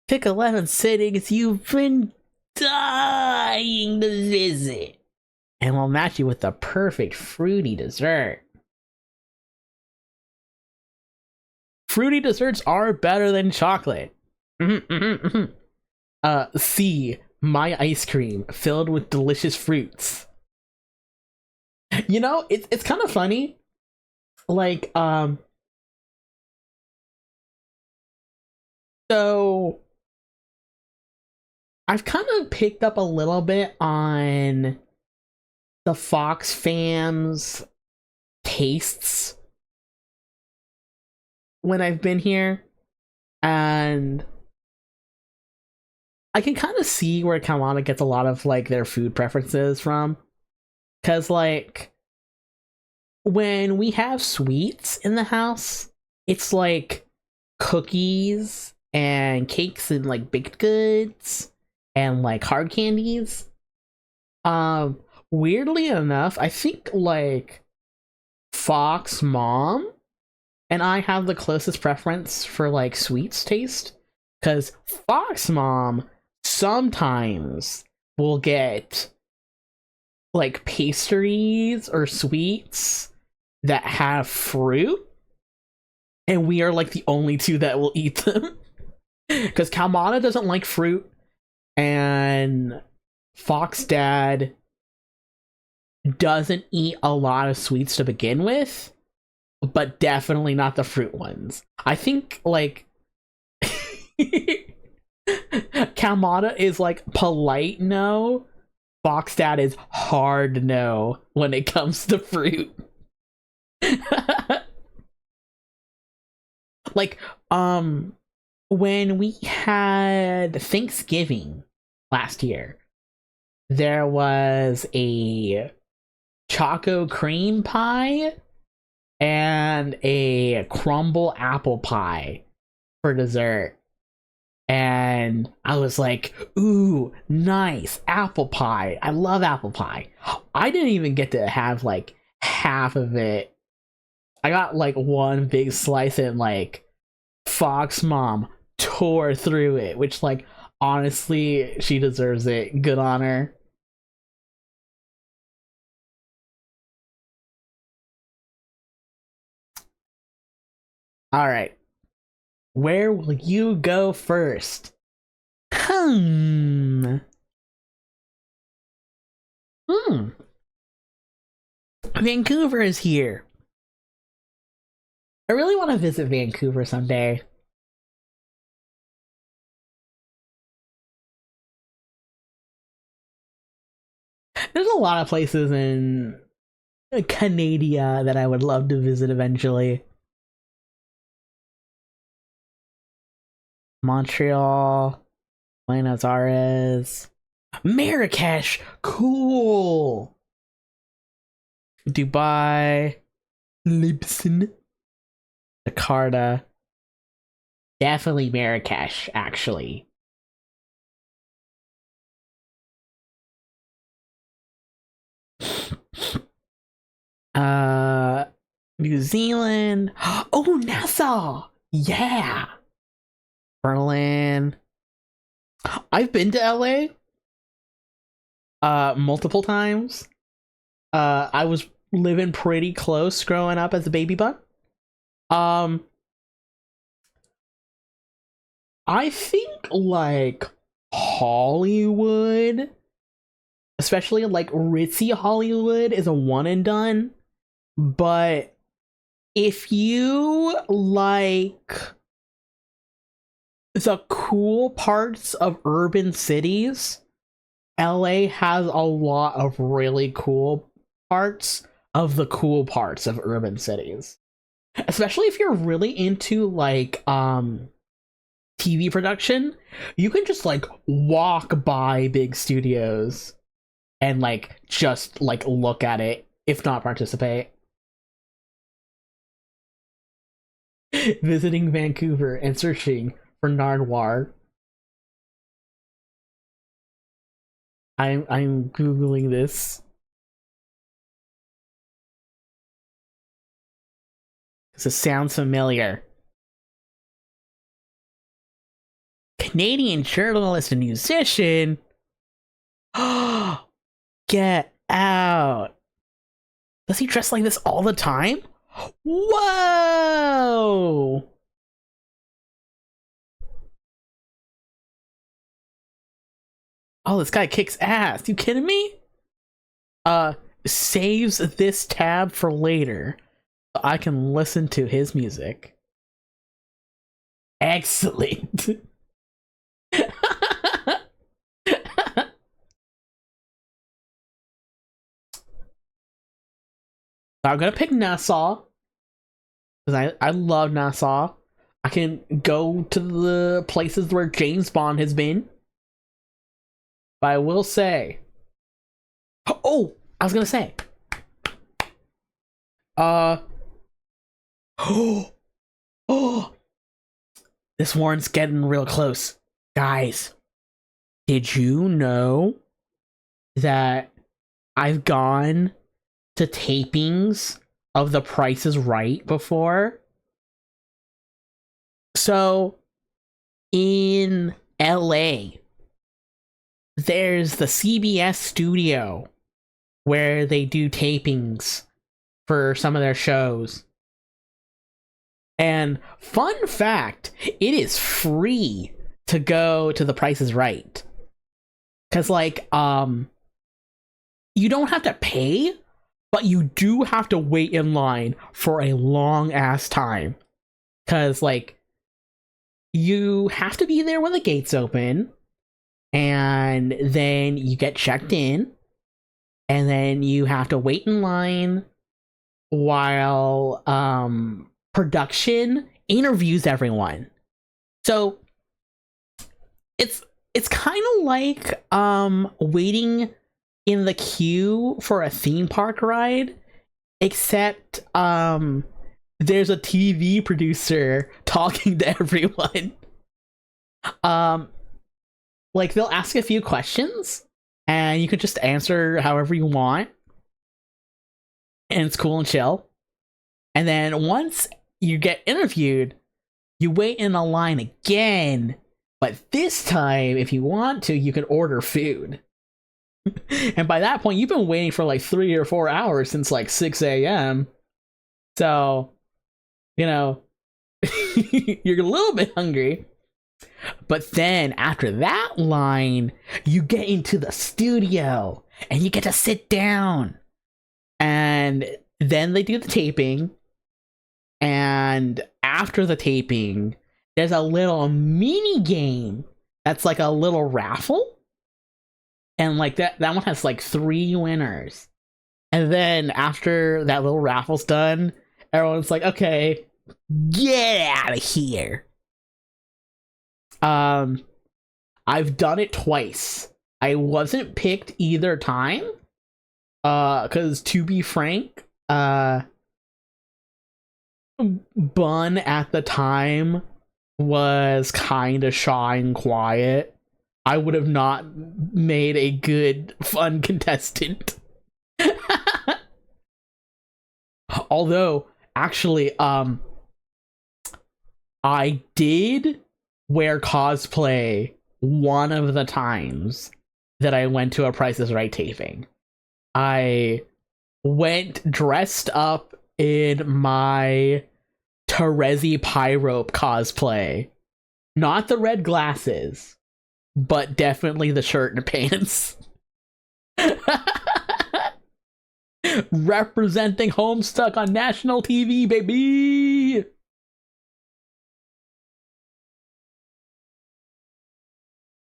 pick 11 cities you've been dying to visit, and we'll match you with the perfect fruity dessert. Fruity desserts are better than chocolate. C, my ice cream filled with delicious fruits. You know, it's kind of funny. Like, so I've kind of picked up a little bit on the Fox fans' tastes when I've been here, and I can kind of see where Kawana gets a lot of like their food preferences from, because like when we have sweets in the house, it's like cookies and cakes and like baked goods and like hard candies. Weirdly enough, I think like Fox mom and I have the closest preference for like sweets taste, because Fox mom sometimes will get like pastries or sweets that have fruit, and we are like the only two that will eat them. Because Kalmana doesn't like fruit, and Fox dad doesn't eat a lot of sweets to begin with, but definitely not the fruit ones. I think like Kalmana is like polite no, Fox dad is hard no when it comes to fruit. Like, when we had Thanksgiving last year, there was a choco cream pie and a crumble apple pie for dessert. And I was like, ooh, nice, apple pie. I love apple pie. I didn't even get to have like half of it. I got like one big slice, and like Fox mom tore through it, which like honestly, she deserves it. Good on her. All right. Where will you go first? Hmm. Hmm. Vancouver is here. I really want to visit Vancouver someday. There's a lot of places in Canada that I would love to visit eventually. Montreal, Buenos Aires, Marrakesh, cool. Dubai, Libsyn, Jakarta, definitely Marrakesh, actually. Uh, New Zealand. Oh, Nassau. Yeah. Berlin. I've been to LA multiple times. I was living pretty close growing up as a baby butt. Um I think like Hollywood, especially like ritzy Hollywood, is a one and done. But if you like the cool parts of urban cities, LA has a lot of really cool parts of the cool parts of urban cities. Especially if you're really into like TV production, you can just like walk by big studios and like just like look at it, if not participate. Visiting Vancouver and searching for Nardwar. I'm googling this because it sounds familiar. Canadian journalist and musician. Get out. Does he dress like this all the time? Whoa! Oh, this guy kicks ass. You kidding me? Saves this tab for later so I can listen to his music. Excellent. I'm gonna pick Nassau because I love Nassau. I can go to the places where James Bond has been. But I will say, oh, I was gonna say, uh, oh, oh, this one's getting real close, guys. Did you know that I've gone to tapings of The Price is Right before? So in LA, there's the CBS studio where they do tapings for some of their shows. And fun fact, it is free to go to The Price is Right. Cause like you don't have to pay, but you do have to wait in line for a long ass time. Cause like you have to be there when the gates open, and then you get checked in, and then you have to wait in line while production interviews everyone. So it's kind of like waiting in the queue for a theme park ride, except there's a TV producer talking to everyone. um like they'll ask a few questions and you can just answer however you want, and it's cool and chill. And then once you get interviewed, you wait in a line again, but this time if you want to, you can order food. And by that point you've been waiting for like 3 or 4 hours since like 6 a.m. So you know you're a little bit hungry. But then after that line, you get into the studio and you get to sit down. And then they do the taping. And after the taping, there's a little mini game that's like a little raffle. And like that one has like 3 winners. And then after that little raffle's done, everyone's like, okay, get out of here. I've done it twice. I wasn't picked either time. Cause to be frank, Bun at the time was kind of shy and quiet. I would have not made a good, fun contestant. Although, actually, I did wear cosplay one of the times that I went to a Price is Right taping. I went dressed up in my Terezi Pyrope cosplay. Not the red glasses, but definitely the shirt and pants. Representing Homestuck on national TV, baby!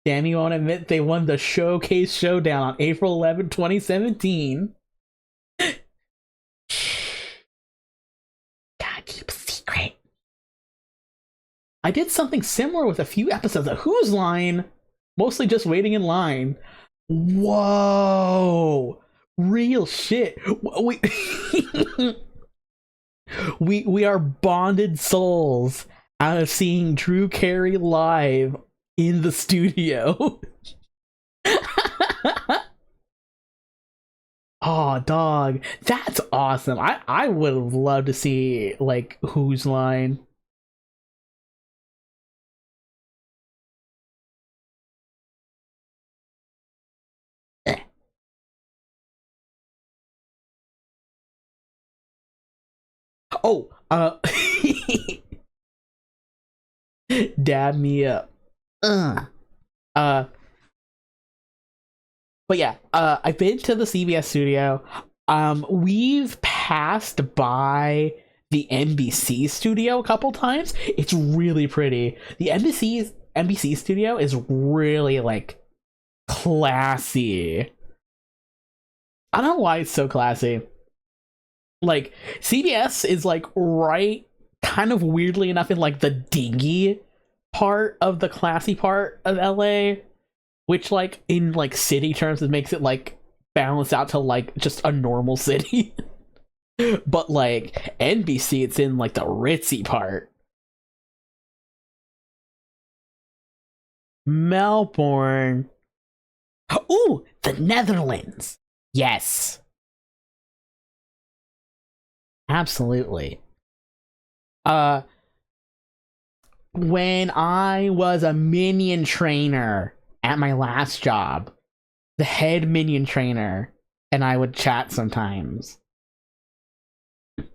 Damn, you won't admit they won the Showcase Showdown on April 11, 2017. Gotta keep a secret. I did something similar with a few episodes of Who's Line, mostly just waiting in line. Whoa! Real shit. We are bonded souls out of seeing Drew Carey live in the studio. Oh, dog, that's awesome. I would have loved to see like Who's Line. Oh, dab me up. But yeah, I've been to the CBS studio. We've passed by the NBC studio a couple times. It's really pretty. The NBC studio is really like classy. I don't know why it's so classy. Like, CBS is like right, kind of weirdly enough, in like the dingy part of the classy part of LA, which like in like city terms it makes it like balance out to like just a normal city. But like NBC, it's in like the ritzy part. Melbourne. Ooh, the Netherlands. Yes, absolutely. uh when I was a minion trainer at my last job, the head minion trainer and I would chat sometimes.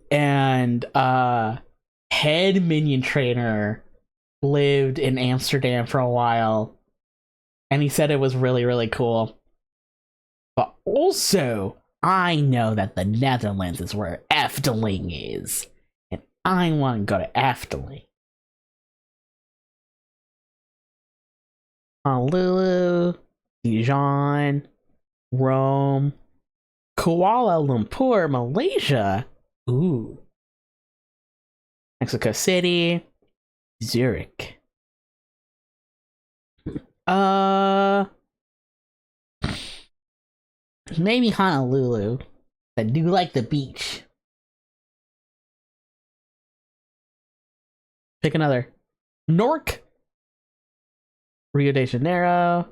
And head minion trainer lived in Amsterdam for a while, and he said it was really, really cool. But also, I know that the Netherlands is where Efteling is, and I want to go to Efteling. Honolulu, Dijon, Rome, Kuala Lumpur, Malaysia. Ooh. Mexico City, Zurich. Maybe Honolulu. I do like the beach. Pick another. Newark, Rio de Janeiro,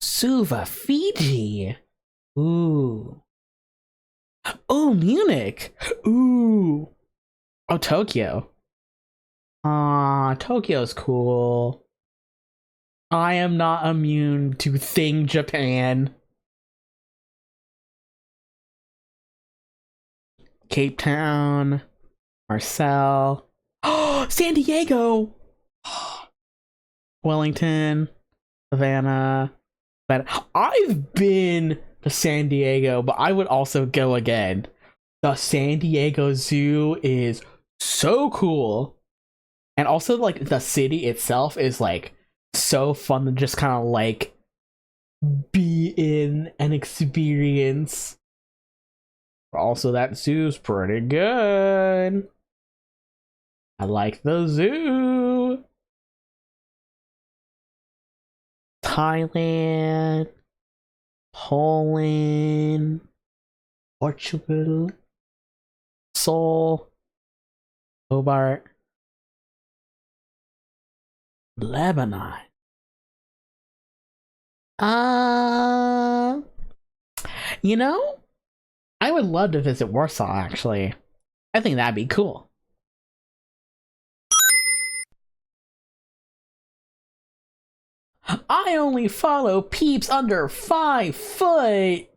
Suva, Fiji. Ooh. Oh, Munich. Ooh. Oh, Tokyo. Tokyo's cool. I am not immune to Thing Japan. Cape Town, Marseille. Oh, San Diego, Wellington, Savannah. But I've been to San Diego, but I would also go again. The San Diego Zoo is so cool. And also, like, the city itself is, like, so fun to just kind of, like, be in and experience. Also, that zoo's pretty good. I like the zoo. Thailand, Poland, Portugal, Seoul, Hobart, Lebanon. You know, I would love to visit Warsaw, actually. I think that'd be cool. I only follow peeps under 5 foot.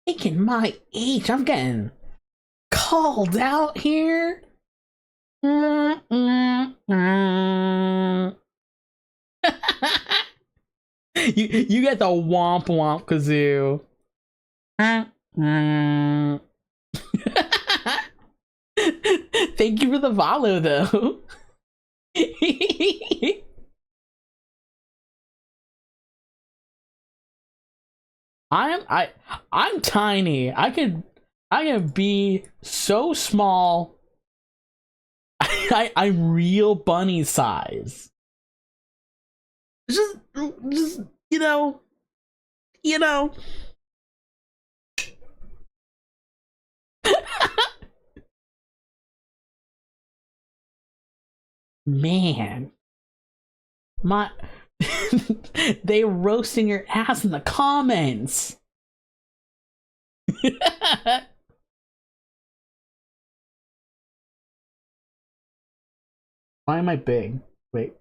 Taking my age, I'm getting called out here. You get the womp womp kazoo. Thank you for the follow, though. I'm tiny. I can be so small. I'm real bunny size. Just you know. Man, my they roasting your ass in the comments. Why am I big? Wait.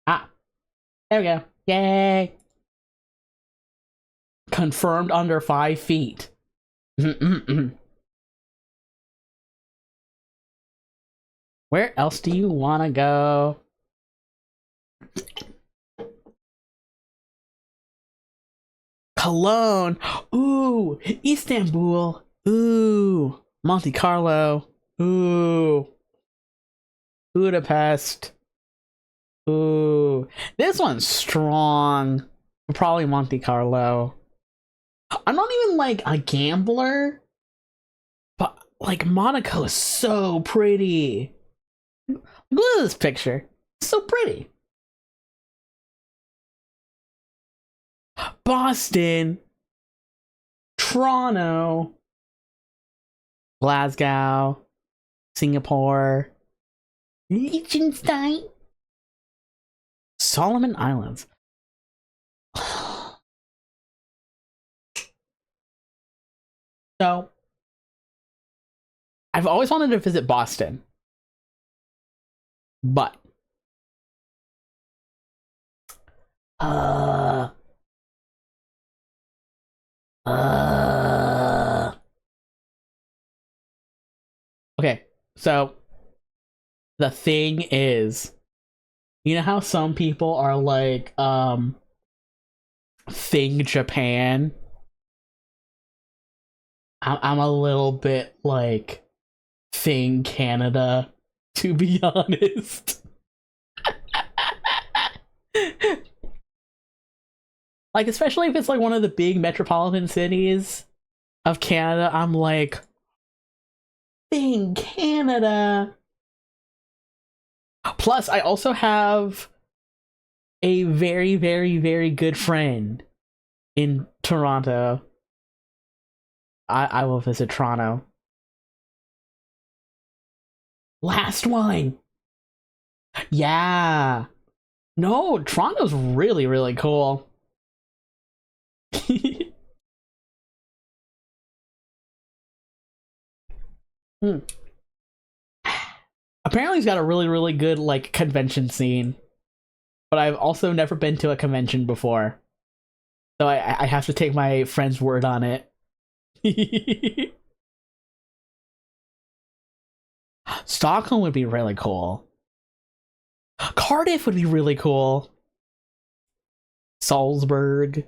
Ah, there we go. Yay! Confirmed under 5 feet. Where else do you want to go? Cologne. Ooh, Istanbul. Ooh, Monte Carlo. Ooh, Budapest. Ooh, this one's strong. Probably Monte Carlo. I'm not even like a gambler, but like Monaco is so pretty. Look at this picture. It's so pretty. Boston, Toronto, Glasgow, Singapore, Liechtenstein, Solomon Islands. So, I've always wanted to visit Boston, but okay, so the thing is, you know how some people are like, thing Japan? I'm a little bit like thing Canada, to be honest. Like, especially if it's like one of the big metropolitan cities of Canada, I'm like, thing Canada. Plus, I also have a very, very, very good friend in Toronto. I will visit Toronto. Last one. Yeah. No, Toronto's really, really cool. Apparently he's got a really, really good like convention scene. But I've also never been to a convention before. So I have to take my friend's word on it. Stockholm would be really cool. Cardiff would be really cool. Salzburg,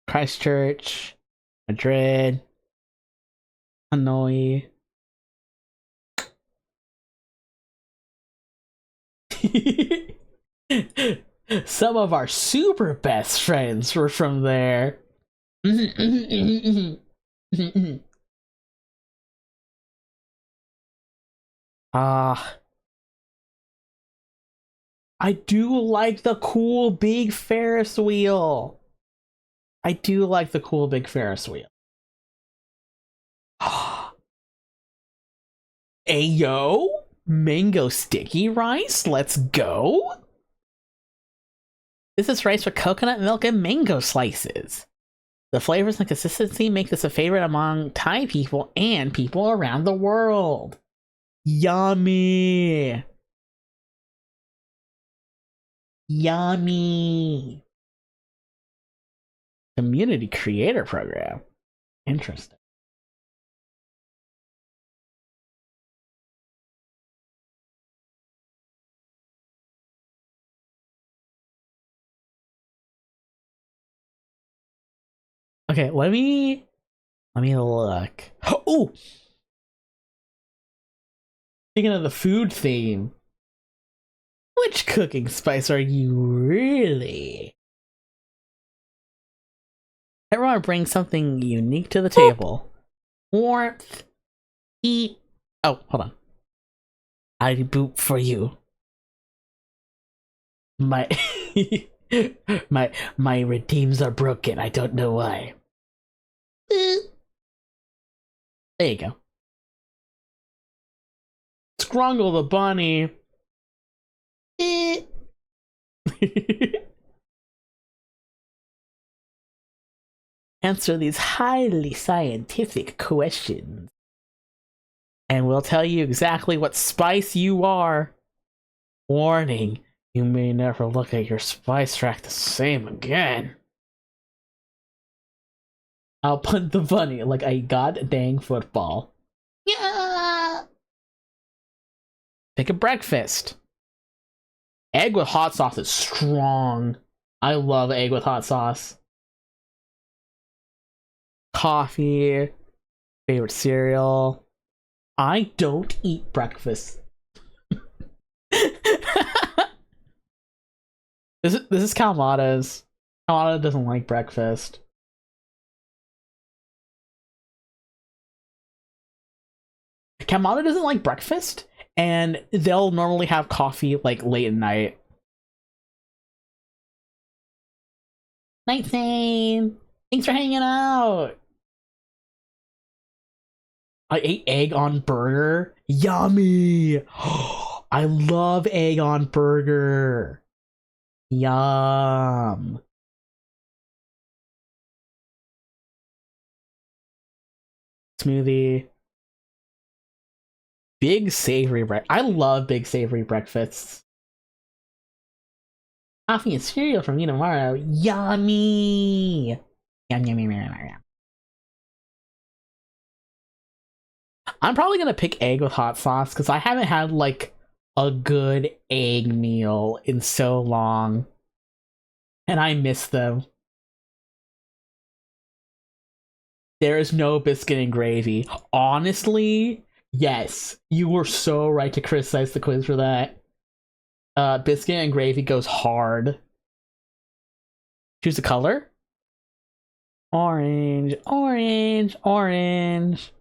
Christchurch, Madrid, Hanoi. Some of our super best friends were from there. Ah, I do like the cool big Ferris wheel. I do like the cool big Ferris wheel. Ayo, mango sticky rice. Let's go. This is rice with coconut milk and mango slices. The flavors and consistency make this a favorite among Thai people and people around the world. Yummy. Yummy. Community creator program. Interesting. Okay, let me look. Oh, speaking of the food theme, which cooking spice are you really? Everyone brings something unique to the table. Warmth, heat. Oh, hold on. I boot for you. My my redeems are broken. I don't know why. There you go. Scrungle the bunny. Answer these highly scientific questions, and we'll tell you exactly what spice you are. Warning, you may never look at your spice track the same again. I'll punt the bunny like a goddamn football. Yeah. Pick a breakfast. Egg with hot sauce is strong. I love egg with hot sauce. Coffee. Favorite cereal. I don't eat breakfast. This is Kalmata's. Kalmata doesn't like breakfast. Kamada doesn't like breakfast, and they'll normally have coffee like late at night. Night Zane! Thanks for hanging out! I ate egg on burger. Yummy! I love egg on burger. Yum. Smoothie. Big savory breakfast. I love big savory breakfasts. Coffee and cereal from me tomorrow. Yummy! Yum, yum, yum, yum, yum. I'm probably gonna pick egg with hot sauce because I haven't had like a good egg meal in so long. And I miss them. There is no biscuit and gravy. Honestly, yes. You were so right to criticize the quiz for that. Biscuit and gravy goes hard. Choose a color. Orange, orange, orange.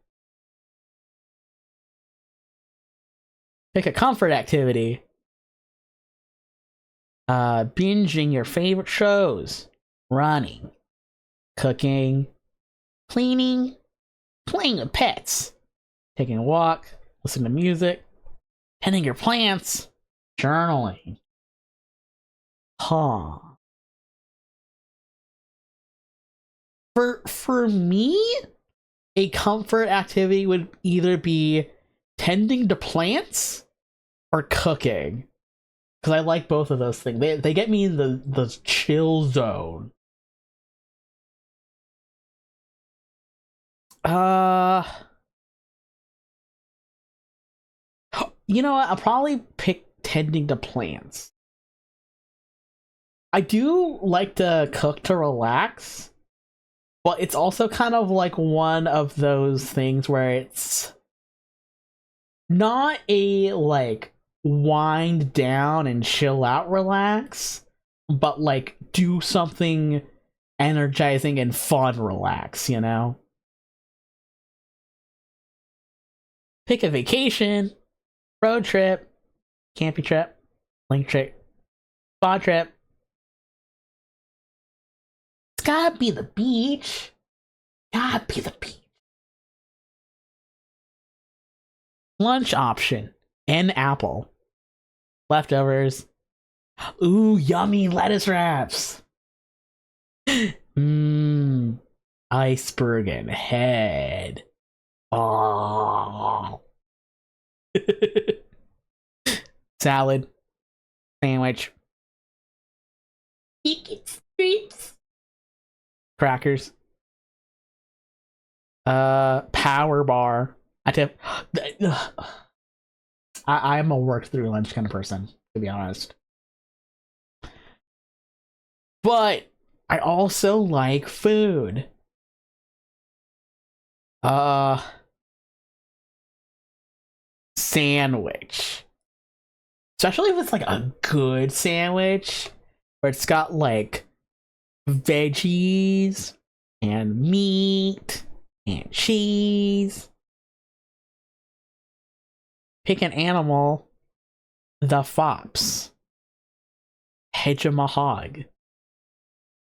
Pick a comfort activity. Binging your favorite shows. Running. Cooking. Cleaning. Playing with pets. Taking a walk. Listening to music. Tending your plants. Journaling. Huh. For me, a comfort activity would either be tending to plants or cooking. Because I like both of those things. They get me in the chill zone. Uh You know what? I'll probably pick tending to plants. I do like to cook to relax, but it's also kind of like one of those things where it's not a like wind down and chill out relax, but like do something energizing and fun relax, you know? Pick a vacation, road trip, camping trip, link trip, spa trip. It's gotta be the beach. Gotta be the beach. Lunch option. An apple. Leftovers. Ooh, yummy lettuce wraps. Mmm. Iceberg and head. Oh. Salad. Sandwich. Chicken strips. Crackers. Power bar. I'm a work through lunch kind of person, to be honest. But I also like food. Sandwich. Especially if it's like a good sandwich where it's got like veggies and meat and cheese. Pick an animal. The fox. Hedgehog.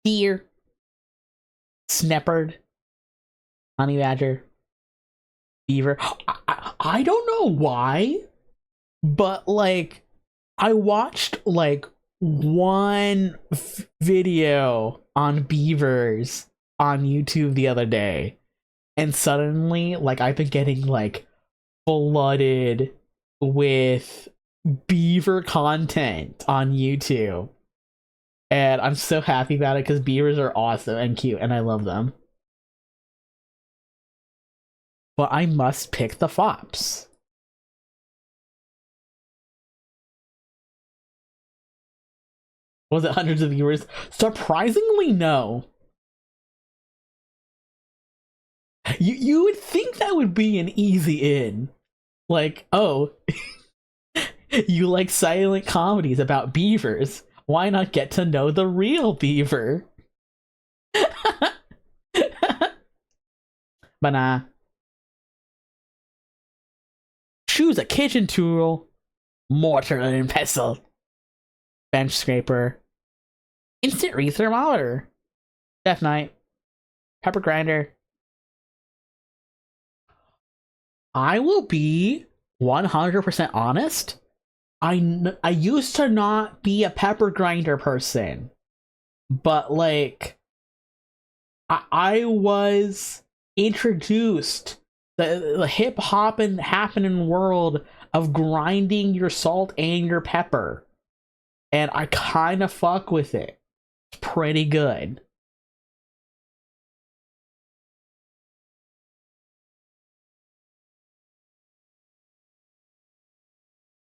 Deer. Snepard. Honey badger. Beaver. I don't know why, but like I watched like one video on beavers on YouTube the other day, and suddenly like I've been getting like flooded with beaver content on YouTube, and I'm so happy about it because beavers are awesome and cute and I love them. But I must pick the fops. Was it hundreds of viewers? Surprisingly, no. You would think that would be an easy in. Like, oh, you like silent comedies about beavers. Why not get to know the real beaver? But nah. Choose a kitchen tool. Mortar and pestle. Bench scraper. Instant rethermometer. Death Knight. Pepper grinder. I will be 100% honest. I used to not be a pepper grinder person, but like I was introduced the hip hop and happening world of grinding your salt and your pepper, and I kind of fuck with it. It's pretty good.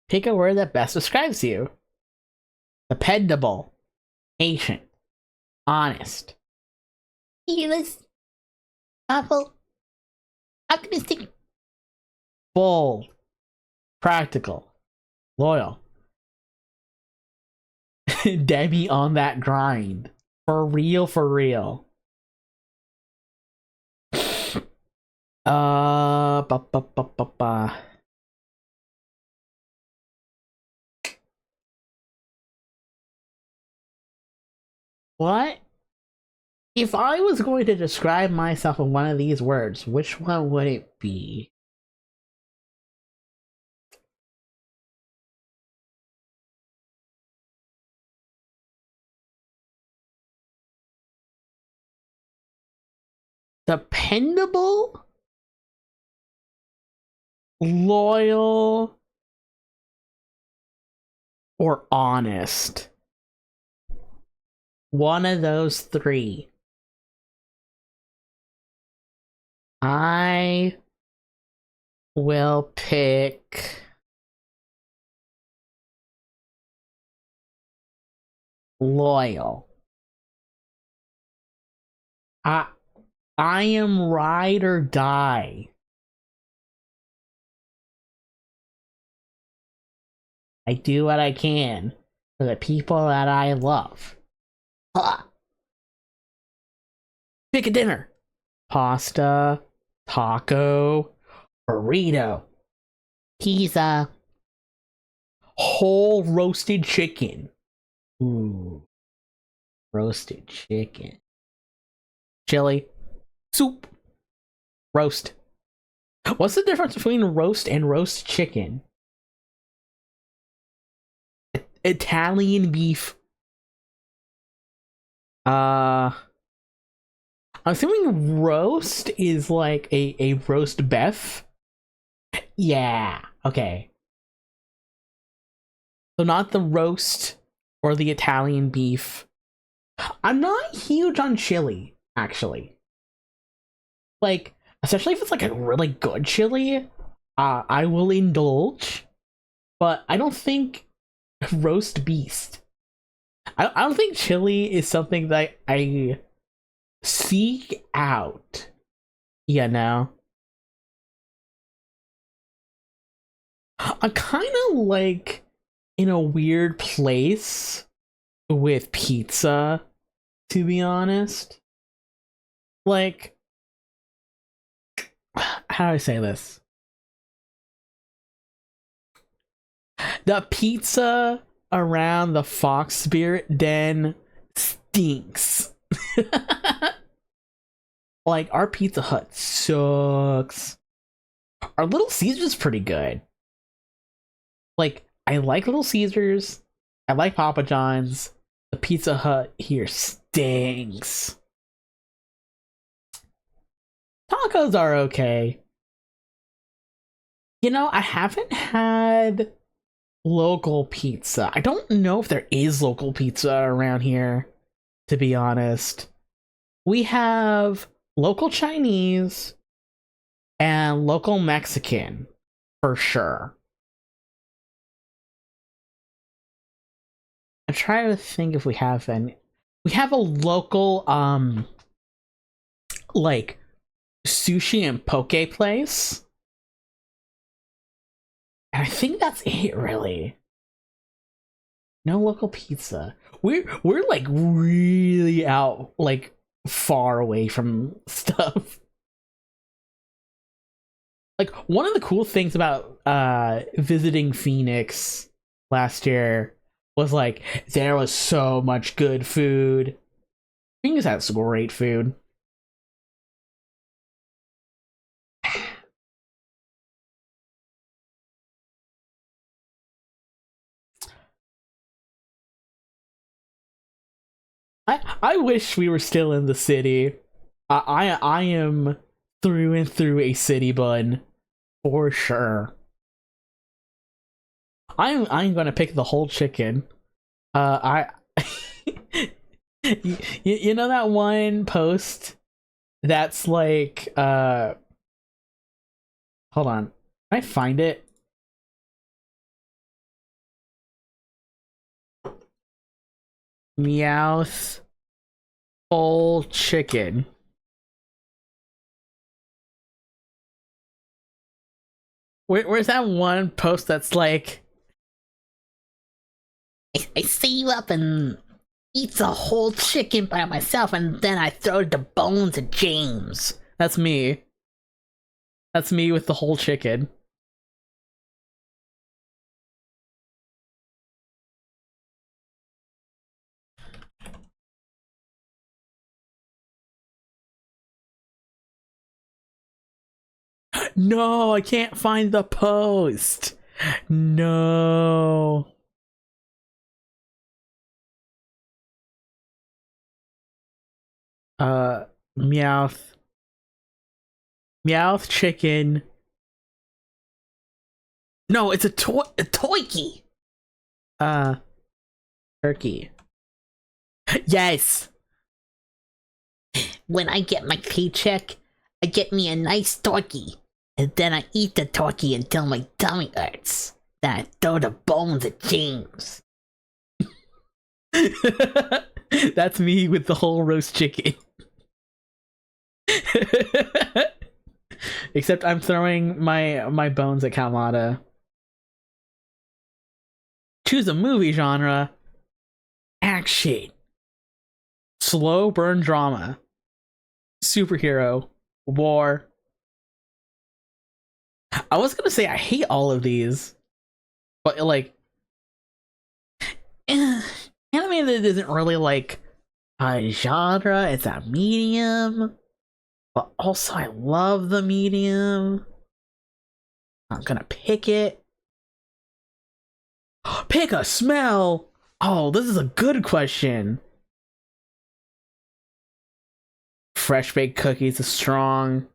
Pick a word that best describes you. Dependable, patient, honest, fearless, thoughtful, optimistic, bold, practical, loyal. Debbie on that grind. For real, for real. Ba, ba, ba, ba, ba. What? If I was going to describe myself in one of these words, which one would it be? Dependable? Loyal? Or honest? One of those three. I will pick loyal. I I am ride or die. I do what I can for the people that I love. Huh. Pick a dinner. Pasta, taco, burrito, pizza, whole roasted chicken. Ooh, roasted chicken. Chili, soup, roast. What's the difference between roast and roast chicken? Italian beef. I'm assuming roast is like a roast beef. Yeah, okay. So not the roast or the Italian beef. I'm not huge on chili, actually. Like, especially if it's like a really good chili, I will indulge. But I don't think roast beast. I don't think chili is something that I seek out. Yeah, no. I'm kind of like in a weird place with pizza, to be honest. Like, how do I say this? The pizza around the Fox Spirit Den stinks. Like, our Pizza Hut sucks. Our Little Caesars is pretty good. Like, I like Little Caesars. I like Papa John's. The Pizza Hut here stinks. Tacos are okay. You know, I haven't had local pizza. I don't know if there is local pizza around here, to be honest. We have local Chinese and local Mexican, for sure. I'm trying to think if we have any. We have a local, like, sushi and poke place. And I think that's it, really. No local pizza. We're like really out, like far away from stuff. Like, one of the cool things about visiting Phoenix last year was like there was so much good food. Phoenix has great food. I wish we were still in the city. I am through and through a city bun for sure. I'm gonna pick the whole chicken. I you know that one post that's like hold on. Can I find it? Meowth whole chicken. Where's that one post that's like, I save up and eats a whole chicken by myself and then I throw the bones at James. That's me. That's me with the whole chicken. No, I can't find the post. No. Meowth. Meowth chicken. No, it's a toiki. Turkey. Yes. When I get my paycheck, I get me a nice turkey. And then I eat the turkey until my tummy hurts. Then I throw the bones at James. That's me with the whole roast chicken. Except I'm throwing my bones at Kalmata. Choose a movie genre. Action. Slow burn drama. Superhero. War. I was gonna say I hate all of these, but like anime that isn't really like a genre, it's a medium. But also I love the medium. I'm gonna pick it. Pick a smell! Oh, this is a good question. Fresh baked cookies is strong.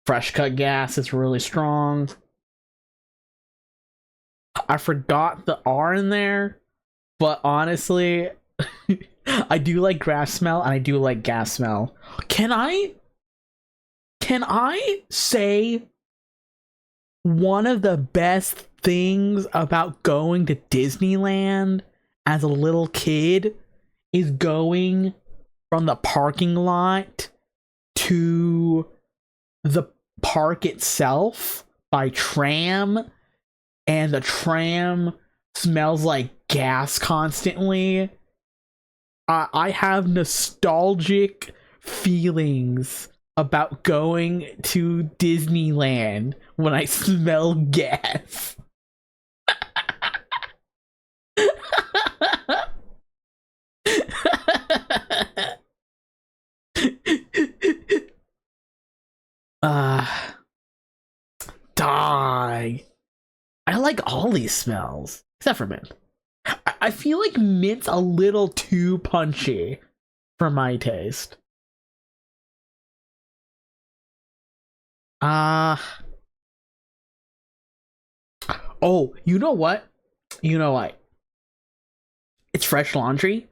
Fresh cut gas is really strong. I forgot the R in there, but honestly, I do like grass smell and I do like gas smell. Can I say one of the best things about going to Disneyland as a little kid is going from the parking lot to the park itself by tram, and the tram smells like gas constantly. I have nostalgic feelings about going to Disneyland when I smell gas. uh Die. I like all these smells except for mint. I feel like mint's a little too punchy for my taste. uh oh, you know what, it's fresh laundry,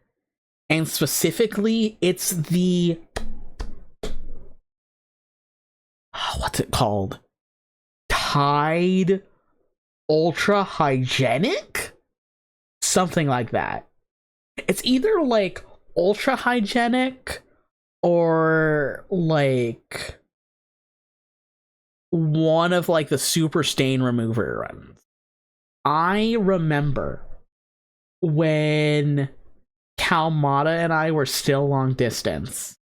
and specifically it's the what's it called, Tide Ultra Hygienic, something like that. It's either like ultra hygienic or like one of like the super stain remover runs. I remember when Kalmata and I were still long distance.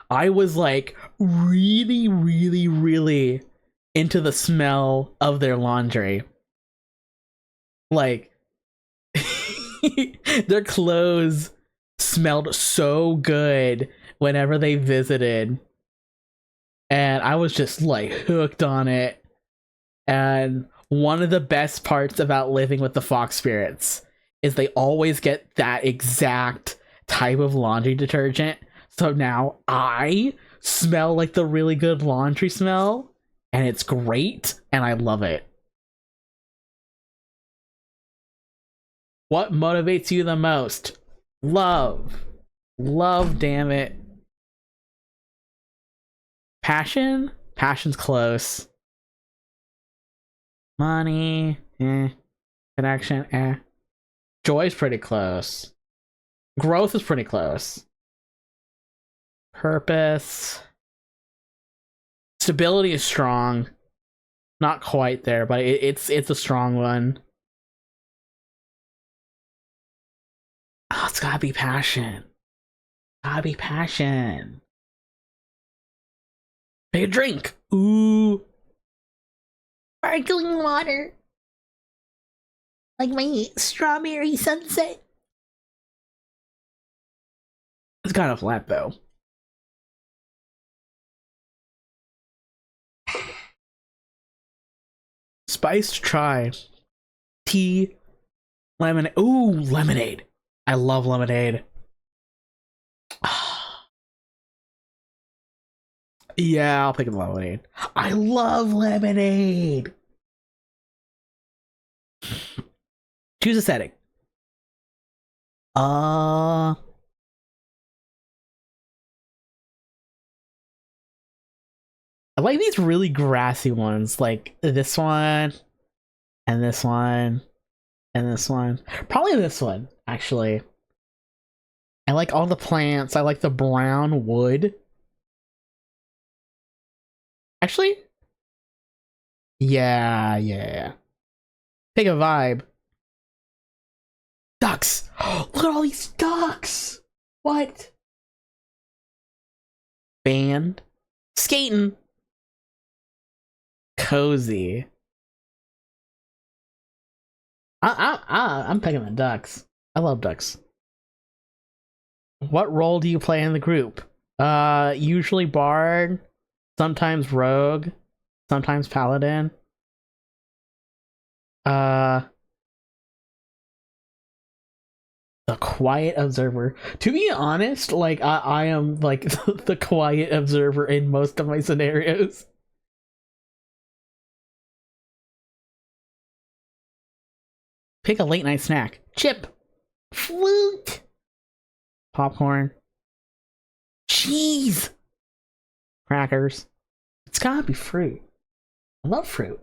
I was like really, really, really into the smell of their laundry. Like, their clothes smelled so good whenever they visited. And I was just like hooked on it. And one of the best parts about living with the Fox Spirits is they always get that exact type of laundry detergent. So now I smell like the really good laundry smell, and it's great, and I love it. What motivates you the most? Love. Love, damn it. Passion? Passion's close. Money, eh. Connection, eh. Joy's pretty close. Growth is pretty close. Purpose. Stability is strong. Not quite there, but it's a strong one. Oh, it's gotta be passion. Gotta be passion. Take a drink. Ooh. Sparkling water. Like my strawberry sunset. It's kind of flat though. Spiced chai. Tea. Lemonade. Ooh, lemonade. I love lemonade. Yeah, I'll pick the lemonade. I love lemonade. Choose a setting. I like these really grassy ones, like this one and this one. And this one. Probably this one, actually. I like all the plants. I like the brown wood. Actually? Yeah. Take a vibe. Ducks! Look at all these ducks! What? Band. Skating. Cozy. I'm picking the ducks. I love ducks. What role do you play in the group? Usually bard, sometimes rogue, sometimes paladin. The quiet observer. To be honest, like I am like the quiet observer in most of my scenarios. Pick a late night snack. Chip. Fruit. Popcorn. Cheese. Crackers. It's gotta be fruit. I love fruit.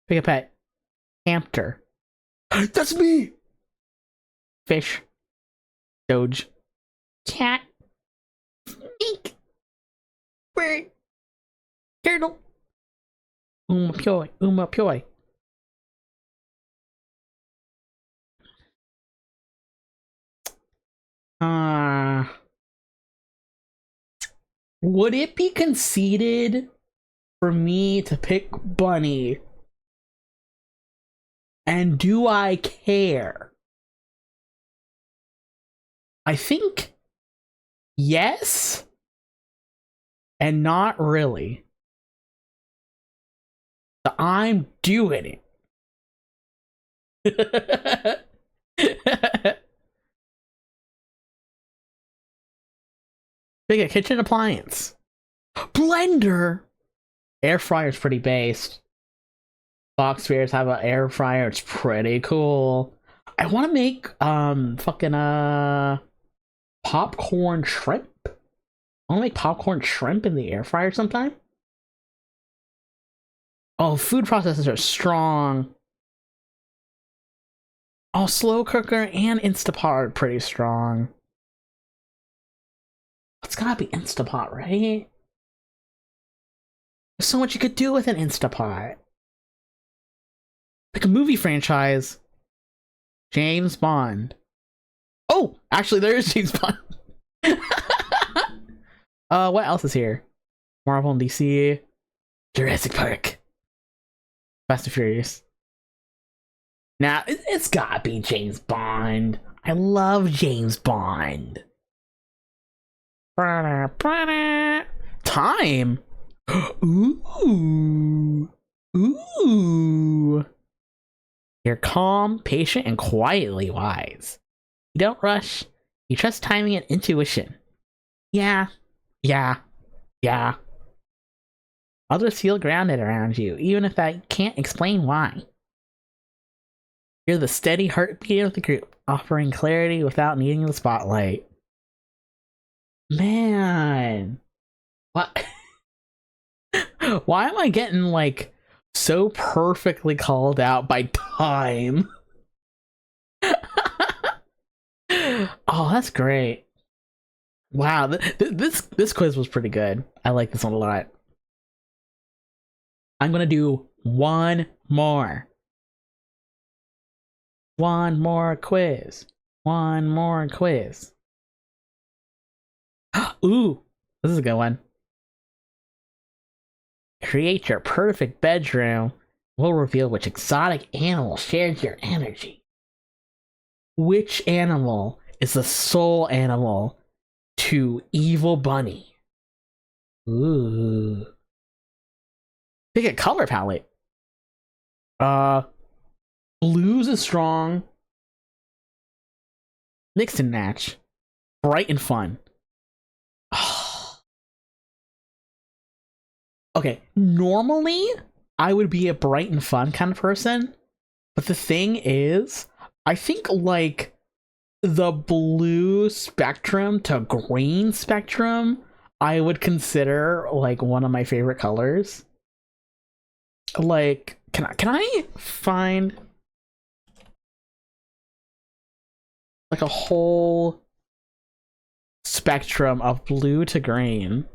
Pick a pet. Hamster. That's me! Fish. Doge. Cat. Snake. Bird. Turtle. Uma poi. Would it be conceited for me to pick Bunny? And do I care? I think yes, and not really. So I'm doing it. Pick a kitchen appliance. Blender. Air fryer's pretty based. Box spheres have an air fryer. It's pretty cool. I want to make popcorn shrimp. I want to make popcorn shrimp in the air fryer sometime. Oh, food processors are strong. Oh, slow cooker and Instapot are pretty strong. It's gotta be Instapot, right? There's so much you could do with an Instapot. Like a movie franchise. James Bond. Oh, actually there is James Bond. What else is here? Marvel and DC. Jurassic Park. Fast and Furious. Now, it's gotta be James Bond. I love James Bond. Time. Ooh. You're calm, patient, and quietly wise. You don't rush. You trust timing and intuition. Yeah. Others feel grounded around you, even if I can't explain why. You're the steady heartbeat of the group, offering clarity without needing the spotlight. Man. What? Why am I getting, like, so perfectly called out by time? Oh, that's great. Wow, this quiz was pretty good. I like this one a lot. I'm gonna do one more. One more quiz. Ooh, this is a good one. Create your perfect bedroom. We'll reveal which exotic animal shares your energy. Which animal is the soul animal to Evil Bunny? Ooh. Pick a color palette. Blues is strong. Mix and match. Bright and fun. Okay, normally I would be a bright and fun kind of person, but the thing is, I think like the blue spectrum to green spectrum, I would consider like one of my favorite colors. Like, can I find like a whole spectrum of blue to green.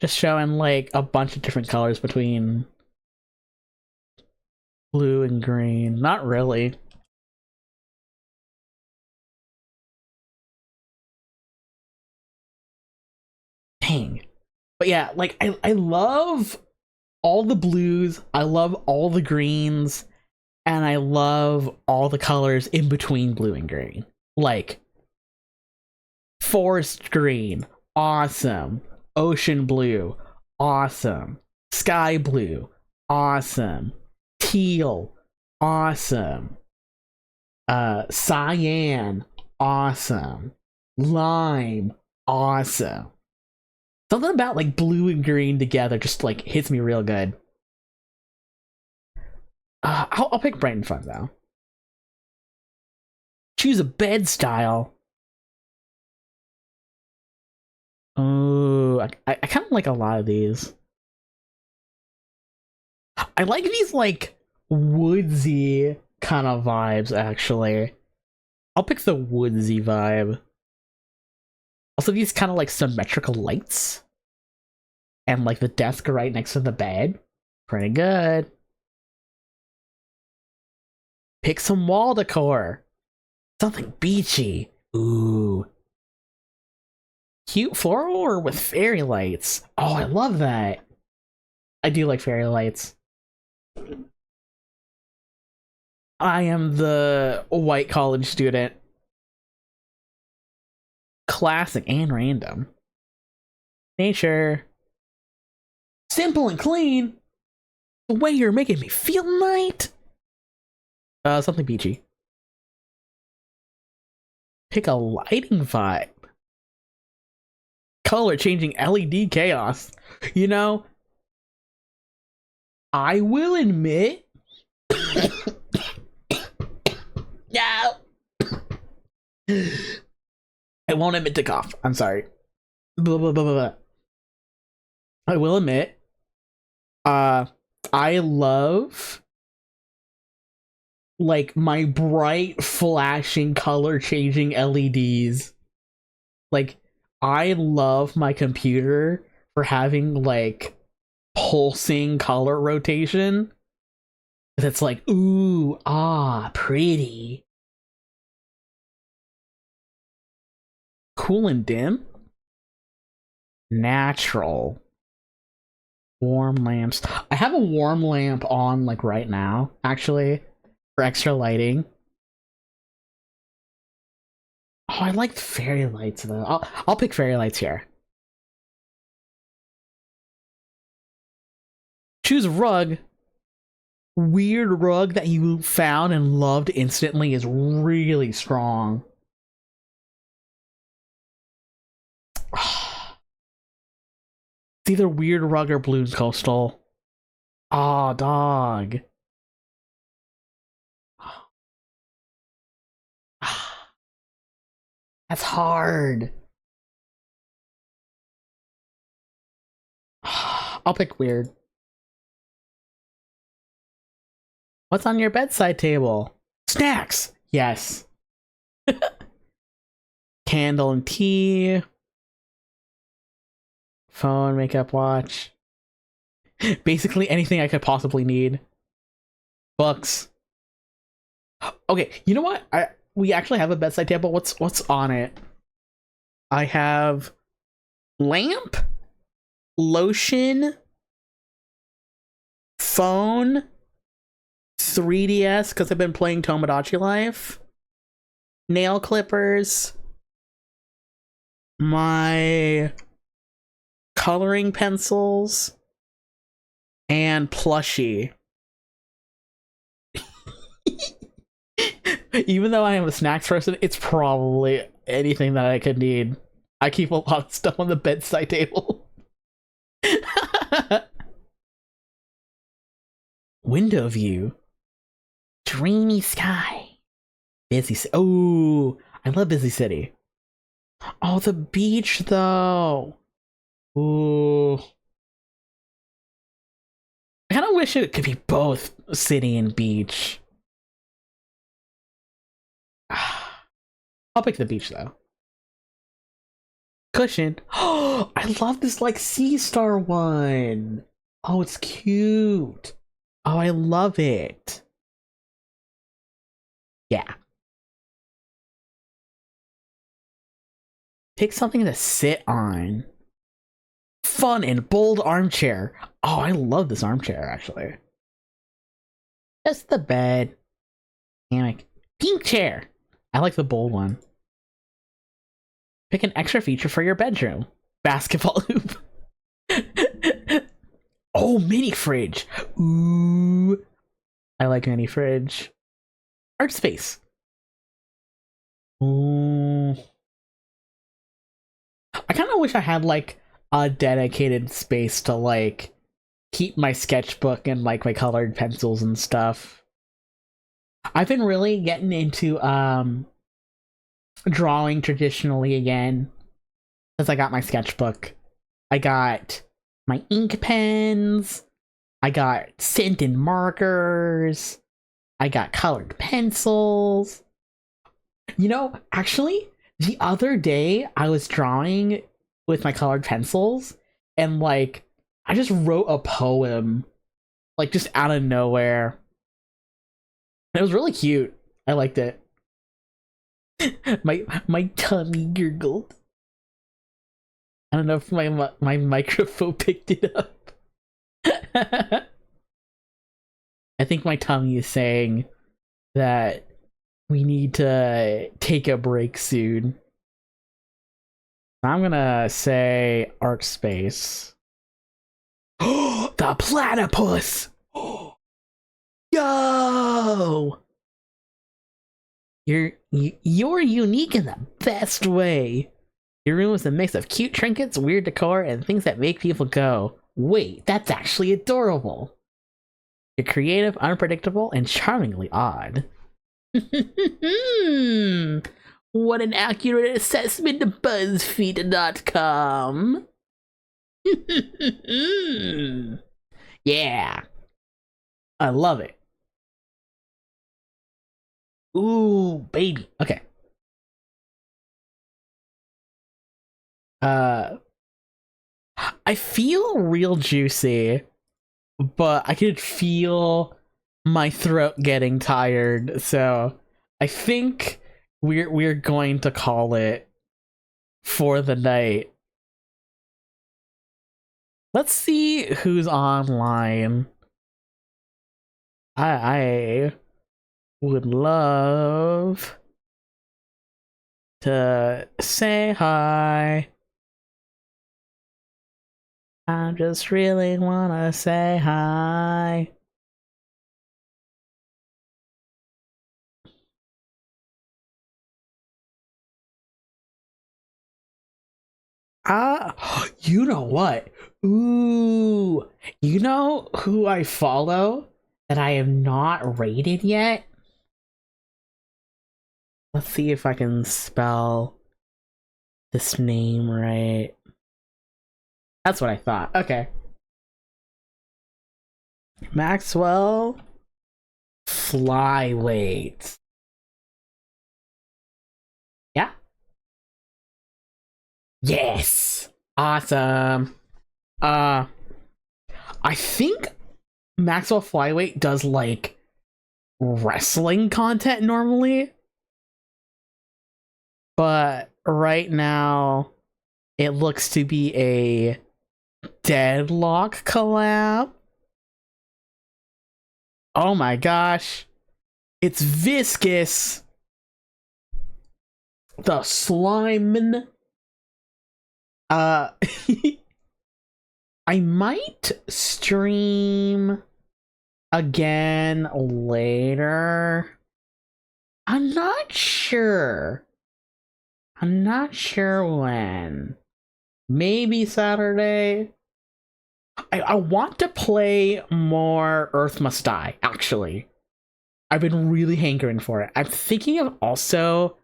Just showing like a bunch of different colors between blue and green. Not really. Dang. But yeah, like I love all the blues, I love all the greens, and I love all the colors in between blue and green. Like forest green, awesome. Ocean blue, awesome. Sky blue, awesome. Teal, awesome. Cyan, awesome. Lime, awesome. Something about like blue and green together just like hits me real good. I'll pick bright and fun though. Choose a bed style. Oh, I kind of like a lot of these. I like these like woodsy kind of vibes actually. I'll pick the woodsy vibe. Also, these kind of like symmetrical lights. And like the desk right next to the bed. Pretty good. Pick some wall decor. Something beachy. Ooh. Cute floral or with fairy lights? Oh, I love that. I do like fairy lights. I am the white college student. Classic and random. Nature. Simple and clean. The way you're making me feel tonight. Something beachy. Pick a lighting vibe. Color changing LED chaos. You know, I will admit. No. I won't admit to cough. I'm sorry. Blah, blah, blah, blah. I will admit. I love like my bright flashing color changing LEDs. Like I love my computer for having like pulsing color rotation. That's like ooh, ah, pretty. Cool and dim. Natural. Warm lamps. I have a warm lamp on like right now, actually, for extra lighting. Oh, I like fairy lights though. I'll pick fairy lights here. Choose rug. Weird rug that you found and loved instantly is really strong. It's either weird rug or blues coastal. Aw, dog. That's hard. I'll pick weird. What's on your bedside table? Snacks! Yes. Candle and tea. Phone, makeup, watch. Basically anything I could possibly need. Books. Okay, you know what? We actually have a bedside table. What's on it? I have lamp, lotion, phone, 3DS because I've been playing Tomodachi Life, nail clippers, my coloring pencils, and plushie. Even though I am a snacks person, it's probably anything that I could need. I keep a lot of stuff on the bedside table. Window view. Dreamy sky. Busy city. Oh, I love busy city. Oh, the beach though. Ooh. I kind of wish it could be both city and beach. I'll pick the beach though. Cushion. Oh, I love this like sea star one. Oh, it's cute. Oh, I love it. Yeah. Pick something to sit on. Fun and bold armchair. Oh, I love this armchair actually. Just the bed. Hammock. Pink chair. I like the bold one. Pick an extra feature for your bedroom. Basketball hoop. Oh, mini fridge. Ooh. I like mini fridge. Art space. Ooh. I kind of wish I had like a dedicated space to like keep my sketchbook and like my colored pencils and stuff. I've been really getting into drawing traditionally again since I got my sketchbook. I got my ink pens, I got scented markers, I got colored pencils. You know, actually, the other day I was drawing with my colored pencils and like I just wrote a poem like just out of nowhere. It was really cute. I liked it. my tummy gurgled. I don't know if my microphone picked it up. I think my tummy is saying that we need to take a break soon. I'm gonna say art space. The platypus! Yo! You're unique in the best way. Your room is a mix of cute trinkets, weird decor, and things that make people go, wait, that's actually adorable. You're creative, unpredictable, and charmingly odd. What an accurate assessment of Buzzfeed.com. Yeah. I love it. Ooh, baby. Okay. I feel real juicy, but I could feel my throat getting tired, so I think we're going to call it for the night. Let's see who's online. I would love to say hi. I just really wanna say hi. You know what? Ooh, you know who I follow that I have not rated yet? Let's see if I can spell this name right. That's what I thought. Okay. Maxwell Flyweight. Yeah? Yes! Awesome. I think Maxwell Flyweight does like wrestling content normally, but right now it looks to be a Deadlock collab. Oh my gosh, it's viscous. The slime. I might stream again later. I'm not sure. I'm not sure when. Maybe Saturday. I want to play more Earth Must Die, actually. I've been really hankering for it. I'm thinking of also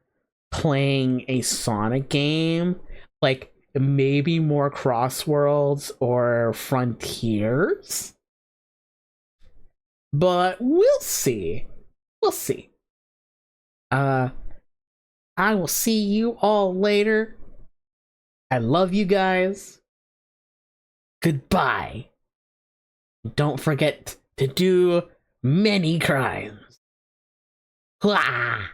playing a Sonic game, like maybe more Crossworlds or Frontiers. But we'll see. We'll see. I will see you all later. I love you guys. Goodbye. Don't forget to do many crimes. Hua!